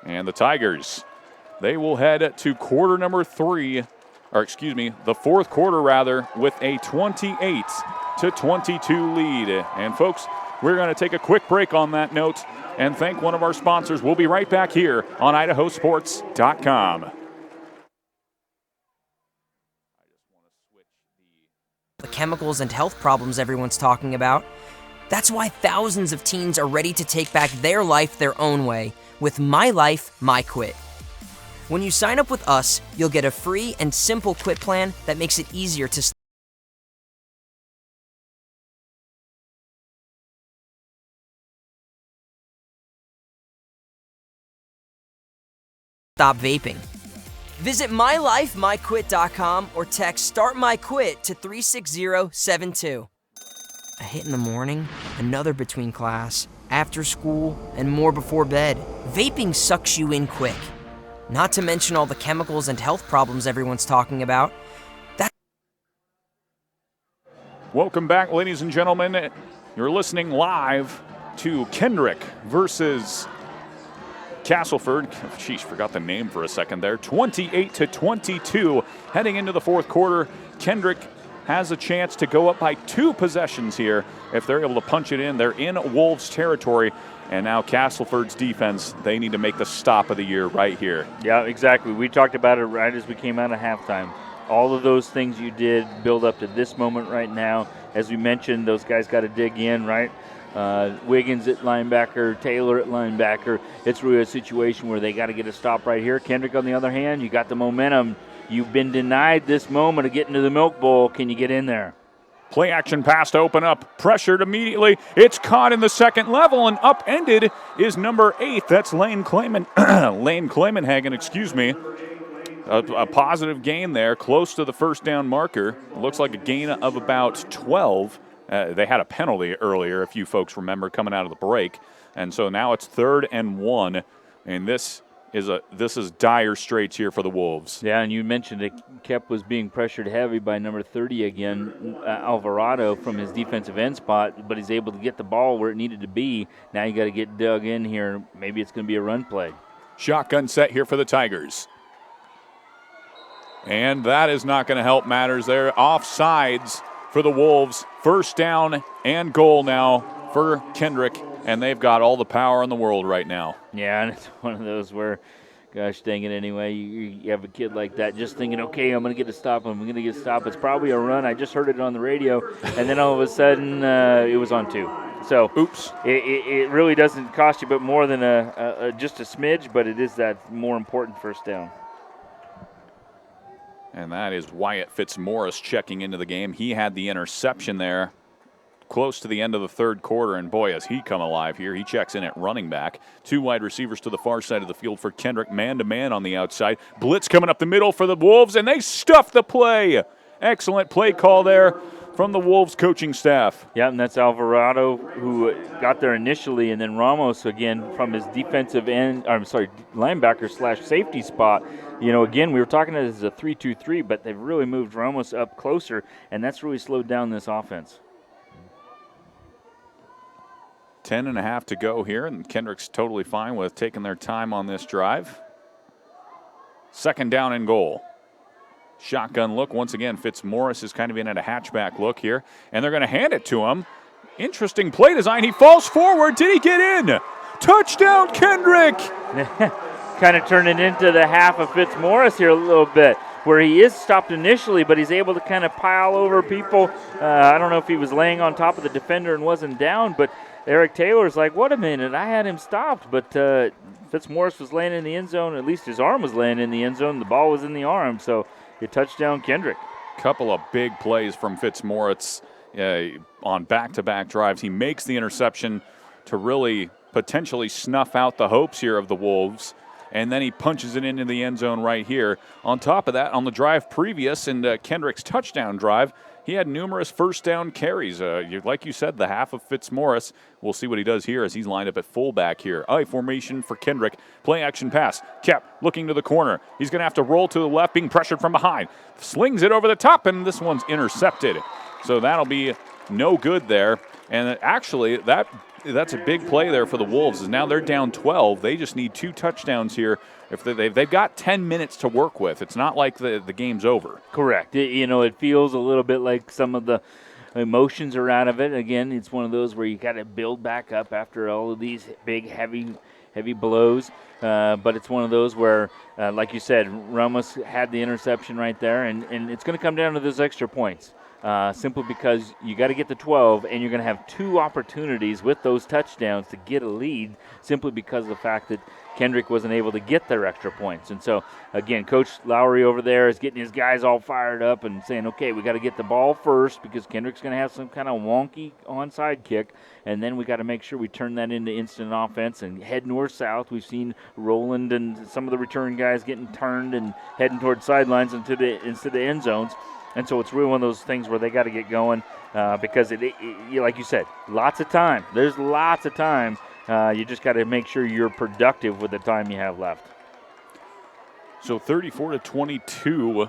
And the Tigers, they will head to quarter number 3, or excuse me, the fourth quarter rather, with a 28-22 lead. And folks, we're going to take a quick break on that note and thank one of our sponsors. We'll be right back here on IdahoSports.com. The chemicals and health problems everyone's talking about. That's why thousands of teens are ready to take back their life their own way with My Life, My Quit. When you sign up with us, you'll get a free and simple quit plan that makes it easier to stop vaping. Visit mylifemyquit.com or text StartMyQuit to 36072. A hit in the morning, another between class, after school, and more before bed. Vaping sucks you in quick. Not to mention all the chemicals and health problems everyone's talking about. Welcome back, ladies and gentlemen. You're listening live to Kendrick versus Castleford. Sheesh, forgot the name for a second there. 28-22. Heading into the fourth quarter, Kendrick has a chance to go up by 2 possessions here. If they're able to punch it in, they're in Wolves territory. And now Castleford's defense, they need to make the stop of the year right here. Yeah, exactly. We talked about it right as we came out of halftime. All of those things you did build up to this moment right now. As we mentioned, those guys got to dig in, right? Wiggins at linebacker, Taylor at linebacker. It's really a situation where they got to get a stop right here. Kendrick, on the other hand, you got the momentum. You've been denied this moment of getting to the Milk Bowl. Can you get in there? Play action pass to open up. Pressured immediately. It's caught in the second level and upended is number 8. That's Lane Claymanhagen, excuse me. A positive gain there, close to the first down marker. It looks like a gain of about 12. They had a penalty earlier, if you folks remember, coming out of the break. And so now it's 3rd and 1. And this is dire straits here for the Wolves. Yeah, and you mentioned it. Kep was being pressured heavy by number 30 again, Alvarado, from his defensive end spot, but he's able to get the ball where it needed to be. Now you got to get dug in here. Maybe it's going to be a run play. Shotgun set here for the Tigers. And that is not going to help matters there. Offsides for the Wolves. First down and goal now for Kendrick. And they've got all the power in the world right now. Yeah, and it's one of those where, gosh dang it, anyway, you have a kid like that just thinking, okay, I'm going to get a stop. It's probably a run. I just heard it on the radio. And then all of a sudden, it was on 2. So, oops. It really doesn't cost you but more than just a smidge, but it is that more important first down. And that is Wyatt Fitzmaurice checking into the game. He had the interception there close to the end of the third quarter, and boy, has he come alive here. He checks in at running back. 2 wide receivers to the far side of the field for Kendrick, man-to-man on the outside. Blitz coming up the middle for the Wolves, and they stuff the play. Excellent play call there from the Wolves coaching staff. Yeah, and that's Alvarado who got there initially, and then Ramos again from his linebacker / safety spot. You know, again, we were talking about it as a 3-2-3, but they've really moved Ramos up closer, and that's really slowed down this offense. 10.5 to go here, and Kendrick's totally fine with taking their time on this drive. 2nd down and goal. Shotgun look. Once again, Fitzmaurice is kind of in at a hatchback look here, and they're going to hand it to him. Interesting play design. He falls forward. Did he get in? Touchdown, Kendrick! Kind of turning into the half of Fitzmaurice here a little bit, where he is stopped initially, but he's able to kind of pile over people. I don't know if he was laying on top of the defender and wasn't down, but Eric Taylor's like, wait a minute, I had him stopped, but Fitzmaurice was laying in the end zone. At least his arm was laying in the end zone. The ball was in the arm, so a touchdown, Kendrick. Couple of big plays from Fitzmaurice on back-to-back drives. He makes the interception to really potentially snuff out the hopes here of the Wolves, and then he punches it into the end zone right here. On top of that, on the drive previous in Kendrick's touchdown drive, he had numerous first down carries. Like you said, the half of Fitzmaurice. We'll see what he does here as he's lined up at fullback here. I formation for Kendrick. Play action pass. Kep looking to the corner. He's going to have to roll to the left, being pressured from behind. Slings it over the top, and this one's intercepted. So that'll be no good there. And actually, that's a big play there for the Wolves. Is now they're down 12. They just need 2 touchdowns here. If they've got 10 minutes to work with. It's not like the game's over. Correct. It feels a little bit like some of the emotions are out of it. Again, it's one of those where you got to build back up after all of these big, heavy blows. But it's one of those where, like you said, Ramos had the interception right there, and it's going to come down to those extra points. Simply because you got to get to 12, and you're going to have 2 opportunities with those touchdowns to get a lead, simply because of the fact that Kendrick wasn't able to get their extra points. And so, again, Coach Lowry over there is getting his guys all fired up and saying, okay, we got to get the ball first because Kendrick's going to have some kind of wonky onside kick, and then we got to make sure we turn that into instant offense and head north-south. We've seen Roland and some of the return guys getting turned and heading towards sidelines into the end zones. And so it's really one of those things where they got to get going because, like you said, lots of time. There's lots of time. You just got to make sure you're productive with the time you have left. So 34-22,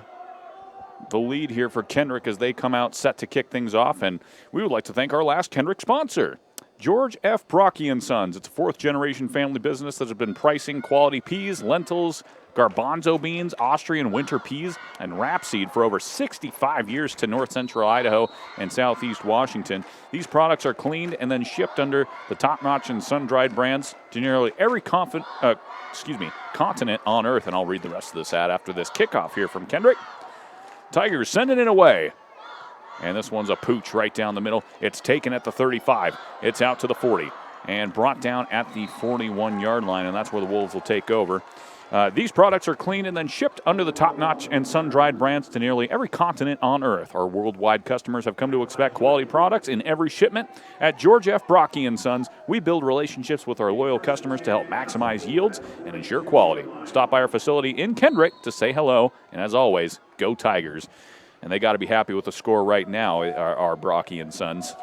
the lead here for Kendrick as they come out set to kick things off. And we would like to thank our last Kendrick sponsor, George F. Brocky & Sons. It's a fourth-generation family business that has been pricing quality peas, lentils, garbanzo beans, Austrian winter peas, and rapeseed for over 65 years to north central Idaho and southeast Washington. These products are cleaned and then shipped under the top-notch and sun-dried brands to nearly every continent on Earth. And I'll read the rest of this ad after this kickoff here from Kendrick. Tigers sending it away. And this one's a pooch right down the middle. It's taken at the 35. It's out to the 40 and brought down at the 41-yard line, and that's where the Wolves will take over. These products are cleaned and then shipped under the top-notch and sun-dried brands to nearly every continent on Earth. Our worldwide customers have come to expect quality products in every shipment. At George F. Brocky & Sons, we build relationships with our loyal customers to help maximize yields and ensure quality. Stop by our facility in Kendrick to say hello, and as always, go Tigers. And they got to be happy with the score right now, our Brocky & Sons.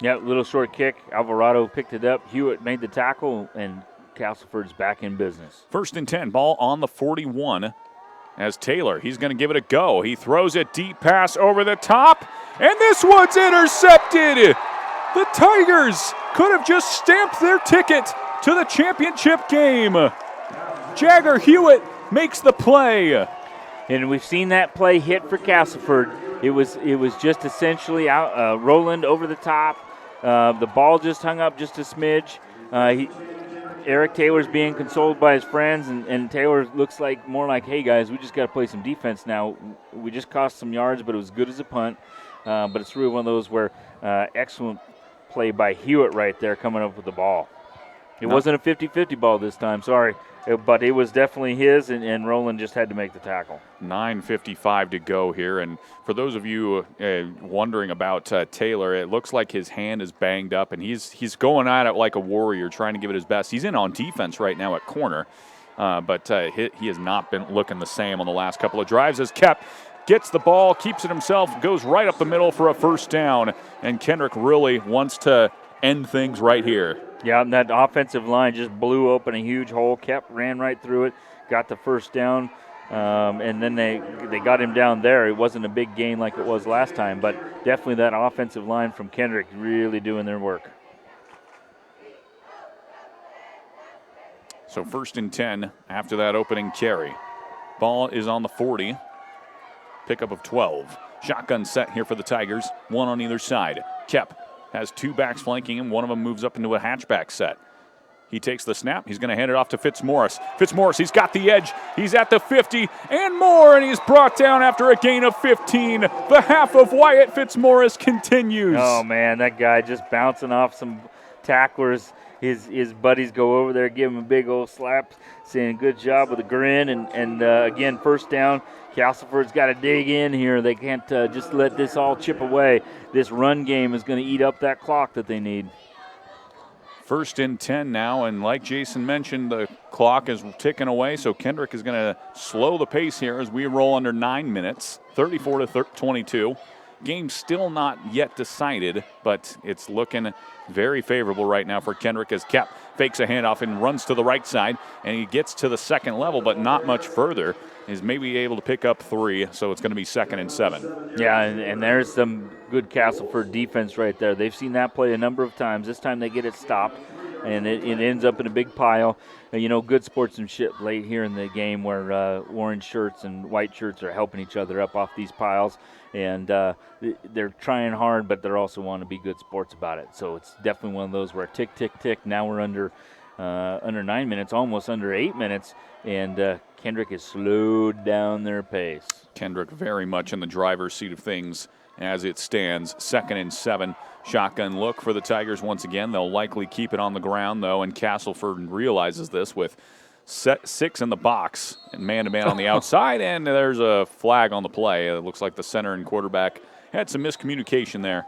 Yeah, little short kick. Alvarado picked it up. Hewitt made the tackle, and Castleford's back in business. 1st and 10, ball on the 41 as Taylor, he's going to give it a go. He throws a deep pass over the top, and this one's intercepted. The Tigers could have just stamped their ticket to the championship game. Jagger Hewitt makes the play. And we've seen that play hit for Castleford. It was just essentially out, Roland over the top. The ball just hung up just a smidge. Eric Taylor's being consoled by his friends, and Taylor looks like more like, hey, guys, we just got to play some defense now. We just cost some yards, but it was good as a punt. But it's really one of those where excellent play by Hewitt right there coming up with the ball. It wasn't a 50-50 ball this time, sorry. But it was definitely his, and Roland just had to make the tackle. 9:55 to go here. And for those of you wondering about Taylor, it looks like his hand is banged up, and he's going at it like a warrior, trying to give it his best. He's in on defense right now at corner, but he has not been looking the same on the last couple of drives as Kep gets the ball, keeps it himself, goes right up the middle for a first down, and Kendrick really wants to end things right here. Yeah, and that offensive line just blew open a huge hole. Kep ran right through it, got the first down, and then they got him down there. It wasn't a big gain like it was last time, but definitely that offensive line from Kendrick really doing their work. So 1st and 10 after that opening carry. Ball is on the 40. Pickup of 12. Shotgun set here for the Tigers, one on either side. Kep has two backs flanking him. One of them moves up into a hatchback set. He takes the snap. He's going to hand it off to Fitzmaurice. Fitzmaurice, he's got the edge. He's at the 50 and more, and he's brought down after a gain of 15. The half of Wyatt Fitzmaurice continues. Oh, man, that guy just bouncing off some tacklers. His buddies go over there, give him a big old slap, saying good job with a grin. And again, first down. Castleford's got to dig in here. They can't just let this all chip away. This run game is going to eat up that clock that they need. 1st and 10 now, and like Jason mentioned, the clock is ticking away, so Kendrick is going to slow the pace here as we roll under 9 minutes, 34-22. Game still not yet decided, but it's looking very favorable right now for Kendrick as Kep fakes a handoff and runs to the right side, and he gets to the second level, but not much further. He's maybe able to pick up 3, so it's going to be 2nd and 7. Yeah, and there's some good Castleford defense right there. They've seen that play a number of times. This time they get it stopped, and it ends up in a big pile. Good sportsmanship late here in the game where orange shirts and white shirts are helping each other up off these piles. And they're trying hard, but they also want to be good sports about it. So it's definitely one of those where tick, tick, tick. Now we're under 9 minutes, almost under 8 minutes, and Kendrick has slowed down their pace. Kendrick very much in the driver's seat of things as it stands. 2nd and 7. Shotgun look for the Tigers once again. They'll likely keep it on the ground, though, and Castleford realizes this with set 6 in the box and man-to-man on the outside, and there's a flag on the play. It looks like the center and quarterback had some miscommunication there.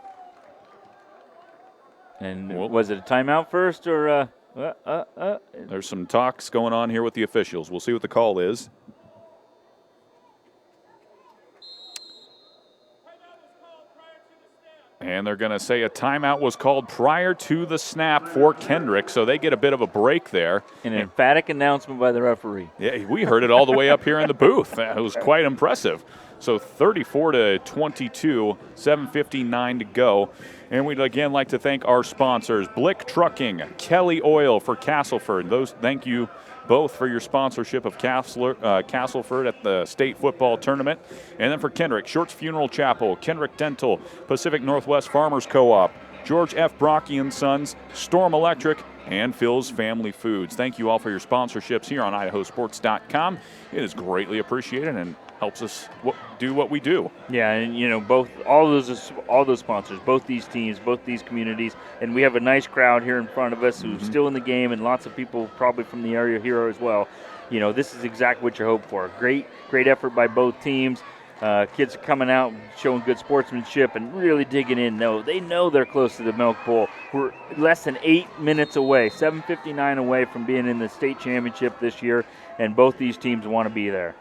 And was it a timeout first or There's some talks going on here with the officials. We'll see what the call is. And they're going to say a timeout was called prior to the snap for Kendrick, so they get a bit of a break there. An emphatic announcement by the referee. Yeah, we heard it all the way up here in the booth. It was quite impressive. So 34-22, 7:59 to go. And we'd again like to thank our sponsors, Blick Trucking, Kelly Oil for Castleford. Thank you both for your sponsorship of Castleford at the state football tournament. And then for Kendrick, Shorts Funeral Chapel, Kendrick Dental, Pacific Northwest Farmers Co-op, George F. Brocky & Sons, Storm Electric, and Phil's Family Foods. Thank you all for your sponsorships here on IdahoSports.com. It is greatly appreciated and helps us do what we do. Yeah, and all those sponsors, both these teams, both these communities, and we have a nice crowd here in front of us who's still in the game, and lots of people probably from the area here as well. This is exactly what you hope for. Great effort by both teams. Kids are coming out, showing good sportsmanship, and really digging in. They know they're close to the Milk Bowl. We're less than 8 minutes away, 7:59 away from being in the state championship this year, and both these teams want to be there.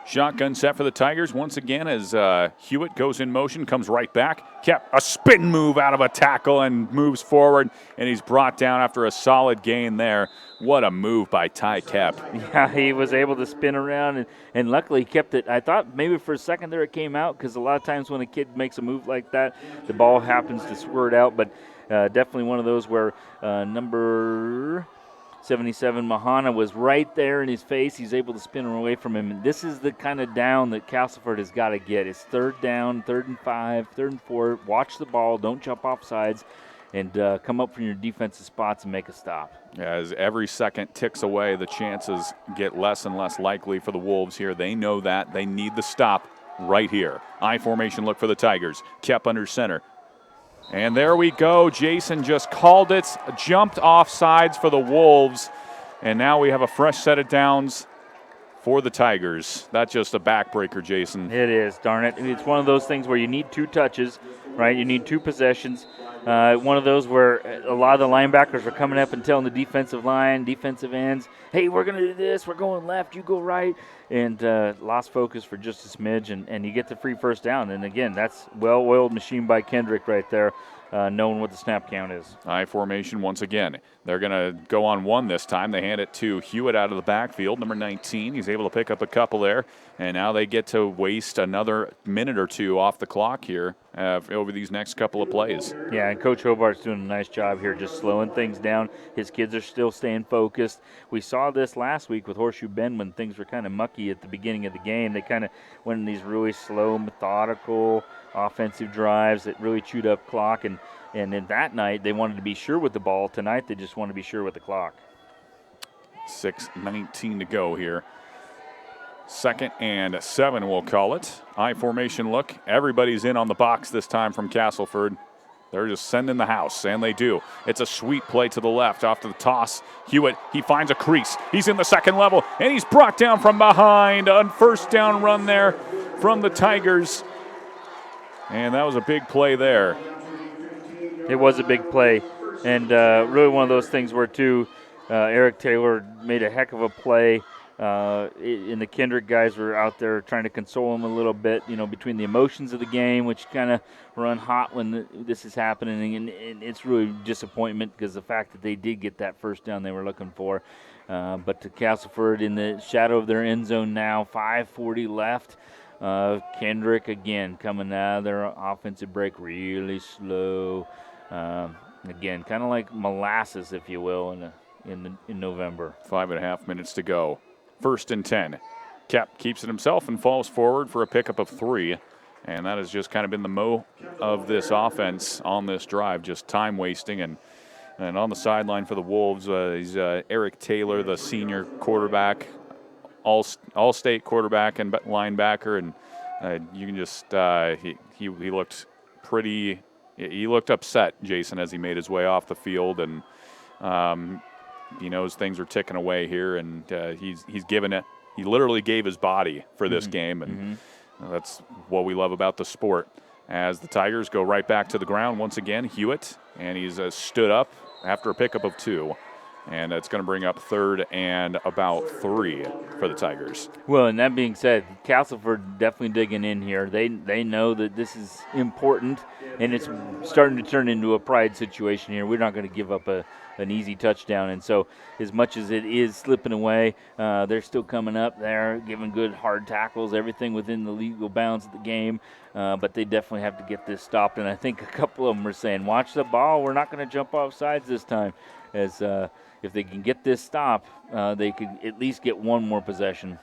Shotgun set for the Tigers once again as Hewitt goes in motion, comes right back. Kept a spin move out of a tackle and moves forward, and he's brought down after a solid gain there. What a move by Ty Kep. Yeah, he was able to spin around, and luckily he kept it. I thought maybe for a second there it came out, because a lot of times when a kid makes a move like that, the ball happens to squirt out, but definitely one of those where number 77 Mahana was right there in his face. He's able to spin away from him. And this is the kind of down that Castleford has got to get. It's 3rd down, 3rd and 5, 3rd and 4. Watch the ball. Don't jump off sides. And come up from your defensive spots and make a stop. As every second ticks away, the chances get less and less likely for the Wolves here. They know that. They need the stop right here. I formation look for the Tigers. Kep under center. And there we go. Jason just called it, jumped off sides for the Wolves, and now we have a fresh set of downs for the Tigers. That's just a backbreaker, Jason. It is, darn it. It's one of those things where you need 2 touches, right? You need 2 possessions. One of those where a lot of the linebackers are coming up and telling the defensive line, defensive ends, hey, we're going to do this, we're going left, you go right, and lost focus for just a smidge, and you get the free first down. And, again, that's well-oiled machine by Kendrick right there, knowing what the snap count is. I formation once again. They're going to go on 1 this time. They hand it to Hewitt out of the backfield, number 19. He's able to pick up a couple there, and now they get to waste another minute or 2 off the clock here over these next couple of plays. Yeah, and Coach Hobart's doing a nice job here just slowing things down. His kids are still staying focused. We saw this last week with Horseshoe Bend when things were kind of mucky at the beginning of the game. They kind of went in these really slow, methodical offensive drives that really chewed up clock. And then that night, they wanted to be sure with the ball. Tonight, they just want to be sure with the clock. 6:19 to go here. 2nd and 7, we'll call it. I formation look. Everybody's in on the box this time from Castleford. They're just sending the house, and they do. It's a sweet play to the left off to the toss. Hewitt, he finds a crease. He's in the second level, and he's brought down from behind. A first down run there from the Tigers. And that was a big play there. It was a big play, and really one of those things where, too, Eric Taylor made a heck of a play. And the Kendrick guys were out there trying to console him a little bit, between the emotions of the game, which kind of run hot when this is happening, and it's really disappointment because the fact that they did get that first down they were looking for. But to Castleford in the shadow of their end zone now, 5:40 left. Kendrick again coming out of their offensive break really slow. Again, kind of like molasses, if you will, in November. 5.5 minutes to go. 1st and 10. Kep keeps it himself and falls forward for a pickup of 3. And that has just kind of been the mo of this offense on this drive, just time wasting. And on the sideline for the Wolves, he's Eric Taylor, the senior quarterback, all-state quarterback and linebacker. And you can just he looked pretty. He looked upset, Jason, as he made his way off the field. And he knows things are ticking away here, and he's given it. He literally gave his body for this game, and that's what we love about the sport. As the Tigers go right back to the ground once again, Hewitt, and he's stood up after a pickup of 2. And it's going to bring up 3rd and about 3 for the Tigers. Well, and that being said, Castleford definitely digging in here. They know that this is important, and it's starting to turn into a pride situation here. We're not going to give up an easy touchdown. And so as much as it is slipping away, they're still coming up there, giving good hard tackles, everything within the legal bounds of the game. But they definitely have to get this stopped. And I think a couple of them are saying, watch the ball. We're not going to jump off sides this time. As if they can get this stop, they could at least get one more possession.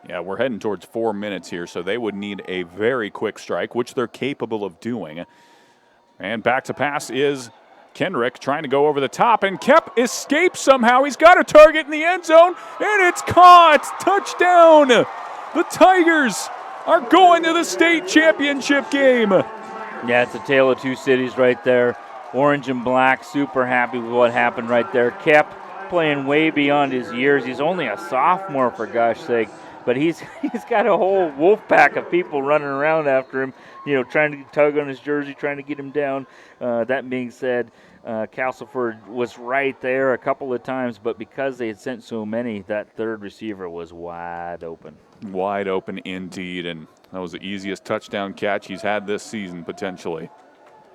Yeah, we're heading towards 4 minutes here, so they would need a very quick strike, which they're capable of doing. And back to pass is Kendrick trying to go over the top, and Kep escapes somehow. He's got a target in the end zone, and it's caught. Touchdown! The Tigers are going to the state championship game. Yeah, it's a tale of two cities right there. Orange and black, super happy with what happened right there. Kep playing way beyond his years. He's only a sophomore, for gosh sake, but he's got a whole wolf pack of people running around after him, trying to tug on his jersey, trying to get him down. That being said, Castleford was right there a couple of times, but because they had sent so many, that third receiver was wide open. Wide open indeed, and that was the easiest touchdown catch he's had this season potentially.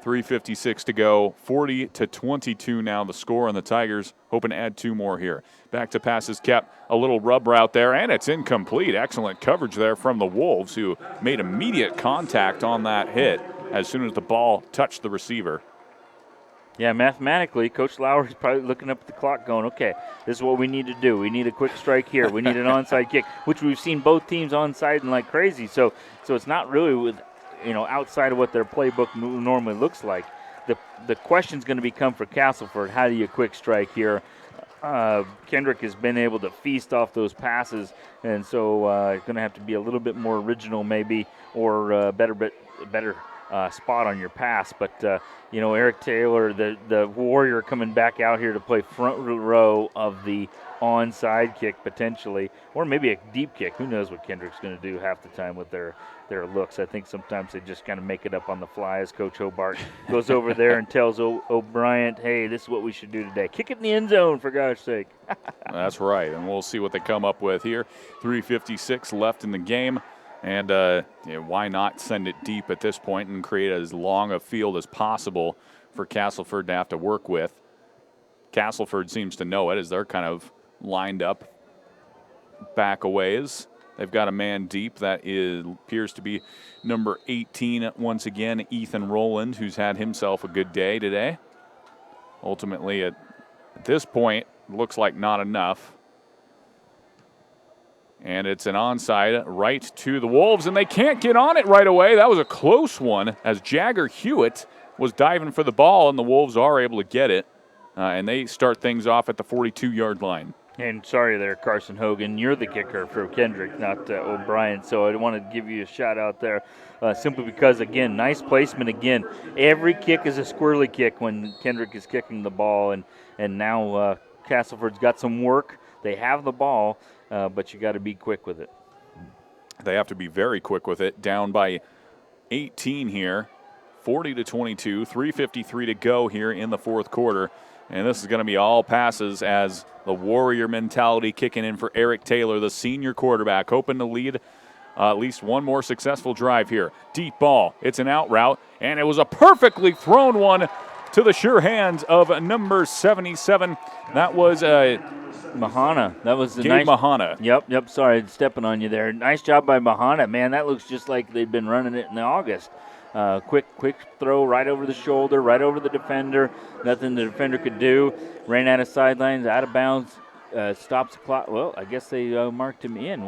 3:56 to go, 40-22 now the score, and the Tigers hoping to add 2 more here. Back to passes kept, a little rub route there, and it's incomplete. Excellent coverage there from the Wolves, who made immediate contact on that hit as soon as the ball touched the receiver. Yeah, mathematically, Coach Lowry's probably looking up at the clock going, okay, this is what we need to do. We need a quick strike here. We need an onside kick, which we've seen both teams onside and like crazy. So it's not really with outside of what their playbook normally looks like. The question's going to become for Castleford, how do you quick strike here? Kendrick has been able to feast off those passes, and so it's going to have to be a little bit more original maybe, or better spot on your pass. But, Eric Taylor, the Warrior, coming back out here to play front row of the onside kick potentially, or maybe a deep kick. Who knows what Kendrick's going to do half the time with their looks. I think sometimes they just kind of make it up on the fly as Coach Hobart goes over there and tells O'Brien, hey, this is what we should do today. Kick it in the end zone, for gosh sake. That's right, and we'll see what they come up with here. 3:56 left in the game. And why not send it deep at this point and create as long a field as possible for Castleford to have to work with. Castleford seems to know it as they're kind of lined up back a ways. They've got a man deep that appears to be number 18 once again, Ethan Rowland, who's had himself a good day today. Ultimately, at this point, looks like not enough. And it's an onside right to the Wolves, and they can't get on it right away. That was a close one as Jagger Hewitt was diving for the ball, and the Wolves are able to get it. And they start things off at the 42-yard line. And sorry there, Carson Hogan. You're the kicker for Kendrick, not O'Brien. So I want to give you a shout-out there simply because, again, nice placement again. Every kick is a squirrely kick when Kendrick is kicking the ball. And now Castleford's got some work. They have the ball, but you got to be quick with it. They have to be very quick with it. Down by 18 here, 40-22, 3:53 to go here in the fourth quarter. And this is going to be all passes as the Warrior mentality kicking in for Eric Taylor, the senior quarterback, hoping to lead at least one more successful drive here. Deep ball. It's an out route, and it was a perfectly thrown one to the sure hands of number 77. That was Mahana. That was the Gabe Mahana. Yep. Sorry, stepping on you there. Nice job by Mahana. Man, that looks just like they've been running it in August. Quick throw right over the shoulder, right over the defender. Nothing the defender could do. Ran out of sidelines, out of bounds. Stops the clock. Well, I guess they marked him in.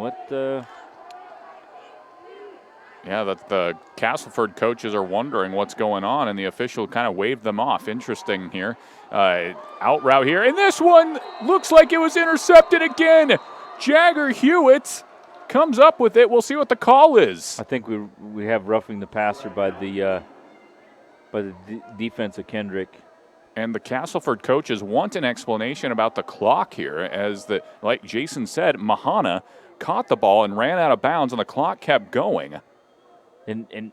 Yeah, the Castleford coaches are wondering what's going on, and the official kind of waved them off. Interesting here. Out route here, and this one looks like it was intercepted again. Jagger Hewitt comes up with it. We'll see what the call is. I think we have roughing the passer by the defense of Kendrick. And the Castleford coaches want an explanation about the clock here, as like Jason said, Mahana caught the ball and ran out of bounds, and the clock kept going. And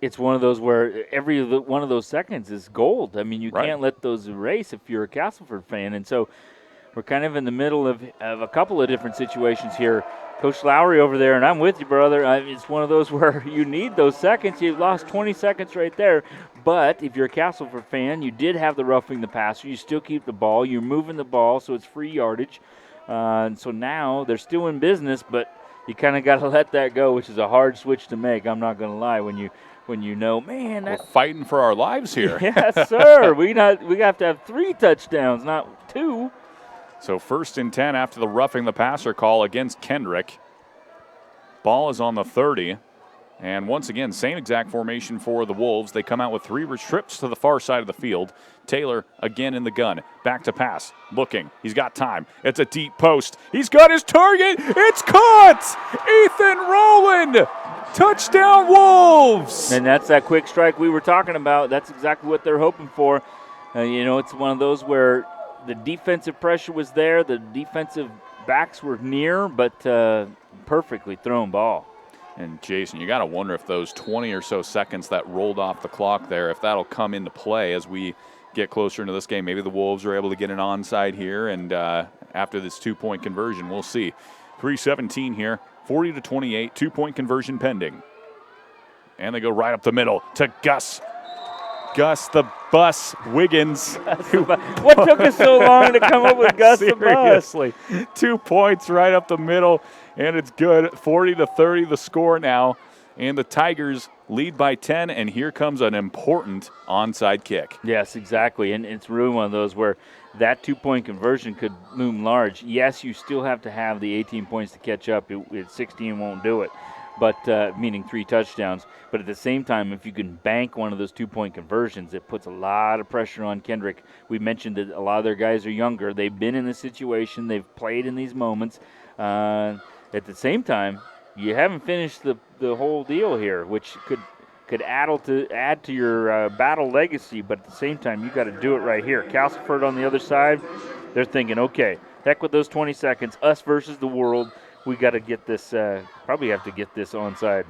it's one of those where every one of those seconds is gold. I mean, you can't let those erase if you're a Castleford fan. And so we're kind of in the middle of a couple of different situations here. Coach Lowry over there, and I'm with you, brother. It's one of those where you need those seconds. You've lost 20 seconds right there. But if you're a Castleford fan, you did have the roughing the passer. You still keep the ball. You're moving the ball, so it's free yardage. And so now they're still in business, but you kind of got to let that go, which is a hard switch to make. I'm not going to lie. When you know, man, we're fighting for our lives here. Yes, sir. We have to have 3 touchdowns, not 2. So 1st and 10 after the roughing the passer call against Kendrick. Ball is on the 30. And once again, same exact formation for the Wolves. They come out with 3 trips to the far side of the field. Taylor again in the gun. Back to pass. Looking. He's got time. It's a deep post. He's got his target. It's caught! Ethan Rowland! Touchdown Wolves! And that's that quick strike we were talking about. That's exactly what they're hoping for. It's one of those where the defensive pressure was there. The defensive backs were near, but perfectly thrown ball. And, Jason, you got to wonder if those 20 or so seconds that rolled off the clock there, if that'll come into play as we get closer into this game. Maybe the Wolves are able to get an onside here, and after this 2-point conversion, we'll see. 3:17 here, 40-28, 2-point conversion pending. And they go right up the middle to Gus. Gus the Bus Wiggins. What took us so long to come up with Gus the Bus? Seriously, 2 points right up the middle, and it's good. 40-30 the score now, and the Tigers lead by 10, and here comes an important onside kick. Yes, exactly, and it's really one of those where that 2-point conversion could loom large. Yes, you still have to have the 18 points to catch up. 16 won't do it, but meaning 3 touchdowns. But at the same time, if you can bank one of those 2-point conversions, it puts a lot of pressure on Kendrick. We mentioned that a lot of their guys are younger. They've been in this situation. They've played in these moments. At the same time, you haven't finished the whole deal here, which could add to your battle legacy. But at the same time, you got to do it right here. Castleford on the other side, they're thinking, okay, heck with those 20 seconds, us versus the world. We got to get this, probably have to get this onside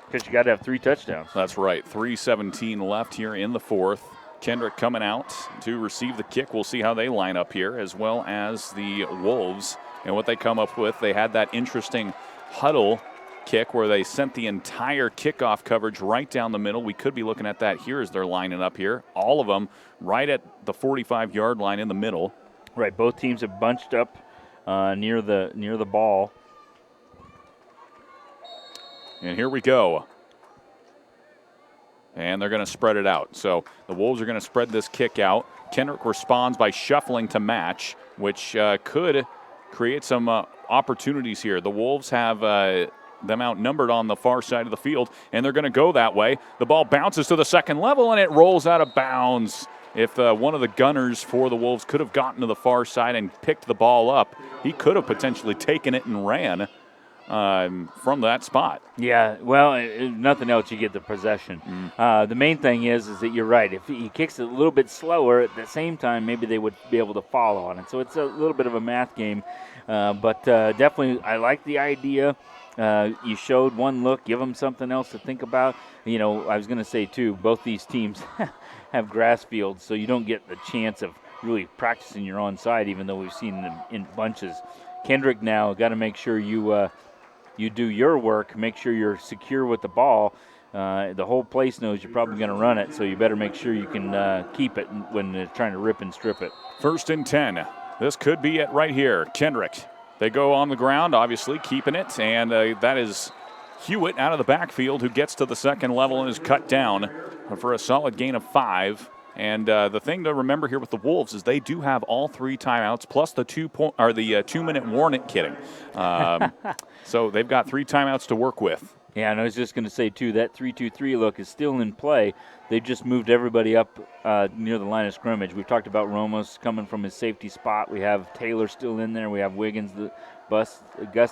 because you got to have 3 touchdowns. That's right. 3:17 left here in the 4th. Kendrick coming out to receive the kick. We'll see how they line up here, as well as the Wolves and what they come up with. They had that interesting huddle kick where they sent the entire kickoff coverage right down the middle. We could be looking at that here as they're lining up here. All of them right at the 45-yard line in the middle. Right, both teams have bunched up near the ball. And here we go. And they're going to spread it out. So the Wolves are going to spread this kick out. Kendrick responds by shuffling to match, which could create some opportunities here. The Wolves have them outnumbered on the far side of the field, and they're going to go that way. The ball bounces to the second level, and it rolls out of bounds. If one of the gunners for the Wolves could have gotten to the far side and picked the ball up, he could have potentially taken it and ran from that spot. Yeah, well, if nothing else, you get the possession. The main thing is that you're right. If he kicks it a little bit slower, at the same time, maybe they would be able to follow on it. So it's a little bit of a math game. But definitely, I like the idea. You showed one look, give them something else to think about. I was going to say, too, both these teams have grass fields, so you don't get the chance of really practicing your onside, even though we've seen them in bunches. Kendrick now got to make sure you do your work, make sure you're secure with the ball. The whole place knows you're probably going to run it, so you better make sure you can keep it when they're trying to rip and strip it. 1st and 10. This could be it right here. Kendrick. They go on the ground, obviously, keeping it, and that is Hewitt out of the backfield who gets to the second level and is cut down for a solid gain of 5. And the thing to remember here with the Wolves is they do have all 3 timeouts plus the 2-minute warning. Kidding. So they've got 3 timeouts to work with. Yeah, and I was just going to say, too, that 3-2-3 look is still in play. They've just moved everybody up near the line of scrimmage. We've talked about Ramos coming from his safety spot. We have Taylor still in there. We have Wiggins, Gus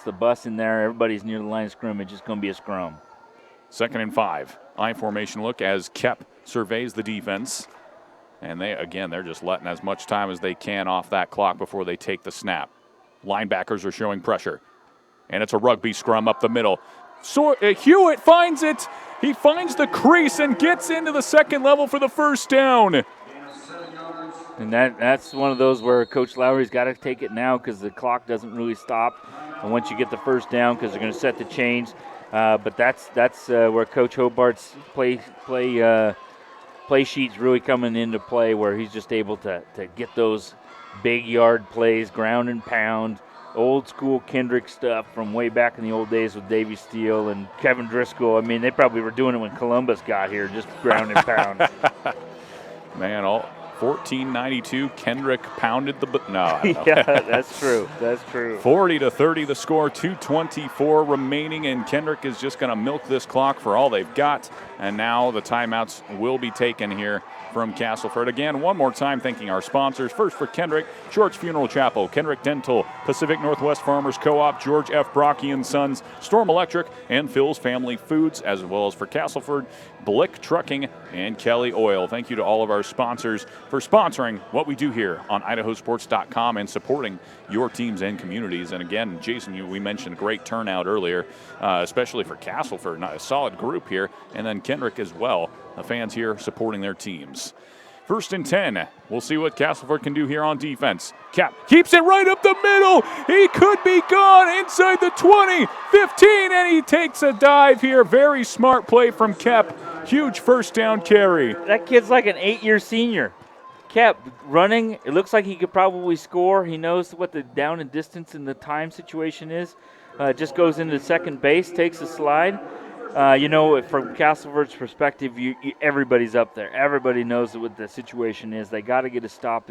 the Bus in there. Everybody's near the line of scrimmage. It's going to be a scrum. 2nd and 5. I formation look as Kep surveys the defense. And they're just letting as much time as they can off that clock before they take the snap. Linebackers are showing pressure. And it's a rugby scrum up the middle. So Hewitt finds it. He finds the crease and gets into the second level for the first down. And that's one of those where Coach Lowry's got to take it now because the clock doesn't really stop. And once you get the first down, because they're going to set the chains. But that's where Coach Hobart's play sheet's really coming into play, where he's just able to get those big yard plays, ground and pound, old school Kendrick stuff from way back in the old days with Davey Steele and Kevin Driscoll. I mean, they probably were doing it when Columbus got here, just ground and pound. Man, 1492, Kendrick pounded the no. Yeah, that's true. That's true. 40-30 the score, 2:24 remaining, and Kendrick is just going to milk this clock for all they've got. And now the timeouts will be taken here from Castleford. Again, one more time, thanking our sponsors. First for Kendrick, George Funeral Chapel, Kendrick Dental, Pacific Northwest Farmers Co-op, George F. Brocky and Sons, Storm Electric, and Phil's Family Foods, as well as for Castleford, Blick Trucking, and Kelly Oil. Thank you to all of our sponsors for sponsoring what we do here on IdahoSports.com and supporting your teams and communities. And again, Jason, we mentioned a great turnout earlier, especially for Castleford. Not a solid group here, and then Kendrick as well. The fans here supporting their teams. 1st and 10. We'll see what Castleford can do here on defense. Cap keeps it right up the middle. He could be gone inside the 20, 15, and he takes a dive here. Very smart play from Kep. Huge first down carry. That kid's like an 8-year senior. Kep running. It looks like he could probably score. He knows what the down and distance and the time situation is. Just goes into second base, takes a slide. From Castleford's perspective, everybody's up there. Everybody knows what the situation is. They got to get a stop.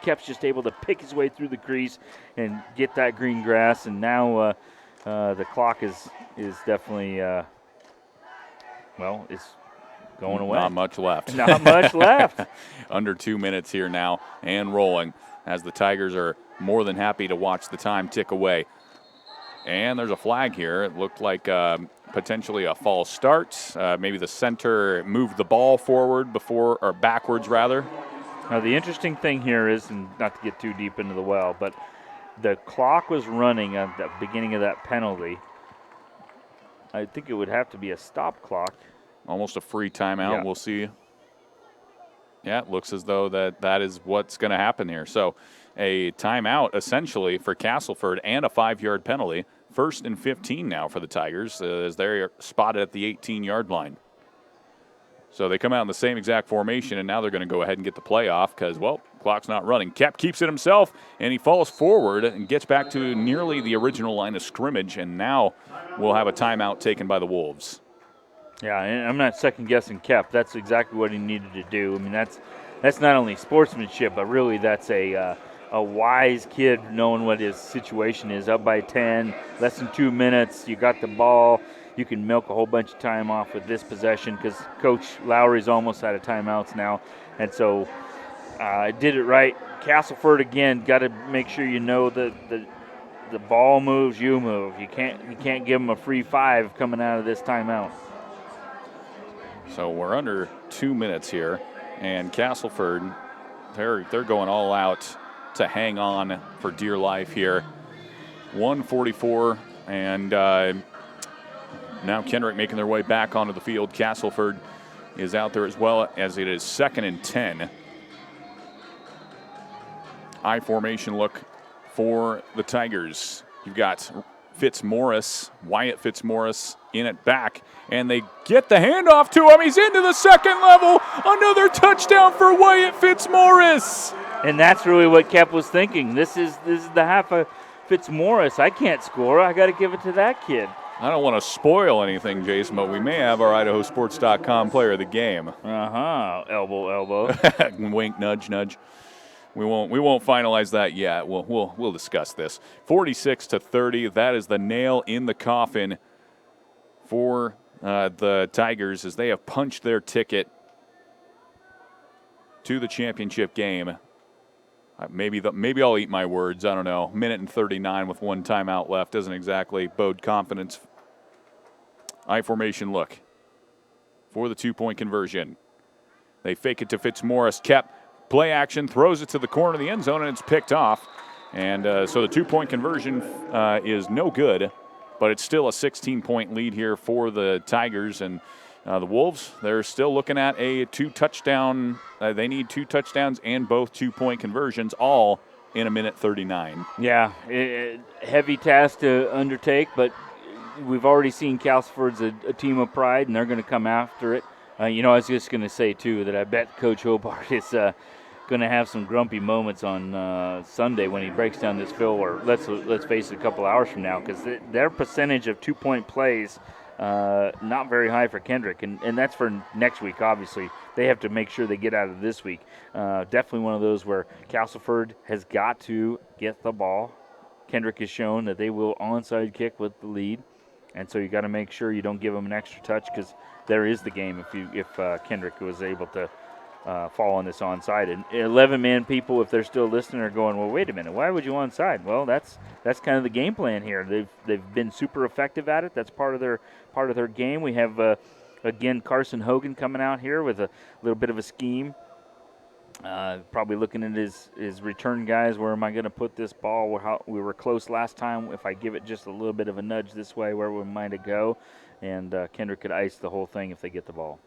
Kep's just able to pick his way through the crease and get that green grass. And now the clock is definitely it's going away. Not much left. Not much left. Under 2 minutes here now and rolling as the Tigers are more than happy to watch the time tick away. And there's a flag here. It looked like potentially a false start. Maybe the center moved the ball forward backwards rather. Now the interesting thing here is, and not to get too deep into the well, but the clock was running at the beginning of that penalty. I think it would have to be a stop clock. Almost a free timeout. Yeah. We'll see. Yeah, it looks as though that is what's going to happen here. So a timeout essentially for Castleford and a 5-yard penalty. 1st and 15 now for the Tigers as they're spotted at the 18-yard line. So they come out in the same exact formation, and now they're going to go ahead and get the play off because, clock's not running. Kep keeps it himself, and he falls forward and gets back to nearly the original line of scrimmage, and now we'll have a timeout taken by the Wolves. Yeah, and I'm not second-guessing Kep. That's exactly what he needed to do. I mean, that's not only sportsmanship, but really that's a wise kid knowing what his situation is. Up by 10, less than 2 minutes, you got the ball. You can milk a whole bunch of time off with this possession because Coach Lowry's almost out of timeouts now. And so did it right. Castleford, again, got to make sure you know that the ball moves, you move. You can't give them a free 5 coming out of this timeout. So we're under 2 minutes here, and Castleford, they're going all out to hang on for dear life here. 1:44, and now Kendrick making their way back onto the field. Castleford is out there as well, as it is 2nd and 10. I formation look for the Tigers. You've got Wyatt Fitzmaurice in it back, and they get the handoff to him. He's into the second level. Another touchdown for Wyatt Fitzmaurice. And that's really what Kep was thinking. This is the half of Fitzmaurice. I can't score. I got to give it to that kid. I don't want to spoil anything, Jason, but we may have our IdahoSports.com player of the game. Elbow. Wink, nudge, nudge. We won't finalize that yet. We'll discuss this. 46-30. That is the nail in the coffin for the Tigers as they have punched their ticket to the championship game. Maybe I'll eat my words. I don't know. Minute and 39 with 1 timeout left doesn't exactly bode confidence. I formation look for the 2-point conversion. They fake it to Fitzmaurice. Kep Play action, throws it to the corner of the end zone, and it's picked off. And so the 2-point conversion is no good, but it's still a 16-point lead here for the Tigers. And the Wolves, they're still looking at a 2-touchdown. They need 2 touchdowns and both 2-point conversions, all in a minute 39. Yeah, heavy task to undertake, but we've already seen Castleford's a team of pride, and they're going to come after it. I was just going to say, too, that I bet Coach Hobart is going to have some grumpy moments on Sunday when he breaks down this film, or let's face it, a couple hours from now, because their percentage of 2-point plays not very high for Kendrick, and that's for next week. Obviously, they have to make sure they get out of this week. Definitely one of those where Castleford has got to get the ball. Kendrick has shown that they will onside kick with the lead, and so you got to make sure you don't give them an extra touch, because there is the game if Kendrick was able to fall on this onside. And 11-man people, if they're still listening, are going, well, wait a minute, why would you onside? Well, that's kind of the game plan here. They've been super effective at it. That's part of their game. We have again Carson Hogan coming out here with a little bit of a scheme. Probably looking at his return guys. Where am I going to put this ball? We were close last time. If I give it just a little bit of a nudge this way, where we might it go? And Kendrick could ice the whole thing if they get the ball.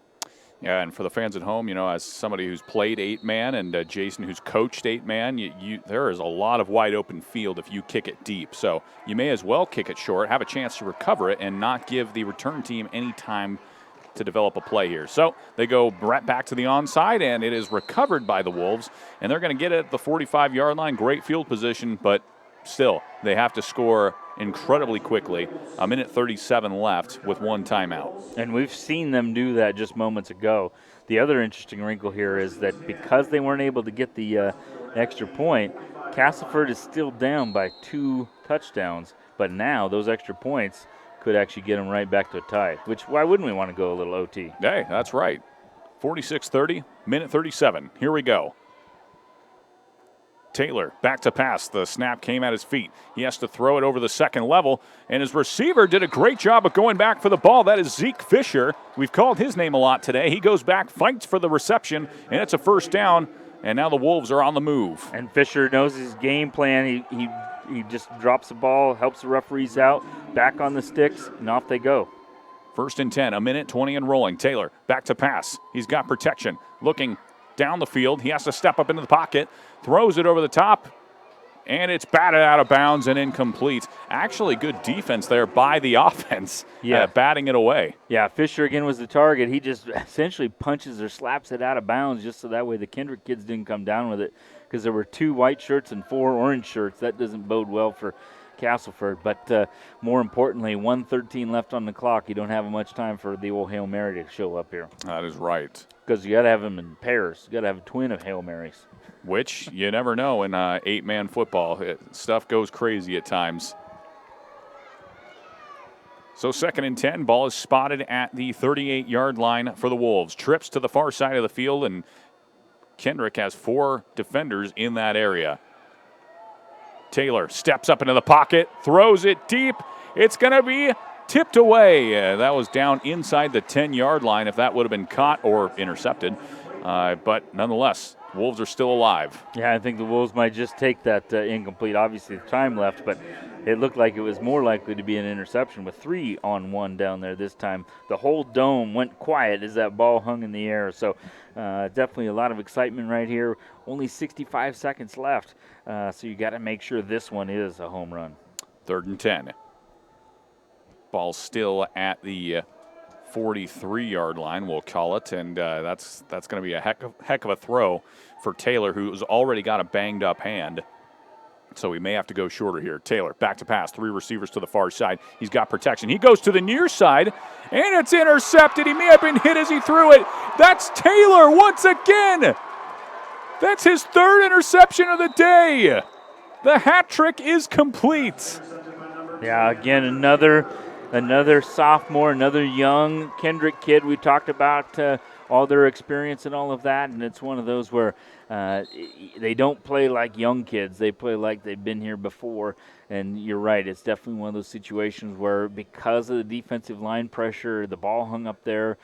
Yeah, and for the fans at home, as somebody who's played 8-man and Jason who's coached 8-man, there is a lot of wide open field if you kick it deep. So you may as well kick it short, have a chance to recover it, and not give the return team any time to develop a play here. So they go right back to the onside, and it is recovered by the Wolves, and they're going to get it at the 45-yard line. Great field position, but still, they have to score incredibly quickly. A minute 37 left with 1 timeout. And we've seen them do that just moments ago. The other interesting wrinkle here is that because they weren't able to get the extra point, Castleford is still down by 2 touchdowns. But now those extra points could actually get them right back to a tie, which why wouldn't we want to go a little OT? Hey, that's right. 46-30, minute 37. Here we go. Taylor back to pass. The snap came at his feet. He has to throw it over the second level, and his receiver did a great job of going back for the ball. That is Zeke Fisher. We've called his name a lot today. He goes back, fights for the reception, and it's a first down, and now the Wolves are on the move. And Fisher knows his game plan. He just drops the ball, helps the referees out, back on the sticks, and off they go. 1st and 10, a minute 20 and rolling. Taylor back to pass. He's got protection. Looking down the field. He has to step up into the pocket, throws it over the top, and it's batted out of bounds and incomplete. Actually, good defense there by the offense, batting it away. Yeah, Fisher again was the target. He just essentially punches or slaps it out of bounds just so that way the Kendrick kids didn't come down with it, because there were 2 white shirts and 4 orange shirts. That doesn't bode well for Castleford, but more importantly, 1:13 left on the clock. You don't have much time for the old Hail Mary to show up here. That is right. Because you got to have them in pairs. You got to have a twin of Hail Marys. Which you never know in 8-man football. Stuff goes crazy at times. So 2nd and 10, ball is spotted at the 38-yard line for the Wolves. Trips to the far side of the field, and Kendrick has 4 defenders in that area. Taylor steps up into the pocket, throws it deep. It's going to be tipped away. That was down inside the 10-yard line if that would have been caught or intercepted. But nonetheless, Wolves are still alive. Yeah, I think the Wolves might just take that incomplete. Obviously, the time left, but it looked like it was more likely to be an interception with 3-on-1 down there this time. The whole dome went quiet as that ball hung in the air. So definitely a lot of excitement right here. Only 65 seconds left. So you got to make sure this one is a home run. 3rd and 10. Ball still at the 43-yard line, we'll call it, and that's going to be a heck of a throw for Taylor, who's already got a banged-up hand. So we may have to go shorter here. Taylor, back to pass, 3 receivers to the far side. He's got protection. He goes to the near side, and it's intercepted. He may have been hit as he threw it. That's Taylor once again. That's his 3rd interception of the day. The hat trick is complete. Yeah, again, another sophomore, another young Kendrick kid. We talked about all their experience and all of that, and it's one of those where they don't play like young kids. They play like they've been here before, and you're right. It's definitely one of those situations where because of the defensive line pressure, the ball hung up there,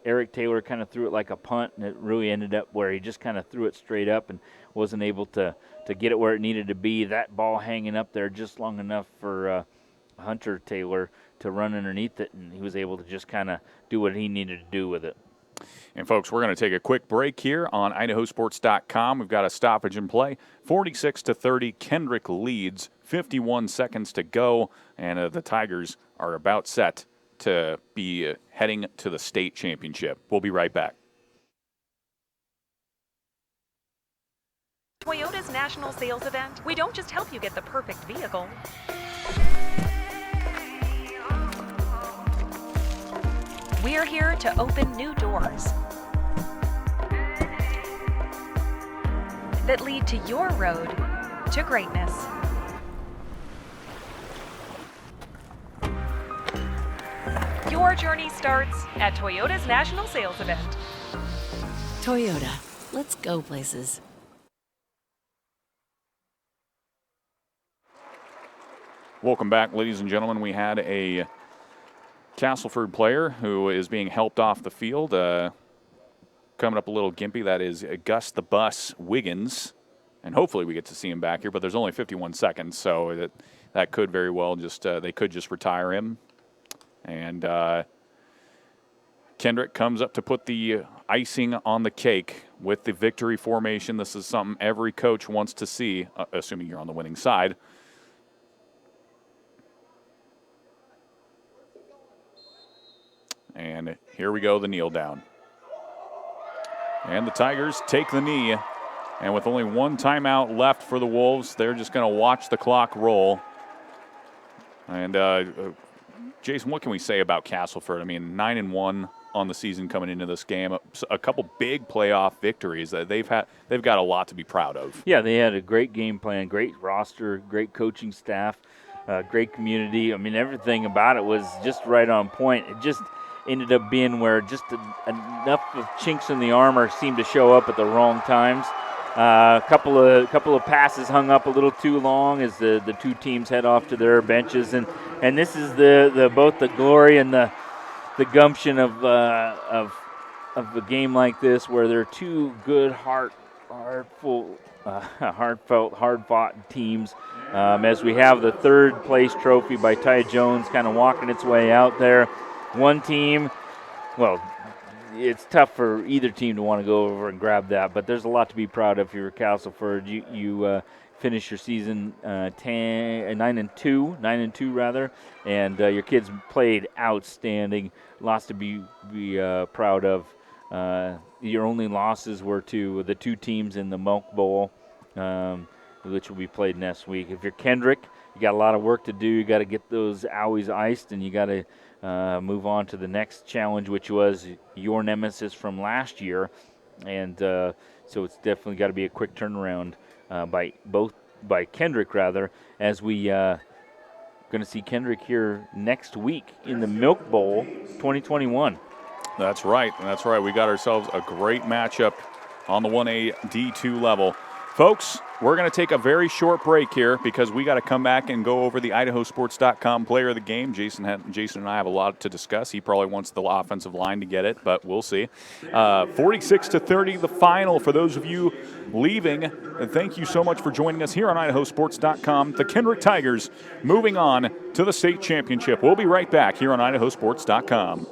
Eric Taylor kind of threw it like a punt, and it really ended up where he just kind of threw it straight up and wasn't able to get it where it needed to be. That ball hanging up there just long enough for Hunter Taylor to run underneath it, and he was able to just kind of do what he needed to do with it. And, folks, we're going to take a quick break here on IdahoSports.com. We've got a stoppage in play. 46-30, Kendrick leads. 51 seconds to go, and the Tigers are about set to be heading to the state championship. We'll be right back. Toyota's national sales event, we don't just help you get the perfect vehicle. We're here to open new doors that lead to your road to greatness. Your journey starts at Toyota's national sales event. Toyota, let's go places. Welcome back, ladies and gentlemen. We had a Castleford player who is being helped off the field. Coming up a little gimpy, that is Gus the Bus Wiggins. And hopefully we get to see him back here, but there's only 51 seconds, so that could very well just, they could just retire him. And Kendrick comes up to put the icing on the cake with the victory formation. This is something every coach wants to see, assuming you're on the winning side. And here we go, the kneel down. And the Tigers take the knee. And with only one timeout left for the Wolves, they're just going to watch the clock roll. And Jason, what can we say about Castleford? I mean, 9-1 on the season coming into this game. A couple big playoff victories that they've got a lot to be proud of. Yeah, they had a great game plan, great roster, great coaching staff, great community. I mean, everything about it was just right on point. It just ended up being where just enough of chinks in the armor seemed to show up at the wrong times. A couple of passes hung up a little too long as the two teams head off to their benches, and this is the both the glory and the gumption of a game like this, where there are two good heartfelt, hard-fought teams. As we have the third place trophy by Ty Jones kind of walking its way out there. One team, well, it's tough for either team to want to go over and grab that, but there's a lot to be proud of. If you're Castleford, you finish your season 9-2 rather, and your kids played outstanding. Lots to be proud of. Your only losses were to the two teams in the Milk Bowl, which will be played next week. If you're Kendrick, you got a lot of work to do. You got to get those owies iced, and you got to move on to the next challenge, which was your nemesis from last year. And so it's definitely got to be a quick turnaround by Kendrick, rather, as we going to see Kendrick here next week in the Milk Bowl 2021. That's right. We got ourselves a great matchup on the 1A D2 level. Folks, we're going to take a very short break here because we got to come back and go over the IdahoSports.com player of the game. Jason and I have a lot to discuss. He probably wants the offensive line to get it, but we'll see. 46-30, the final for those of you leaving. And thank you so much for joining us here on IdahoSports.com. The Kendrick Tigers moving on to the state championship. We'll be right back here on IdahoSports.com.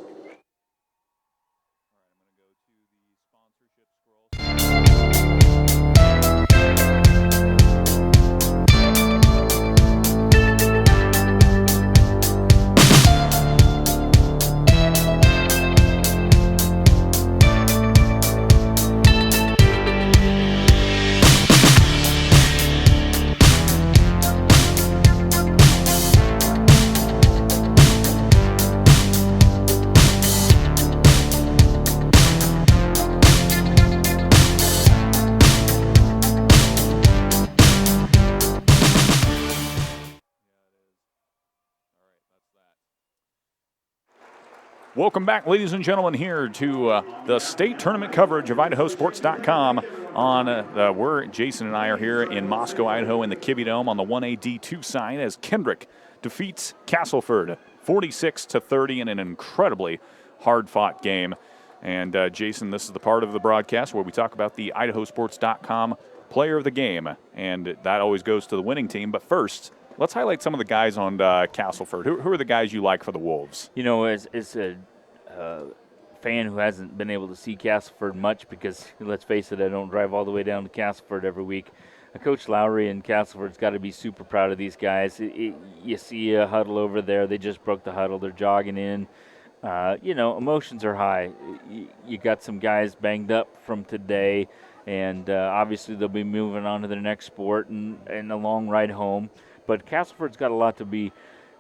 Welcome back, ladies and gentlemen, here to the state tournament coverage of IdahoSports.com. We're Jason and I are here in Moscow, Idaho, in the Kibbe Dome on the 1A D2 side as Kendrick defeats Castleford 46-30 in an incredibly hard-fought game. And, Jason, this is the part of the broadcast where we talk about the IdahoSports.com player of the game, and that always goes to the winning team. But first, let's highlight some of the guys on Castleford. Who are the guys you like for the Wolves? You know, as a fan who hasn't been able to see Castleford much because, let's face it, I don't drive all the way down to Castleford every week. Coach Lowry and Castleford's got to be super proud of these guys. You see a huddle over there. They just broke the huddle. They're jogging in. Emotions are high. You got some guys banged up from today, and obviously they'll be moving on to their next sport and a long ride home. But Castleford's got a lot to be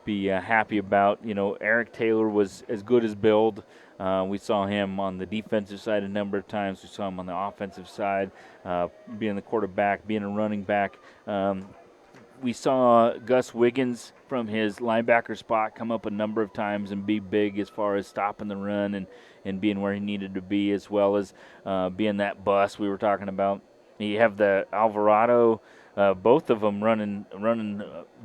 happy about. You know, Eric Taylor was as good as billed. We saw him on the defensive side a number of times. We saw him on the offensive side, being the quarterback, being a running back. We saw Gus Wiggins from his linebacker spot come up a number of times and be big as far as stopping the run and being where he needed to be, as well as being that bus we were talking about. You have the Alvarado, both of them running,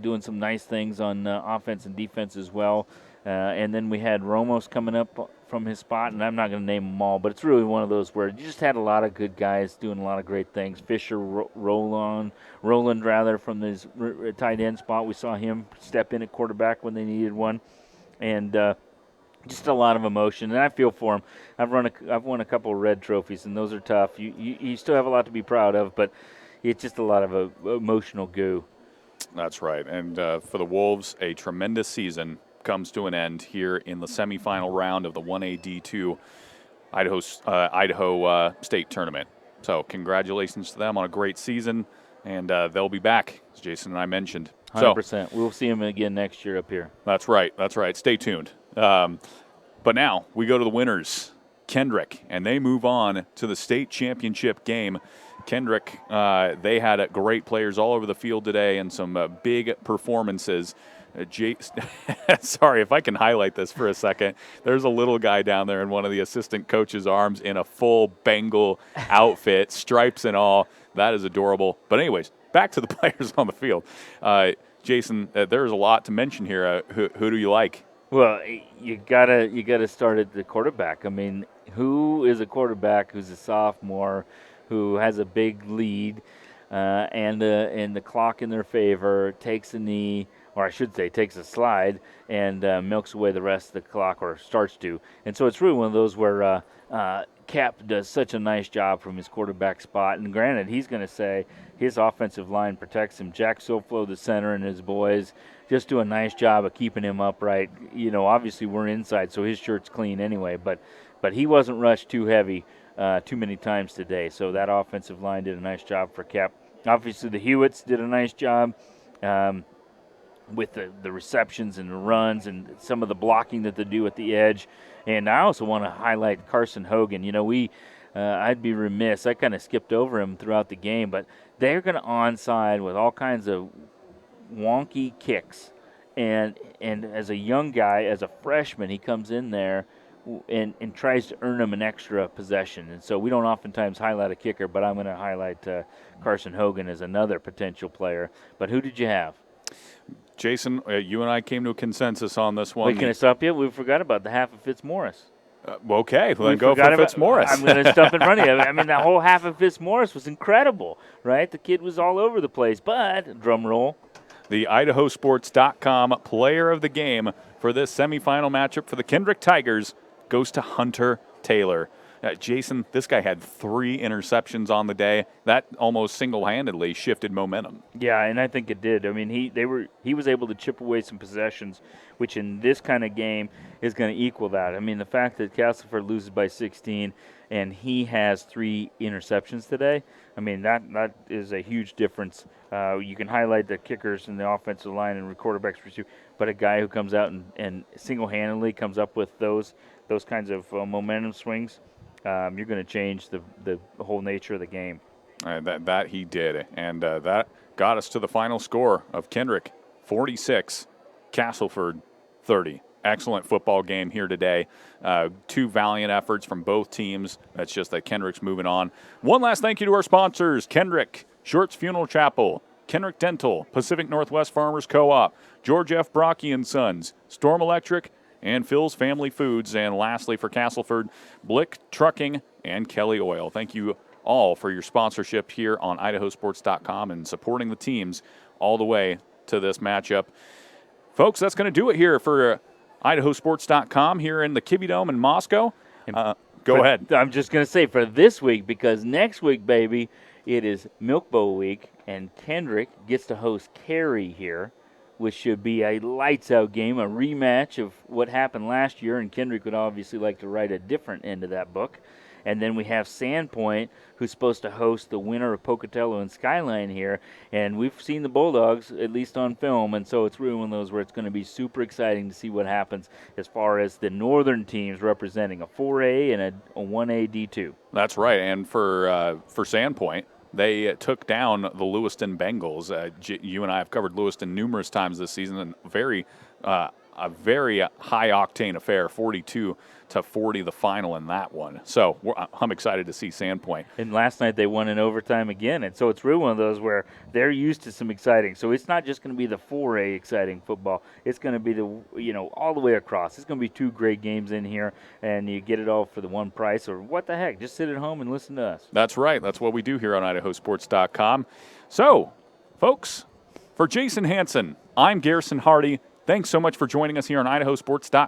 doing some nice things on offense and defense as well. And then we had Ramos coming up from his spot, and I'm not going to name them all, but it's really one of those where you just had a lot of good guys doing a lot of great things. Fisher, Roland from his tight end spot. We saw him step in at quarterback when they needed one, and just a lot of emotion. And I feel for him. I've won a couple of red trophies, and those are tough. You still have a lot to be proud of, but it's just a lot of emotional goo. That's right. And for the Wolves, a tremendous season comes to an end here in the semifinal round of the 1A D2 Idaho State Tournament. So congratulations to them on a great season, and they'll be back, as Jason and I mentioned. 100%. So, we'll see them again next year up here. That's right. Stay tuned. But now we go to the winners, Kendrick, and they move on to the state championship game. Kendrick, they had great players all over the field today and some big performances. Sorry, if I can highlight this for a second. There's a little guy down there in one of the assistant coach's arms in a full Bengal outfit, stripes and all. That is adorable. But anyways, back to the players on the field. Jason, there's a lot to mention here. Who do you like? Well, you gotta start at the quarterback. I mean, who is a quarterback who's a sophomore, who has a big lead, and the clock in their favor, takes a knee, or I should say takes a slide, and milks away the rest of the clock, or starts to. And so it's really one of those where Cap does such a nice job from his quarterback spot. And granted, he's going to say his offensive line protects him. Jack Soflo, the center, and his boys just do a nice job of keeping him upright. You know, obviously we're inside, so his shirt's clean anyway. But he wasn't rushed too heavy too many times today. So that offensive line did a nice job for Cap. Obviously the Hewitts did a nice job with the receptions and the runs and some of the blocking that they do at the edge. And I also want to highlight Carson Hogan. You know, I'd be remiss. I kind of skipped over him throughout the game, but they're going to onside with all kinds of wonky kicks. And as a young guy, as a freshman, he comes in there and tries to earn them an extra possession. And so we don't oftentimes highlight a kicker, but I'm going to highlight Carson Hogan as another potential player. But who did you have? Jason, you and I came to a consensus on this one. Wait, can I stop you? We forgot about the half of Fitzmaurice. Okay, well, then go for Fitzmaurice. I'm going to stop in front of you. I mean, that whole half of Fitzmaurice was incredible, right? The kid was all over the place, but, drum roll. The IdahoSports.com player of the game for this semifinal matchup for the Kendrick Tigers goes to Hunter Taylor. Jason, this guy had 3 interceptions on the day. That almost single-handedly shifted momentum. Yeah, and I think it did. I mean, he was able to chip away some possessions, which in this kind of game is going to equal that. I mean, the fact that Castleford loses by 16 and he has 3 interceptions today, I mean, that is a huge difference. You can highlight the kickers and the offensive line and quarterbacks pursue, but a guy who comes out and single-handedly comes up with those kinds of momentum swings, you're going to change the whole nature of the game. That he did, and that got us to the final score of Kendrick 46, Castleford 30. Excellent football game here today. 2 valiant efforts from both teams. That's just that Kendrick's moving on. One last thank you to our sponsors, Kendrick, Shorts Funeral Chapel, Kendrick Dental, Pacific Northwest Farmers Co-op, George F. Brocky & Sons, Storm Electric, and Phil's Family Foods. And lastly, for Castleford, Blick Trucking and Kelly Oil. Thank you all for your sponsorship here on IdahoSports.com and supporting the teams all the way to this matchup. Folks, that's going to do it here for IdahoSports.com here in the Kibbie Dome in Moscow. Go ahead. I'm just going to say for this week, because next week, baby, it is Milk Bowl week, and Kendrick gets to host Cary here, which should be a lights-out game, a rematch of what happened last year, and Kendrick would obviously like to write a different end of that book. And then we have Sandpoint, who's supposed to host the winner of Pocatello and Skyline here. And we've seen the Bulldogs, at least on film, and so it's really one of those where it's going to be super exciting to see what happens as far as the northern teams representing a 4A and a 1A D2. That's right. And for Sandpoint, they took down the Lewiston Bengals. You and I have covered Lewiston numerous times this season, and a very high-octane affair, 42-40 the final in that one. So I'm excited to see Sandpoint. And last night they won in overtime again, and so it's really one of those where they're used to some exciting. So it's not just going to be the 4A exciting football. It's going to be all the way across. It's going to be 2 great games in here, and you get it all for the one price. Or what the heck, just sit at home and listen to us. That's right. That's what we do here on IdahoSports.com. So, folks, for Jason Hanson, I'm Garrison Hardy. Thanks so much for joining us here on IdahoSports.com.